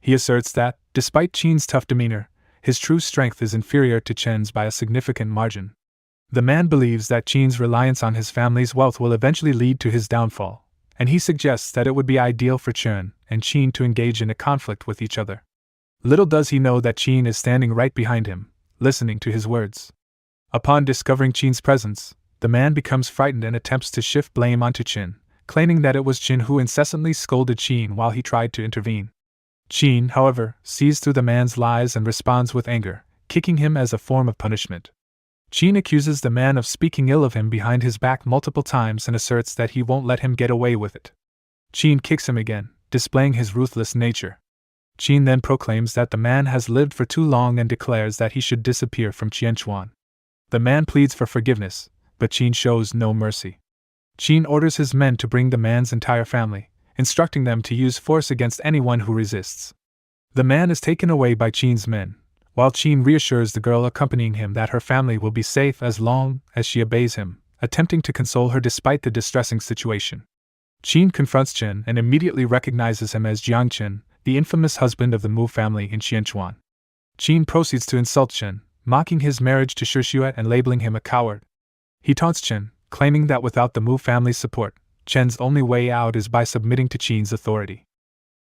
He asserts that, despite Qin's tough demeanor, his true strength is inferior to Chen's by a significant margin. The man believes that Qin's reliance on his family's wealth will eventually lead to his downfall, and he suggests that it would be ideal for Chen and Qin to engage in a conflict with each other. Little does he know that Qin is standing right behind him, listening to his words. Upon discovering Qin's presence, the man becomes frightened and attempts to shift blame onto Qin, claiming that it was Qin who incessantly scolded Qin while he tried to intervene. Qin, however, sees through the man's lies and responds with anger, kicking him as a form of punishment. Qin accuses the man of speaking ill of him behind his back multiple times and asserts that he won't let him get away with it. Qin kicks him again, displaying his ruthless nature. Qin then proclaims that the man has lived for too long and declares that he should disappear from Qianchuan. The man pleads for forgiveness, but Qin shows no mercy. Qin orders his men to bring the man's entire family, instructing them to use force against anyone who resists. The man is taken away by Qin's men, while Qin reassures the girl accompanying him that her family will be safe as long as she obeys him, attempting to console her despite the distressing situation. Qin confronts Chen and immediately recognizes him as Jiang Chen, the infamous husband of the Mu family in Qianchuan. Qin proceeds to insult Chen, mocking his marriage to Shixuet and labeling him a coward. He taunts Chen, claiming that without the Mu family's support, Chen's only way out is by submitting to Qin's authority.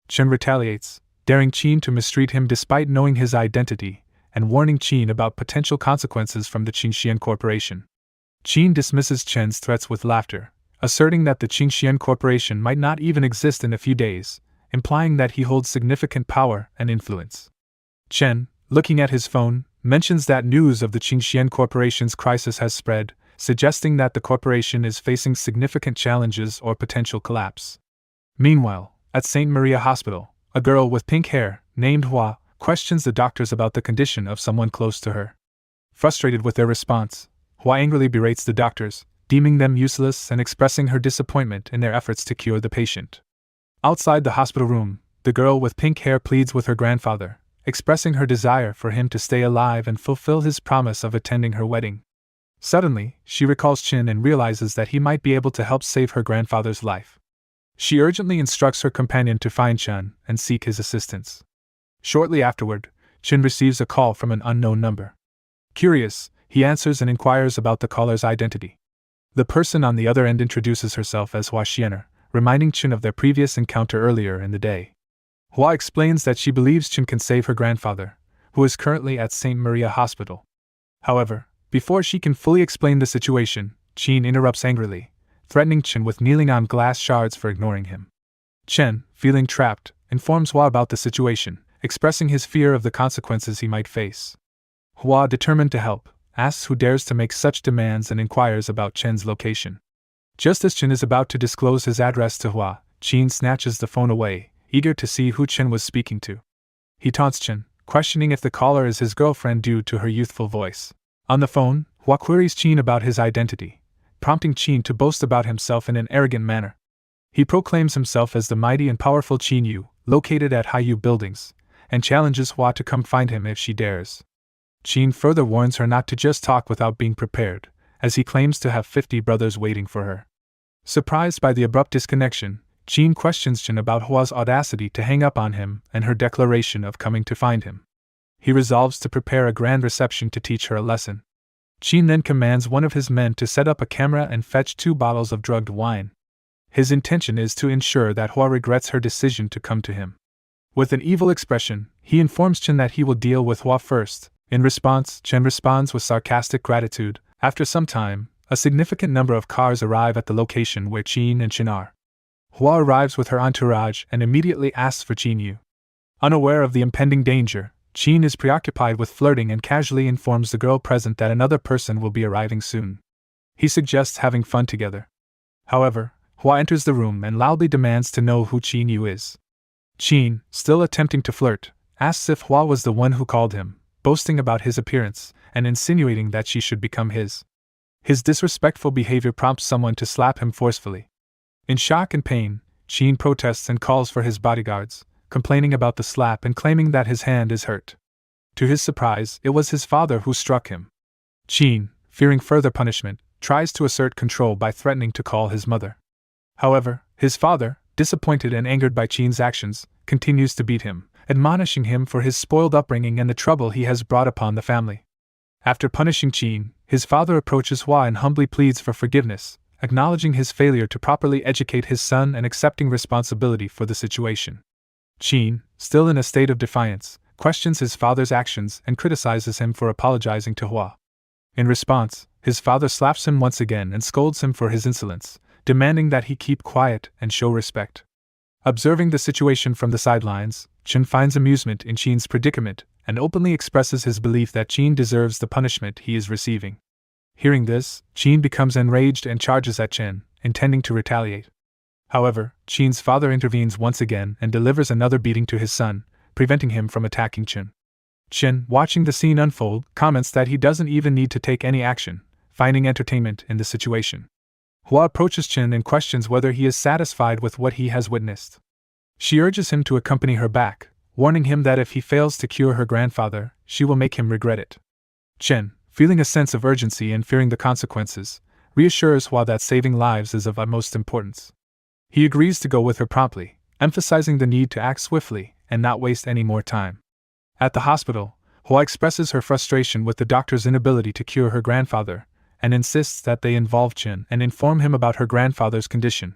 Chen retaliates, daring Qin to mistreat him despite knowing his identity, and warning Qin about potential consequences from the Qingxian Corporation. Qin dismisses Chen's threats with laughter, asserting that the Qingxian Corporation might not even exist in a few days, implying that he holds significant power and influence. Chen, looking at his phone, mentions that news of the Qingxian Corporation's crisis has spread, suggesting that the corporation is facing significant challenges or potential collapse. Meanwhile, at St. Maria Hospital, a girl with pink hair, named Hua, questions the doctors about the condition of someone close to her. Frustrated with their response, Hua angrily berates the doctors, deeming them useless and expressing her disappointment in their efforts to cure the patient. Outside the hospital room, the girl with pink hair pleads with her grandfather, expressing her desire for him to stay alive and fulfill his promise of attending her wedding. Suddenly, she recalls Chen and realizes that he might be able to help save her grandfather's life. She urgently instructs her companion to find Chen and seek his assistance. Shortly afterward, Chen receives a call from an unknown number. Curious, he answers and inquires about the caller's identity. The person on the other end introduces herself as Hua Xianer, reminding Chen of their previous encounter earlier in the day. Hua explains that she believes Chen can save her grandfather, who is currently at St. Maria Hospital. However, before she can fully explain the situation, Chen interrupts angrily, threatening Chen with kneeling on glass shards for ignoring him. Chen, feeling trapped, informs Hua about the situation, expressing his fear of the consequences he might face. Hua, determined to help, asks who dares to make such demands and inquires about Chen's location. Just as Chen is about to disclose his address to Hua, Chen snatches the phone away, eager to see who Chen was speaking to. He taunts Chen, questioning if the caller is his girlfriend due to her youthful voice. On the phone, Hua queries Chen about his identity, prompting Chen to boast about himself in an arrogant manner. He proclaims himself as the mighty and powerful Qin Yu, located at Haiyu Buildings, and challenges Hua to come find him if she dares. Chen further warns her not to just talk without being prepared, as he claims to have 50 brothers waiting for her. Surprised by the abrupt disconnection, Chen questions Chen about Hua's audacity to hang up on him and her declaration of coming to find him. He resolves to prepare a grand reception to teach her a lesson. Chen then commands one of his men to set up a camera and fetch 2 bottles of drugged wine. His intention is to ensure that Hua regrets her decision to come to him. With an evil expression, he informs Chen that he will deal with Hua first. In response, Chen responds with sarcastic gratitude. After some time, a significant number of cars arrive at the location where Chen and Chen are. Hua arrives with her entourage and immediately asks for Qin Yu. Unaware of the impending danger, Chen is preoccupied with flirting and casually informs the girl present that another person will be arriving soon. He suggests having fun together. However, Hua enters the room and loudly demands to know who Qin Yu is. Chen, still attempting to flirt, asks if Hua was the one who called him, boasting about his appearance and insinuating that she should become his. His disrespectful behavior prompts someone to slap him forcefully. In shock and pain, Chen protests and calls for his bodyguards, complaining about the slap and claiming that his hand is hurt. To his surprise, it was his father who struck him. Chen, fearing further punishment, tries to assert control by threatening to call his mother. However, his father, disappointed and angered by Chen's actions, continues to beat him, admonishing him for his spoiled upbringing and the trouble he has brought upon the family. After punishing Chen, his father approaches Hua and humbly pleads for forgiveness, acknowledging his failure to properly educate his son and accepting responsibility for the situation. Chen, still in a state of defiance, questions his father's actions and criticizes him for apologizing to Hua. In response, his father slaps him once again and scolds him for his insolence, demanding that he keep quiet and show respect. Observing the situation from the sidelines, Chen finds amusement in Chen's predicament and openly expresses his belief that Chen deserves the punishment he is receiving. Hearing this, Chen becomes enraged and charges at Chen, intending to retaliate. However, Chen's father intervenes once again and delivers another beating to his son, preventing him from attacking Chen. Chen, watching the scene unfold, comments that he doesn't even need to take any action, finding entertainment in the situation. Hua approaches Chen and questions whether he is satisfied with what he has witnessed. She urges him to accompany her back, warning him that if he fails to cure her grandfather, she will make him regret it. Chen, feeling a sense of urgency and fearing the consequences, reassures Hua that saving lives is of utmost importance. He agrees to go with her promptly, emphasizing the need to act swiftly and not waste any more time. At the hospital, Hua expresses her frustration with the doctor's inability to cure her grandfather, and insists that they involve Chen and inform him about her grandfather's condition.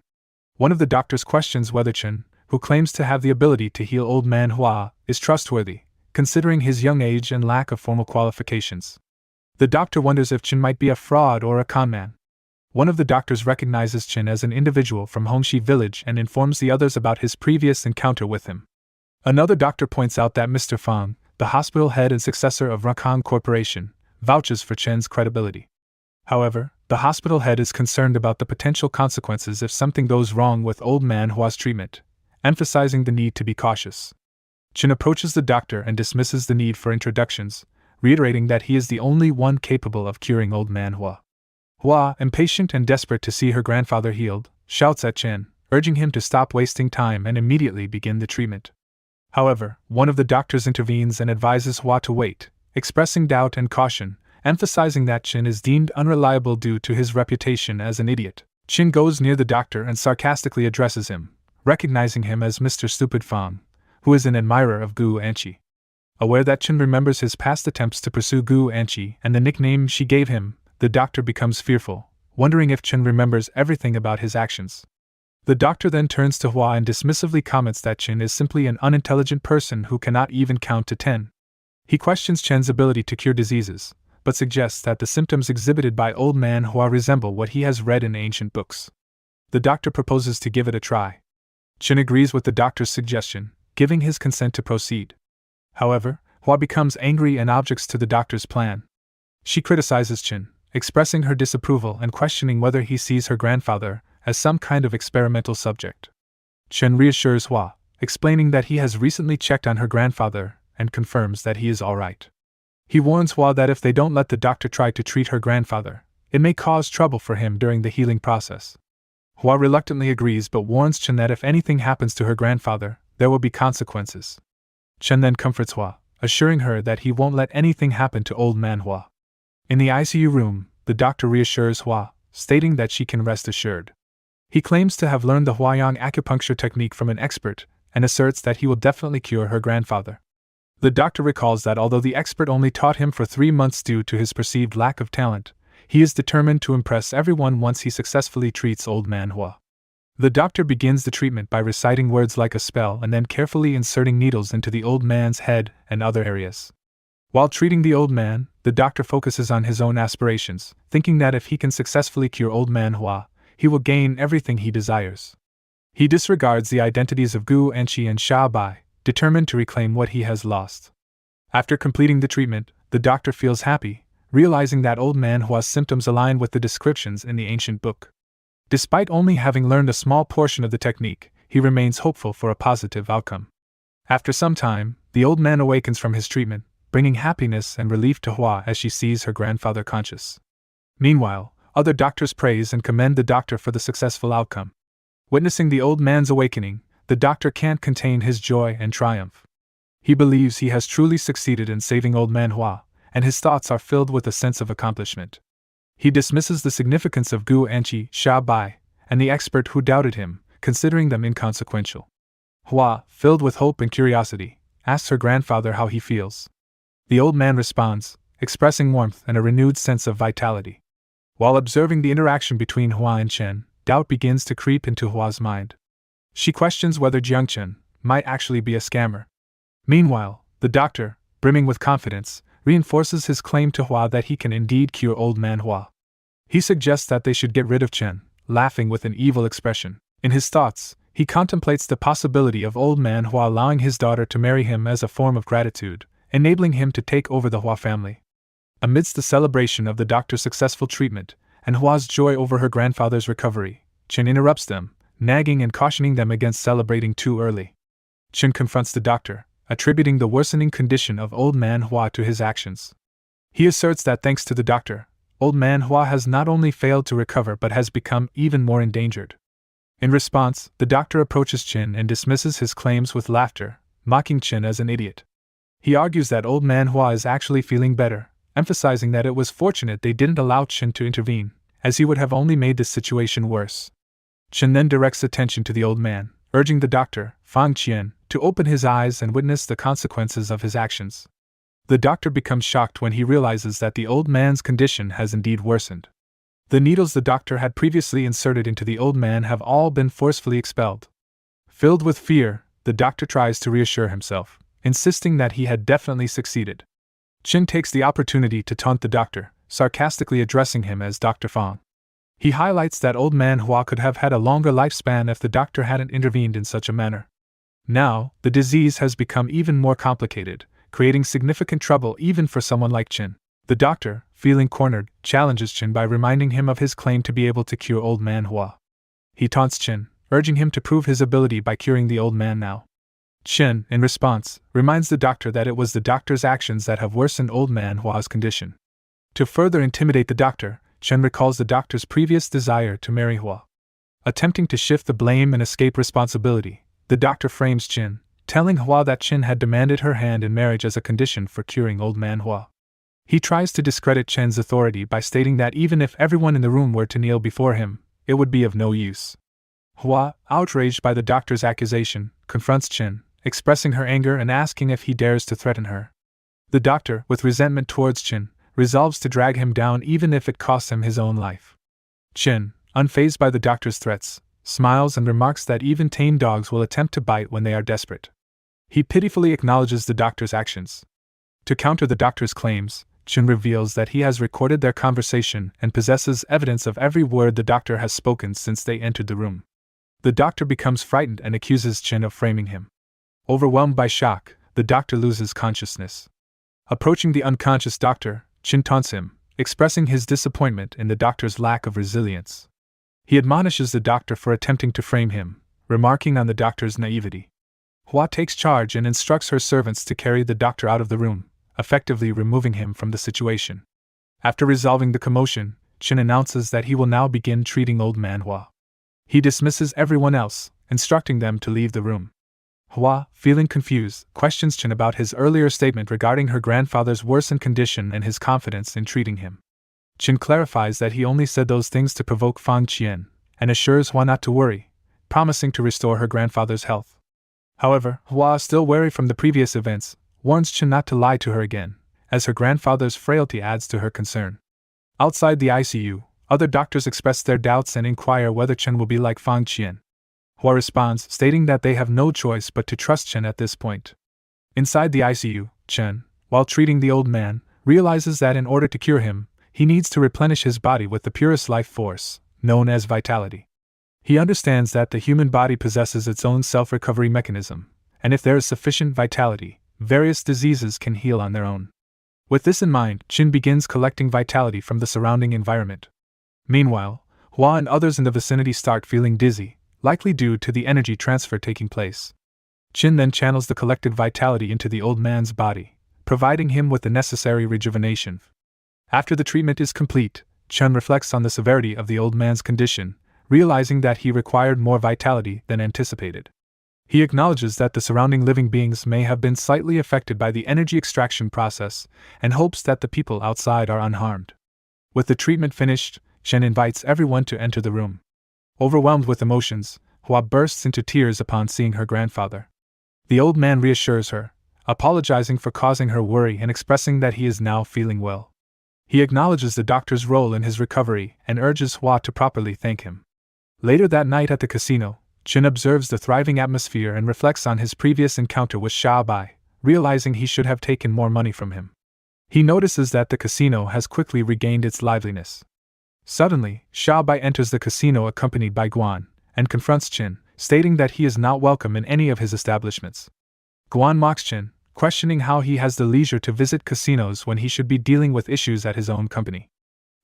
One of the doctors questions whether Chen, who claims to have the ability to heal old man Hua, is trustworthy, considering his young age and lack of formal qualifications. The doctor wonders if Chen might be a fraud or a conman. One of the doctors recognizes Chen as an individual from Hongxi village and informs the others about his previous encounter with him. Another doctor points out that Mr. Fang, the hospital head and successor of Rakang Corporation, vouches for Chen's credibility. However, the hospital head is concerned about the potential consequences if something goes wrong with old man Hua's treatment, emphasizing the need to be cautious. Chen approaches the doctor and dismisses the need for introductions, reiterating that he is the only one capable of curing old man Hua. Hua, impatient and desperate to see her grandfather healed, shouts at Chen, urging him to stop wasting time and immediately begin the treatment. However, one of the doctors intervenes and advises Hua to wait, expressing doubt and caution, emphasizing that Chen is deemed unreliable due to his reputation as an idiot. Chen goes near the doctor and sarcastically addresses him, recognizing him as Mr. Stupid Fang, who is an admirer of Gu Anqi. Aware that Chen remembers his past attempts to pursue Gu Anqi and the nickname she gave him, the doctor becomes fearful, wondering if Chen remembers everything about his actions. The doctor then turns to Hua and dismissively comments that Chen is simply an unintelligent person who cannot even count to 10. He questions Chen's ability to cure diseases, but suggests that the symptoms exhibited by old man Hua resemble what he has read in ancient books. The doctor proposes to give it a try. Chen agrees with the doctor's suggestion, giving his consent to proceed. However, Hua becomes angry and objects to the doctor's plan. She criticizes Chen, expressing her disapproval and questioning whether he sees her grandfather as some kind of experimental subject. Chen reassures Hua, explaining that he has recently checked on her grandfather and confirms that he is alright. He warns Hua that if they don't let the doctor try to treat her grandfather, it may cause trouble for him during the healing process. Hua reluctantly agrees but warns Chen that if anything happens to her grandfather, there will be consequences. Chen then comforts Hua, assuring her that he won't let anything happen to old man Hua. In the ICU room, the doctor reassures Hua, stating that she can rest assured. He claims to have learned the Huayang acupuncture technique from an expert and asserts that he will definitely cure her grandfather. The doctor recalls that although the expert only taught him for 3 months due to his perceived lack of talent, he is determined to impress everyone once he successfully treats old man Hua. The doctor begins the treatment by reciting words like a spell and then carefully inserting needles into the old man's head and other areas. While treating the old man, the doctor focuses on his own aspirations, thinking that if he can successfully cure old man Hua, he will gain everything he desires. He disregards the identities of Gu Anqi and Sha Bai, determined to reclaim what he has lost. After completing the treatment, the doctor feels happy, realizing that old man Hua's symptoms align with the descriptions in the ancient book. Despite only having learned a small portion of the technique, he remains hopeful for a positive outcome. After some time, the old man awakens from his treatment, bringing happiness and relief to Hua as she sees her grandfather conscious. Meanwhile, other doctors praise and commend the doctor for the successful outcome. Witnessing the old man's awakening, the doctor can't contain his joy and triumph. He believes he has truly succeeded in saving old man Hua, and his thoughts are filled with a sense of accomplishment. He dismisses the significance of Gu Anqi, Sha Bai, and the expert who doubted him, considering them inconsequential. Hua, filled with hope and curiosity, asks her grandfather how he feels. The old man responds, expressing warmth and a renewed sense of vitality. While observing the interaction between Hua and Chen, doubt begins to creep into Hua's mind. She questions whether Jiang Chen might actually be a scammer. Meanwhile, the doctor, brimming with confidence, reinforces his claim to Hua that he can indeed cure old man Hua. He suggests that they should get rid of Chen, laughing with an evil expression. In his thoughts, he contemplates the possibility of old man Hua allowing his daughter to marry him as a form of gratitude, enabling him to take over the Hua family. Amidst the celebration of the doctor's successful treatment, and Hua's joy over her grandfather's recovery, Chen interrupts them, nagging and cautioning them against celebrating too early. Chen confronts the doctor, attributing the worsening condition of old man Hua to his actions. He asserts that thanks to the doctor, old man Hua has not only failed to recover but has become even more endangered. In response, the doctor approaches Chen and dismisses his claims with laughter, mocking Chen as an idiot. He argues that old man Hua is actually feeling better, emphasizing that it was fortunate they didn't allow Chen to intervene, as he would have only made this situation worse. Chen then directs attention to the old man, urging the doctor, Fang Qian, to open his eyes and witness the consequences of his actions. The doctor becomes shocked when he realizes that the old man's condition has indeed worsened. The needles the doctor had previously inserted into the old man have all been forcefully expelled. Filled with fear, the doctor tries to reassure himself, insisting that he had definitely succeeded. Chen takes the opportunity to taunt the doctor, sarcastically addressing him as Dr. Fang. He highlights that old man Hua could have had a longer lifespan if the doctor hadn't intervened in such a manner. Now, the disease has become even more complicated, creating significant trouble even for someone like Chen. The doctor, feeling cornered, challenges Chen by reminding him of his claim to be able to cure old man Hua. He taunts Chen, urging him to prove his ability by curing the old man now. Chen, in response, reminds the doctor that it was the doctor's actions that have worsened old man Hua's condition. To further intimidate the doctor, Chen recalls the doctor's previous desire to marry Hua. Attempting to shift the blame and escape responsibility, the doctor frames Chen, telling Hua that Chen had demanded her hand in marriage as a condition for curing old man Hua. He tries to discredit Chen's authority by stating that even if everyone in the room were to kneel before him, it would be of no use. Hua, outraged by the doctor's accusation, confronts Chen, expressing her anger and asking if he dares to threaten her. The doctor, with resentment towards Chen, resolves to drag him down even if it costs him his own life. Chen, unfazed by the doctor's threats, smiles and remarks that even tame dogs will attempt to bite when they are desperate. He pitifully acknowledges the doctor's actions. To counter the doctor's claims, Chen reveals that he has recorded their conversation and possesses evidence of every word the doctor has spoken since they entered the room. The doctor becomes frightened and accuses Chen of framing him. Overwhelmed by shock, the doctor loses consciousness. Approaching the unconscious doctor, Chen taunts him, expressing his disappointment in the doctor's lack of resilience. He admonishes the doctor for attempting to frame him, remarking on the doctor's naivety. Hua takes charge and instructs her servants to carry the doctor out of the room, effectively removing him from the situation. After resolving the commotion, Chen announces that he will now begin treating old man Hua. He dismisses everyone else, instructing them to leave the room. Hua, feeling confused, questions Chen about his earlier statement regarding her grandfather's worsened condition and his confidence in treating him. Chen clarifies that he only said those things to provoke Fang Qian, and assures Hua not to worry, promising to restore her grandfather's health. However, Hua, still wary from the previous events, warns Chen not to lie to her again, as her grandfather's frailty adds to her concern. Outside the ICU, other doctors express their doubts and inquire whether Chen will be like Fang Qian. Hua responds, stating that they have no choice but to trust Chen at this point. Inside the ICU, Chen, while treating the old man, realizes that in order to cure him, he needs to replenish his body with the purest life force, known as vitality. He understands that the human body possesses its own self-recovery mechanism, and if there is sufficient vitality, various diseases can heal on their own. With this in mind, Chen begins collecting vitality from the surrounding environment. Meanwhile, Hua and others in the vicinity start feeling dizzy, likely due to the energy transfer taking place. Chen then channels the collected vitality into the old man's body, providing him with the necessary rejuvenation. After the treatment is complete, Chen reflects on the severity of the old man's condition, realizing that he required more vitality than anticipated. He acknowledges that the surrounding living beings may have been slightly affected by the energy extraction process, and hopes that the people outside are unharmed. With the treatment finished, Chen invites everyone to enter the room. Overwhelmed with emotions, Hua bursts into tears upon seeing her grandfather. The old man reassures her, apologizing for causing her worry and expressing that he is now feeling well. He acknowledges the doctor's role in his recovery and urges Hua to properly thank him. Later that night at the casino, Chen observes the thriving atmosphere and reflects on his previous encounter with Bai, realizing he should have taken more money from him. He notices that the casino has quickly regained its liveliness. Suddenly, Bai enters the casino accompanied by Guan, and confronts Chen, stating that he is not welcome in any of his establishments. Guan mocks Chen, questioning how he has the leisure to visit casinos when he should be dealing with issues at his own company.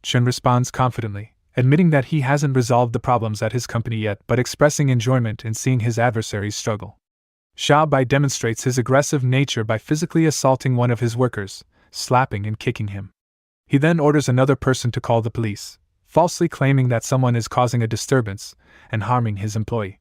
Chen responds confidently, admitting that he hasn't resolved the problems at his company yet but expressing enjoyment in seeing his adversaries struggle. Bai demonstrates his aggressive nature by physically assaulting one of his workers, slapping and kicking him. He then orders another person to call the police, falsely claiming that someone is causing a disturbance and harming his employee.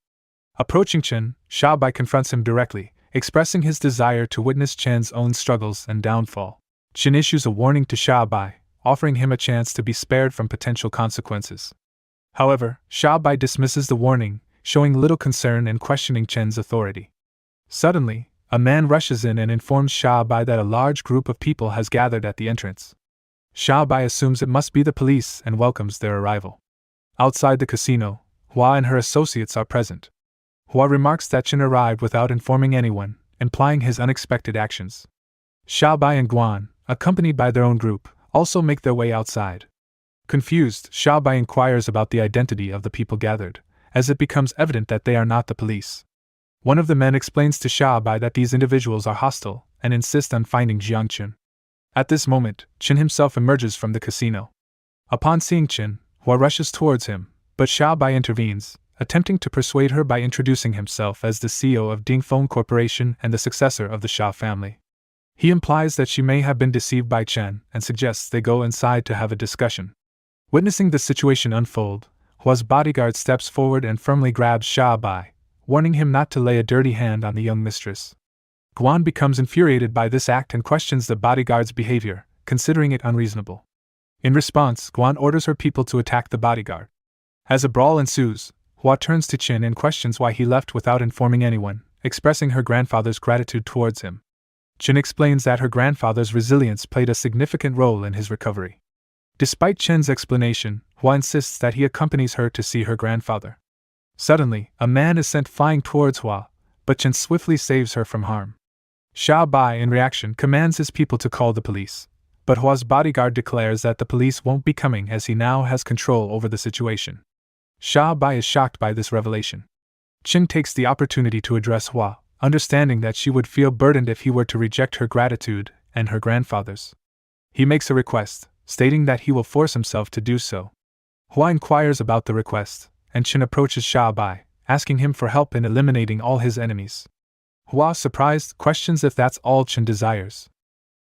Approaching Chen, Bai confronts him directly, expressing his desire to witness Chen's own struggles and downfall. Chen issues a warning to Bai, offering him a chance to be spared from potential consequences. However, Bai dismisses the warning, showing little concern and questioning Chen's authority. Suddenly, a man rushes in and informs Bai that a large group of people has gathered at the entrance. Bai assumes it must be the police and welcomes their arrival. Outside the casino, Hua and her associates are present. Hua remarks that Chen arrived without informing anyone, implying his unexpected actions. Bai and Guan, accompanied by their own group, also make their way outside. Confused, Bai inquires about the identity of the people gathered, as it becomes evident that they are not the police. One of the men explains to Bai that these individuals are hostile and insist on finding Jiang Chen. At this moment, Chen himself emerges from the casino. Upon seeing Chen, Hua rushes towards him, but Bai intervenes, attempting to persuade her by introducing himself as the CEO of Dingfeng Corporation and the successor of the Xia family. He implies that she may have been deceived by Chen and suggests they go inside to have a discussion. Witnessing the situation unfold, Hua's bodyguard steps forward and firmly grabs Bai, warning him not to lay a dirty hand on the young mistress. Guan becomes infuriated by this act and questions the bodyguard's behavior, considering it unreasonable. In response, Guan orders her people to attack the bodyguard. As a brawl ensues, Hua turns to Chen and questions why he left without informing anyone, expressing her grandfather's gratitude towards him. Chen explains that her grandfather's resilience played a significant role in his recovery. Despite Chen's explanation, Hua insists that he accompanies her to see her grandfather. Suddenly, a man is sent flying towards Hua, but Chen swiftly saves her from harm. Xia Bai, in reaction, commands his people to call the police, but Hua's bodyguard declares that the police won't be coming as he now has control over the situation. Xia Bai is shocked by this revelation. Chen takes the opportunity to address Hua, understanding that she would feel burdened if he were to reject her gratitude and her grandfather's. He makes a request, stating that he will force himself to do so. Hua inquires about the request, and Chen approaches Xia Bai, asking him for help in eliminating all his enemies. Hua, surprised, questions if that's all Chen desires.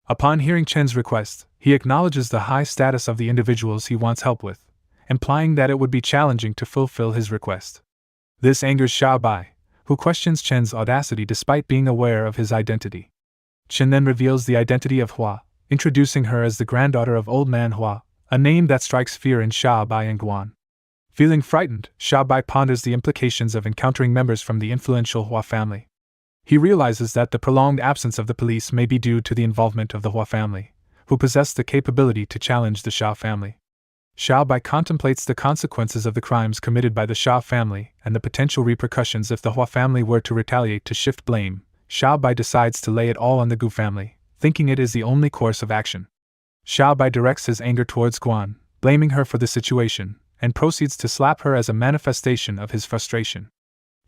Upon hearing Chen's request, he acknowledges the high status of the individuals he wants help with, implying that it would be challenging to fulfill his request. This angers Xia Bai, who questions Chen's audacity despite being aware of his identity. Chen then reveals the identity of Hua, introducing her as the granddaughter of Old Man Hua, a name that strikes fear in Xia Bai and Guan. Feeling frightened, Xia Bai ponders the implications of encountering members from the influential Hua family. He realizes that the prolonged absence of the police may be due to the involvement of the Hua family, who possess the capability to challenge the Xia family. Xia Bai contemplates the consequences of the crimes committed by the Xia family and the potential repercussions if the Hua family were to retaliate to shift blame. Xia Bai decides to lay it all on the Gu family, thinking it is the only course of action. Xia Bai directs his anger towards Guan, blaming her for the situation, and proceeds to slap her as a manifestation of his frustration.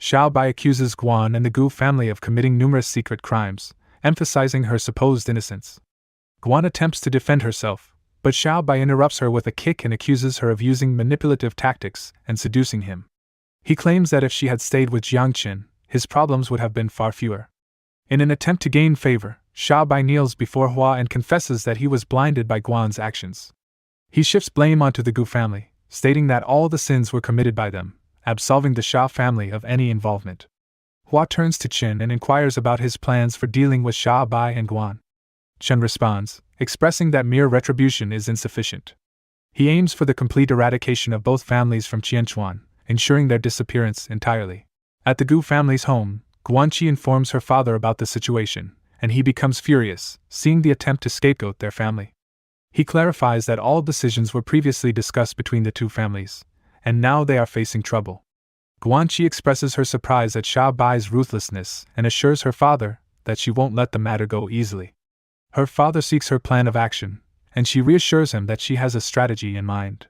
Xia Bai accuses Guan and the Gu family of committing numerous secret crimes, emphasizing her supposed innocence. Guan attempts to defend herself, but Xia Bai interrupts her with a kick and accuses her of using manipulative tactics and seducing him. He claims that if she had stayed with Jiang Chen, his problems would have been far fewer. In an attempt to gain favor, Xia Bai kneels before Hua and confesses that he was blinded by Guan's actions. He shifts blame onto the Gu family, stating that all the sins were committed by them, absolving the Xia family of any involvement. Hua turns to Chen and inquires about his plans for dealing with Xia Bai and Guan. Chen responds, expressing that mere retribution is insufficient. He aims for the complete eradication of both families from Qianchuan, ensuring their disappearance entirely. At the Gu family's home, Guanqi informs her father about the situation, and he becomes furious, seeing the attempt to scapegoat their family. He clarifies that all decisions were previously discussed between the two families, and now they are facing trouble. Guanqi expresses her surprise at Xia Bai's ruthlessness and assures her father that she won't let the matter go easily. Her father seeks her plan of action, and she reassures him that she has a strategy in mind.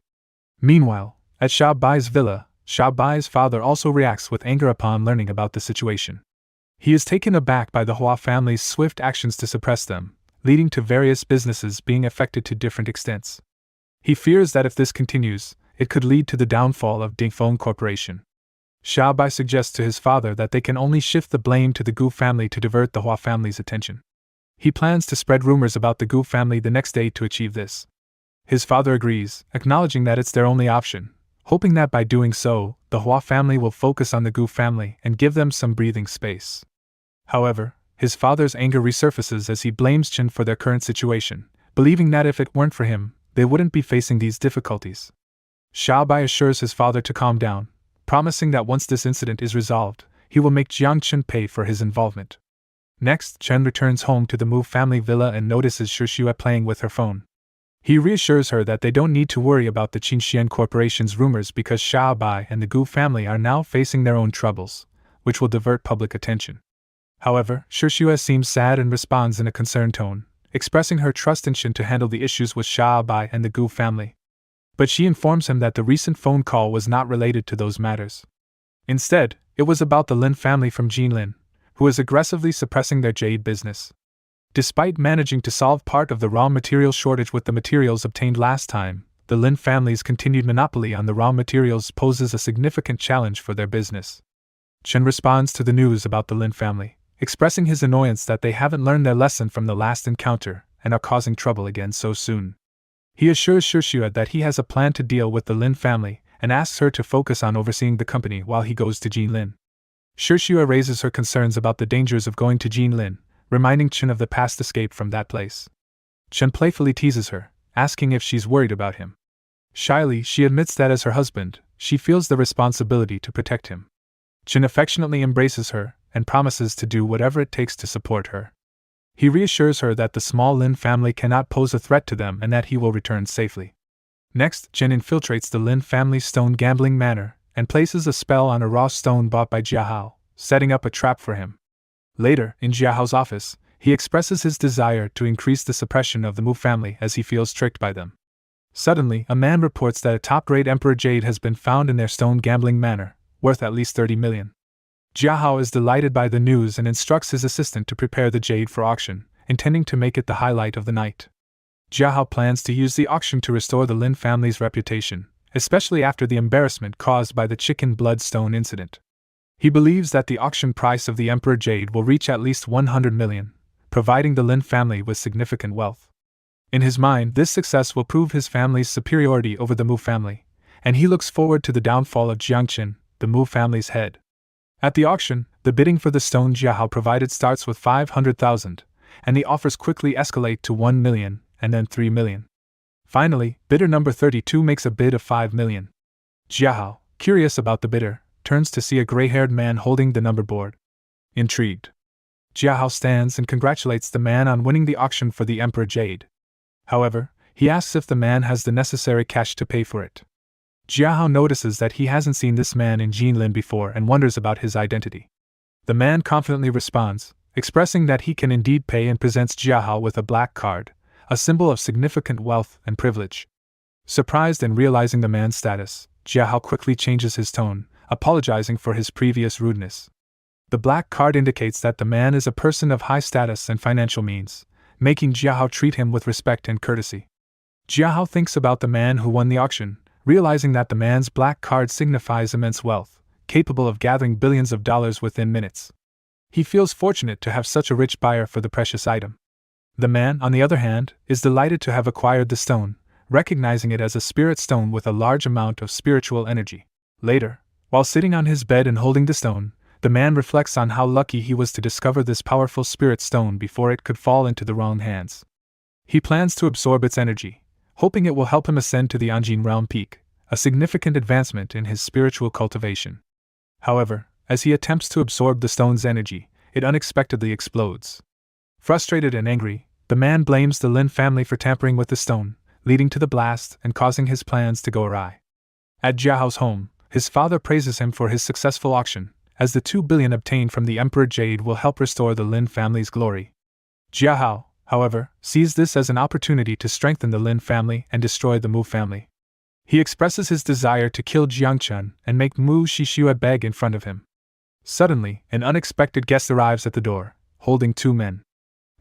Meanwhile, at Xia Bai's villa, Xia Bai's father also reacts with anger upon learning about the situation. He is taken aback by the Hua family's swift actions to suppress them, leading to various businesses being affected to different extents. He fears that if this continues, it could lead to the downfall of Dingfeng Corporation. Xia Bai suggests to his father that they can only shift the blame to the Gu family to divert the Hua family's attention. He plans to spread rumors about the Gu family the next day to achieve this. His father agrees, acknowledging that it's their only option, hoping that by doing so, the Hua family will focus on the Gu family and give them some breathing space. However, his father's anger resurfaces as he blames Chen for their current situation, believing that if it weren't for him, they wouldn't be facing these difficulties. Xia Bai assures his father to calm down, promising that once this incident is resolved, he will make Jiang Chen pay for his involvement. Next, Chen returns home to the Mu family villa and notices Shixue playing with her phone. He reassures her that they don't need to worry about the Qinxian Corporation's rumors because Xia Bai and the Gu family are now facing their own troubles, which will divert public attention. However, Shixue seems sad and responds in a concerned tone, expressing her trust in Chen to handle the issues with Xia Bai and the Gu family. But she informs him that the recent phone call was not related to those matters. Instead, it was about the Lin family from Jinlin, who is aggressively suppressing their jade business. Despite managing to solve part of the raw material shortage with the materials obtained last time, the Lin family's continued monopoly on the raw materials poses a significant challenge for their business. Chen responds to the news about the Lin family, expressing his annoyance that they haven't learned their lesson from the last encounter and are causing trouble again so soon. He assures Shixue that he has a plan to deal with the Lin family and asks her to focus on overseeing the company while he goes to Jinlin. Shishua raises her concerns about the dangers of going to Jinlin, reminding Chen of the past escape from that place. Chen playfully teases her, asking if she's worried about him. Shyly, she admits that as her husband, she feels the responsibility to protect him. Chen affectionately embraces her and promises to do whatever it takes to support her. He reassures her that the small Lin family cannot pose a threat to them and that he will return safely. Next, Chen infiltrates the Lin family's stone gambling manor and places a spell on a raw stone bought by Jiahao, setting up a trap for him. Later, in Jiahao's office, he expresses his desire to increase the suppression of the Mu family as he feels tricked by them. Suddenly, a man reports that a top-grade Emperor Jade has been found in their stone gambling manor, worth at least 30 million. Jiahao is delighted by the news and instructs his assistant to prepare the jade for auction, intending to make it the highlight of the night. Jiahao plans to use the auction to restore the Lin family's reputation, especially after the embarrassment caused by the chicken bloodstone incident. He believes that the auction price of the Emperor Jade will reach at least 100 million, providing the Lin family with significant wealth. In his mind, this success will prove his family's superiority over the Mu family, and he looks forward to the downfall of Jiang Chen, the Mu family's head. At the auction, the bidding for the stone Jiahao provided starts with 500,000, and the offers quickly escalate to 1 million, and then 3 million. Finally, bidder number 32 makes a bid of 5 million. Jiahao, curious about the bidder, turns to see a gray-haired man holding the number board. Intrigued, Jiahao stands and congratulates the man on winning the auction for the Emperor Jade. However, he asks if the man has the necessary cash to pay for it. Jiahao notices that he hasn't seen this man in Jinlin before and wonders about his identity. The man confidently responds, expressing that he can indeed pay, and presents Jiahao with a black card, a symbol of significant wealth and privilege. Surprised and realizing the man's status, Jiahao quickly changes his tone, apologizing for his previous rudeness. The black card indicates that the man is a person of high status and financial means, making Jiahao treat him with respect and courtesy. Jiahao thinks about the man who won the auction, realizing that the man's black card signifies immense wealth, capable of gathering billions of dollars within minutes. He feels fortunate to have such a rich buyer for the precious item. The man, on the other hand, is delighted to have acquired the stone, recognizing it as a spirit stone with a large amount of spiritual energy. Later, while sitting on his bed and holding the stone, the man reflects on how lucky he was to discover this powerful spirit stone before it could fall into the wrong hands. He plans to absorb its energy, hoping it will help him ascend to the Anjin realm peak, a significant advancement in his spiritual cultivation. However, as he attempts to absorb the stone's energy, it unexpectedly explodes. Frustrated and angry, the man blames the Lin family for tampering with the stone, leading to the blast and causing his plans to go awry. At Jiahao's home, his father praises him for his successful auction, as the 2 billion obtained from the Emperor Jade will help restore the Lin family's glory. Jiahao, however, sees this as an opportunity to strengthen the Lin family and destroy the Mu family. He expresses his desire to kill Jiang Chen and make Mu Shishua beg in front of him. Suddenly, an unexpected guest arrives at the door, holding 2 men.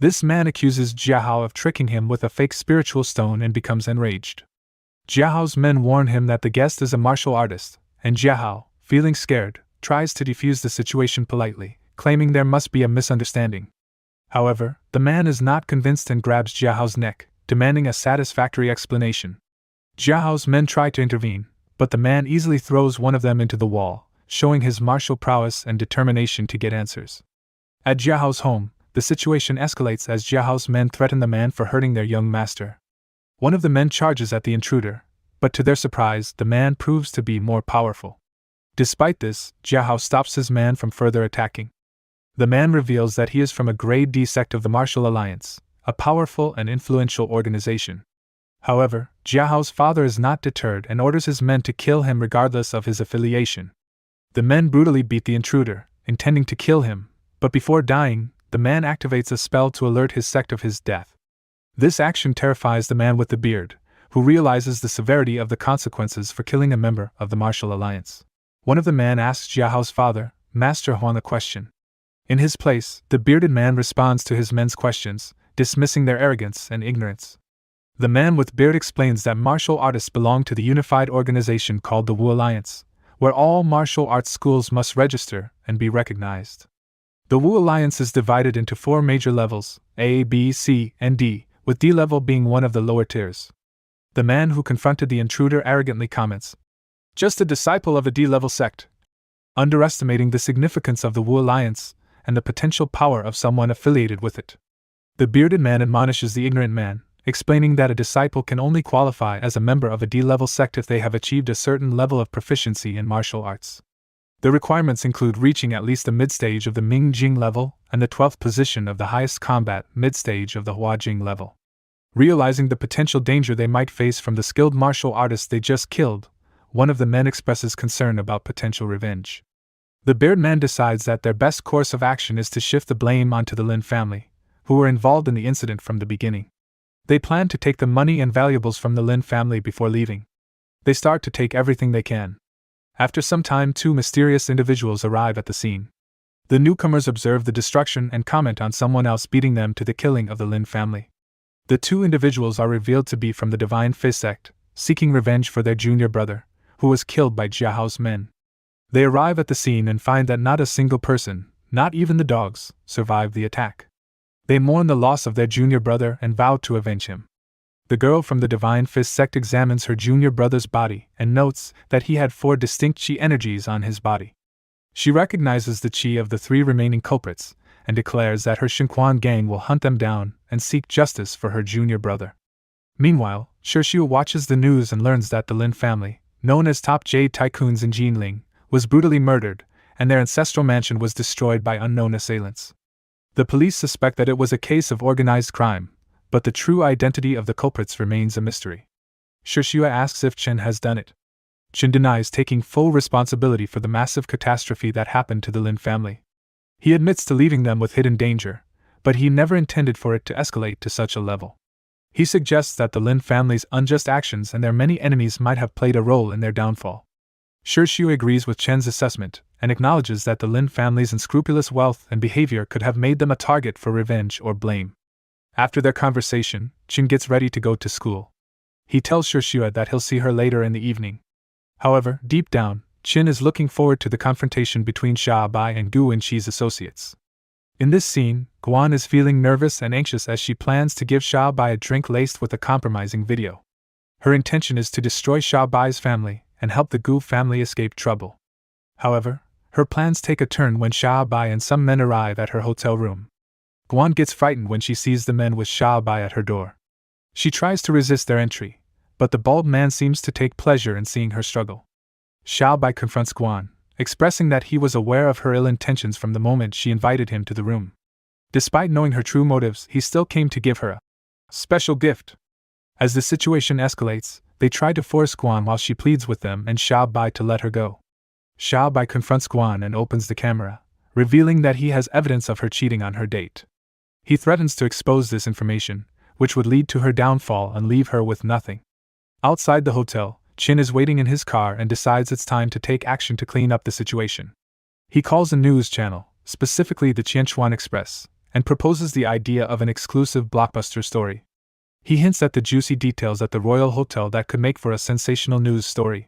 This man accuses Jiahao of tricking him with a fake spiritual stone and becomes enraged. Jiahao's men warn him that the guest is a martial artist, and Jiahao, feeling scared, tries to defuse the situation politely, claiming there must be a misunderstanding. However, the man is not convinced and grabs Jiahao's neck, demanding a satisfactory explanation. Jiahao's men try to intervene, but the man easily throws one of them into the wall, showing his martial prowess and determination to get answers. At Jiahao's home, the situation escalates as Jiahao's men threaten the man for hurting their young master. One of the men charges at the intruder, but to their surprise, the man proves to be more powerful. Despite this, Jiahao stops his man from further attacking. The man reveals that he is from a Grade D sect of the Martial Alliance, a powerful and influential organization. However, Jiahao's father is not deterred and orders his men to kill him regardless of his affiliation. The men brutally beat the intruder, intending to kill him, but before dying, the man activates a spell to alert his sect of his death. This action terrifies the man with the beard, who realizes the severity of the consequences for killing a member of the Martial Alliance. One of the men asks Jiahao's father, Master Huang, a question. In his place, the bearded man responds to his men's questions, dismissing their arrogance and ignorance. The man with beard explains that martial artists belong to the unified organization called the Wu Alliance, where all martial arts schools must register and be recognized. The Wu Alliance is divided into 4 major levels, A, B, C, and D, with D level being one of the lower tiers. The man who confronted the intruder arrogantly comments, "Just a disciple of a D-level sect." underestimating the significance of the Wu Alliance and the potential power of someone affiliated with it. The bearded man admonishes the ignorant man, explaining that a disciple can only qualify as a member of a D-level sect if they have achieved a certain level of proficiency in martial arts. The requirements include reaching at least the mid-stage of the Ming Jing level and the 12th position of the highest combat mid-stage of the Hua Jing level. Realizing the potential danger they might face from the skilled martial artists they just killed, one of the men expresses concern about potential revenge. The bearded man decides that their best course of action is to shift the blame onto the Lin family, who were involved in the incident from the beginning. They plan to take the money and valuables from the Lin family before leaving. They start to take everything they can. After some time, two mysterious individuals arrive at the scene. The newcomers observe the destruction and comment on someone else beating them to the killing of the Lin family. The two individuals are revealed to be from the Divine Fist sect, seeking revenge for their junior brother, who was killed by Jia Hao's men. They arrive at the scene and find that not a single person, not even the dogs, survived the attack. They mourn the loss of their junior brother and vow to avenge him. The girl from the Divine Fist sect examines her junior brother's body and notes that he had 4 distinct chi energies on his body. She recognizes the chi of the 3 remaining culprits and declares that her Xinquan gang will hunt them down and seek justice for her junior brother. Meanwhile, Shixiu watches the news and learns that the Lin family, known as top jade tycoons in Jinling, was brutally murdered, and their ancestral mansion was destroyed by unknown assailants. The police suspect that it was a case of organized crime, but the true identity of the culprits remains a mystery. Shixiu asks if Chen has done it. Chen denies taking full responsibility for the massive catastrophe that happened to the Lin family. He admits to leaving them with hidden danger, but he never intended for it to escalate to such a level. He suggests that the Lin family's unjust actions and their many enemies might have played a role in their downfall. Shixiu agrees with Chen's assessment and acknowledges that the Lin family's unscrupulous wealth and behavior could have made them a target for revenge or blame. After their conversation, Chen gets ready to go to school. He tells Shixiu that he'll see her later in the evening. However, deep down, Chen is looking forward to the confrontation between Xia Bai and Gu Wenqi's associates. In this scene, Guan is feeling nervous and anxious as she plans to give Xia Bai a drink laced with a compromising video. Her intention is to destroy Xia Bai's family and help the Gu family escape trouble. However, her plans take a turn when Xia Bai and some men arrive at her hotel room. Guan gets frightened when she sees the men with Xia Bai at her door. She tries to resist their entry, but the bald man seems to take pleasure in seeing her struggle. Xia Bai confronts Guan, expressing that he was aware of her ill intentions from the moment she invited him to the room. Despite knowing her true motives, he still came to give her a special gift. As the situation escalates, they try to force Guan while she pleads with them and Xia Bai to let her go. Xia Bai confronts Guan and opens the camera, revealing that he has evidence of her cheating on her date. He threatens to expose this information, which would lead to her downfall and leave her with nothing. Outside the hotel, Chen is waiting in his car and decides it's time to take action to clean up the situation. He calls a news channel, specifically the Qianchuan Express, and proposes the idea of an exclusive blockbuster story. He hints at the juicy details at the Royal Hotel that could make for a sensational news story.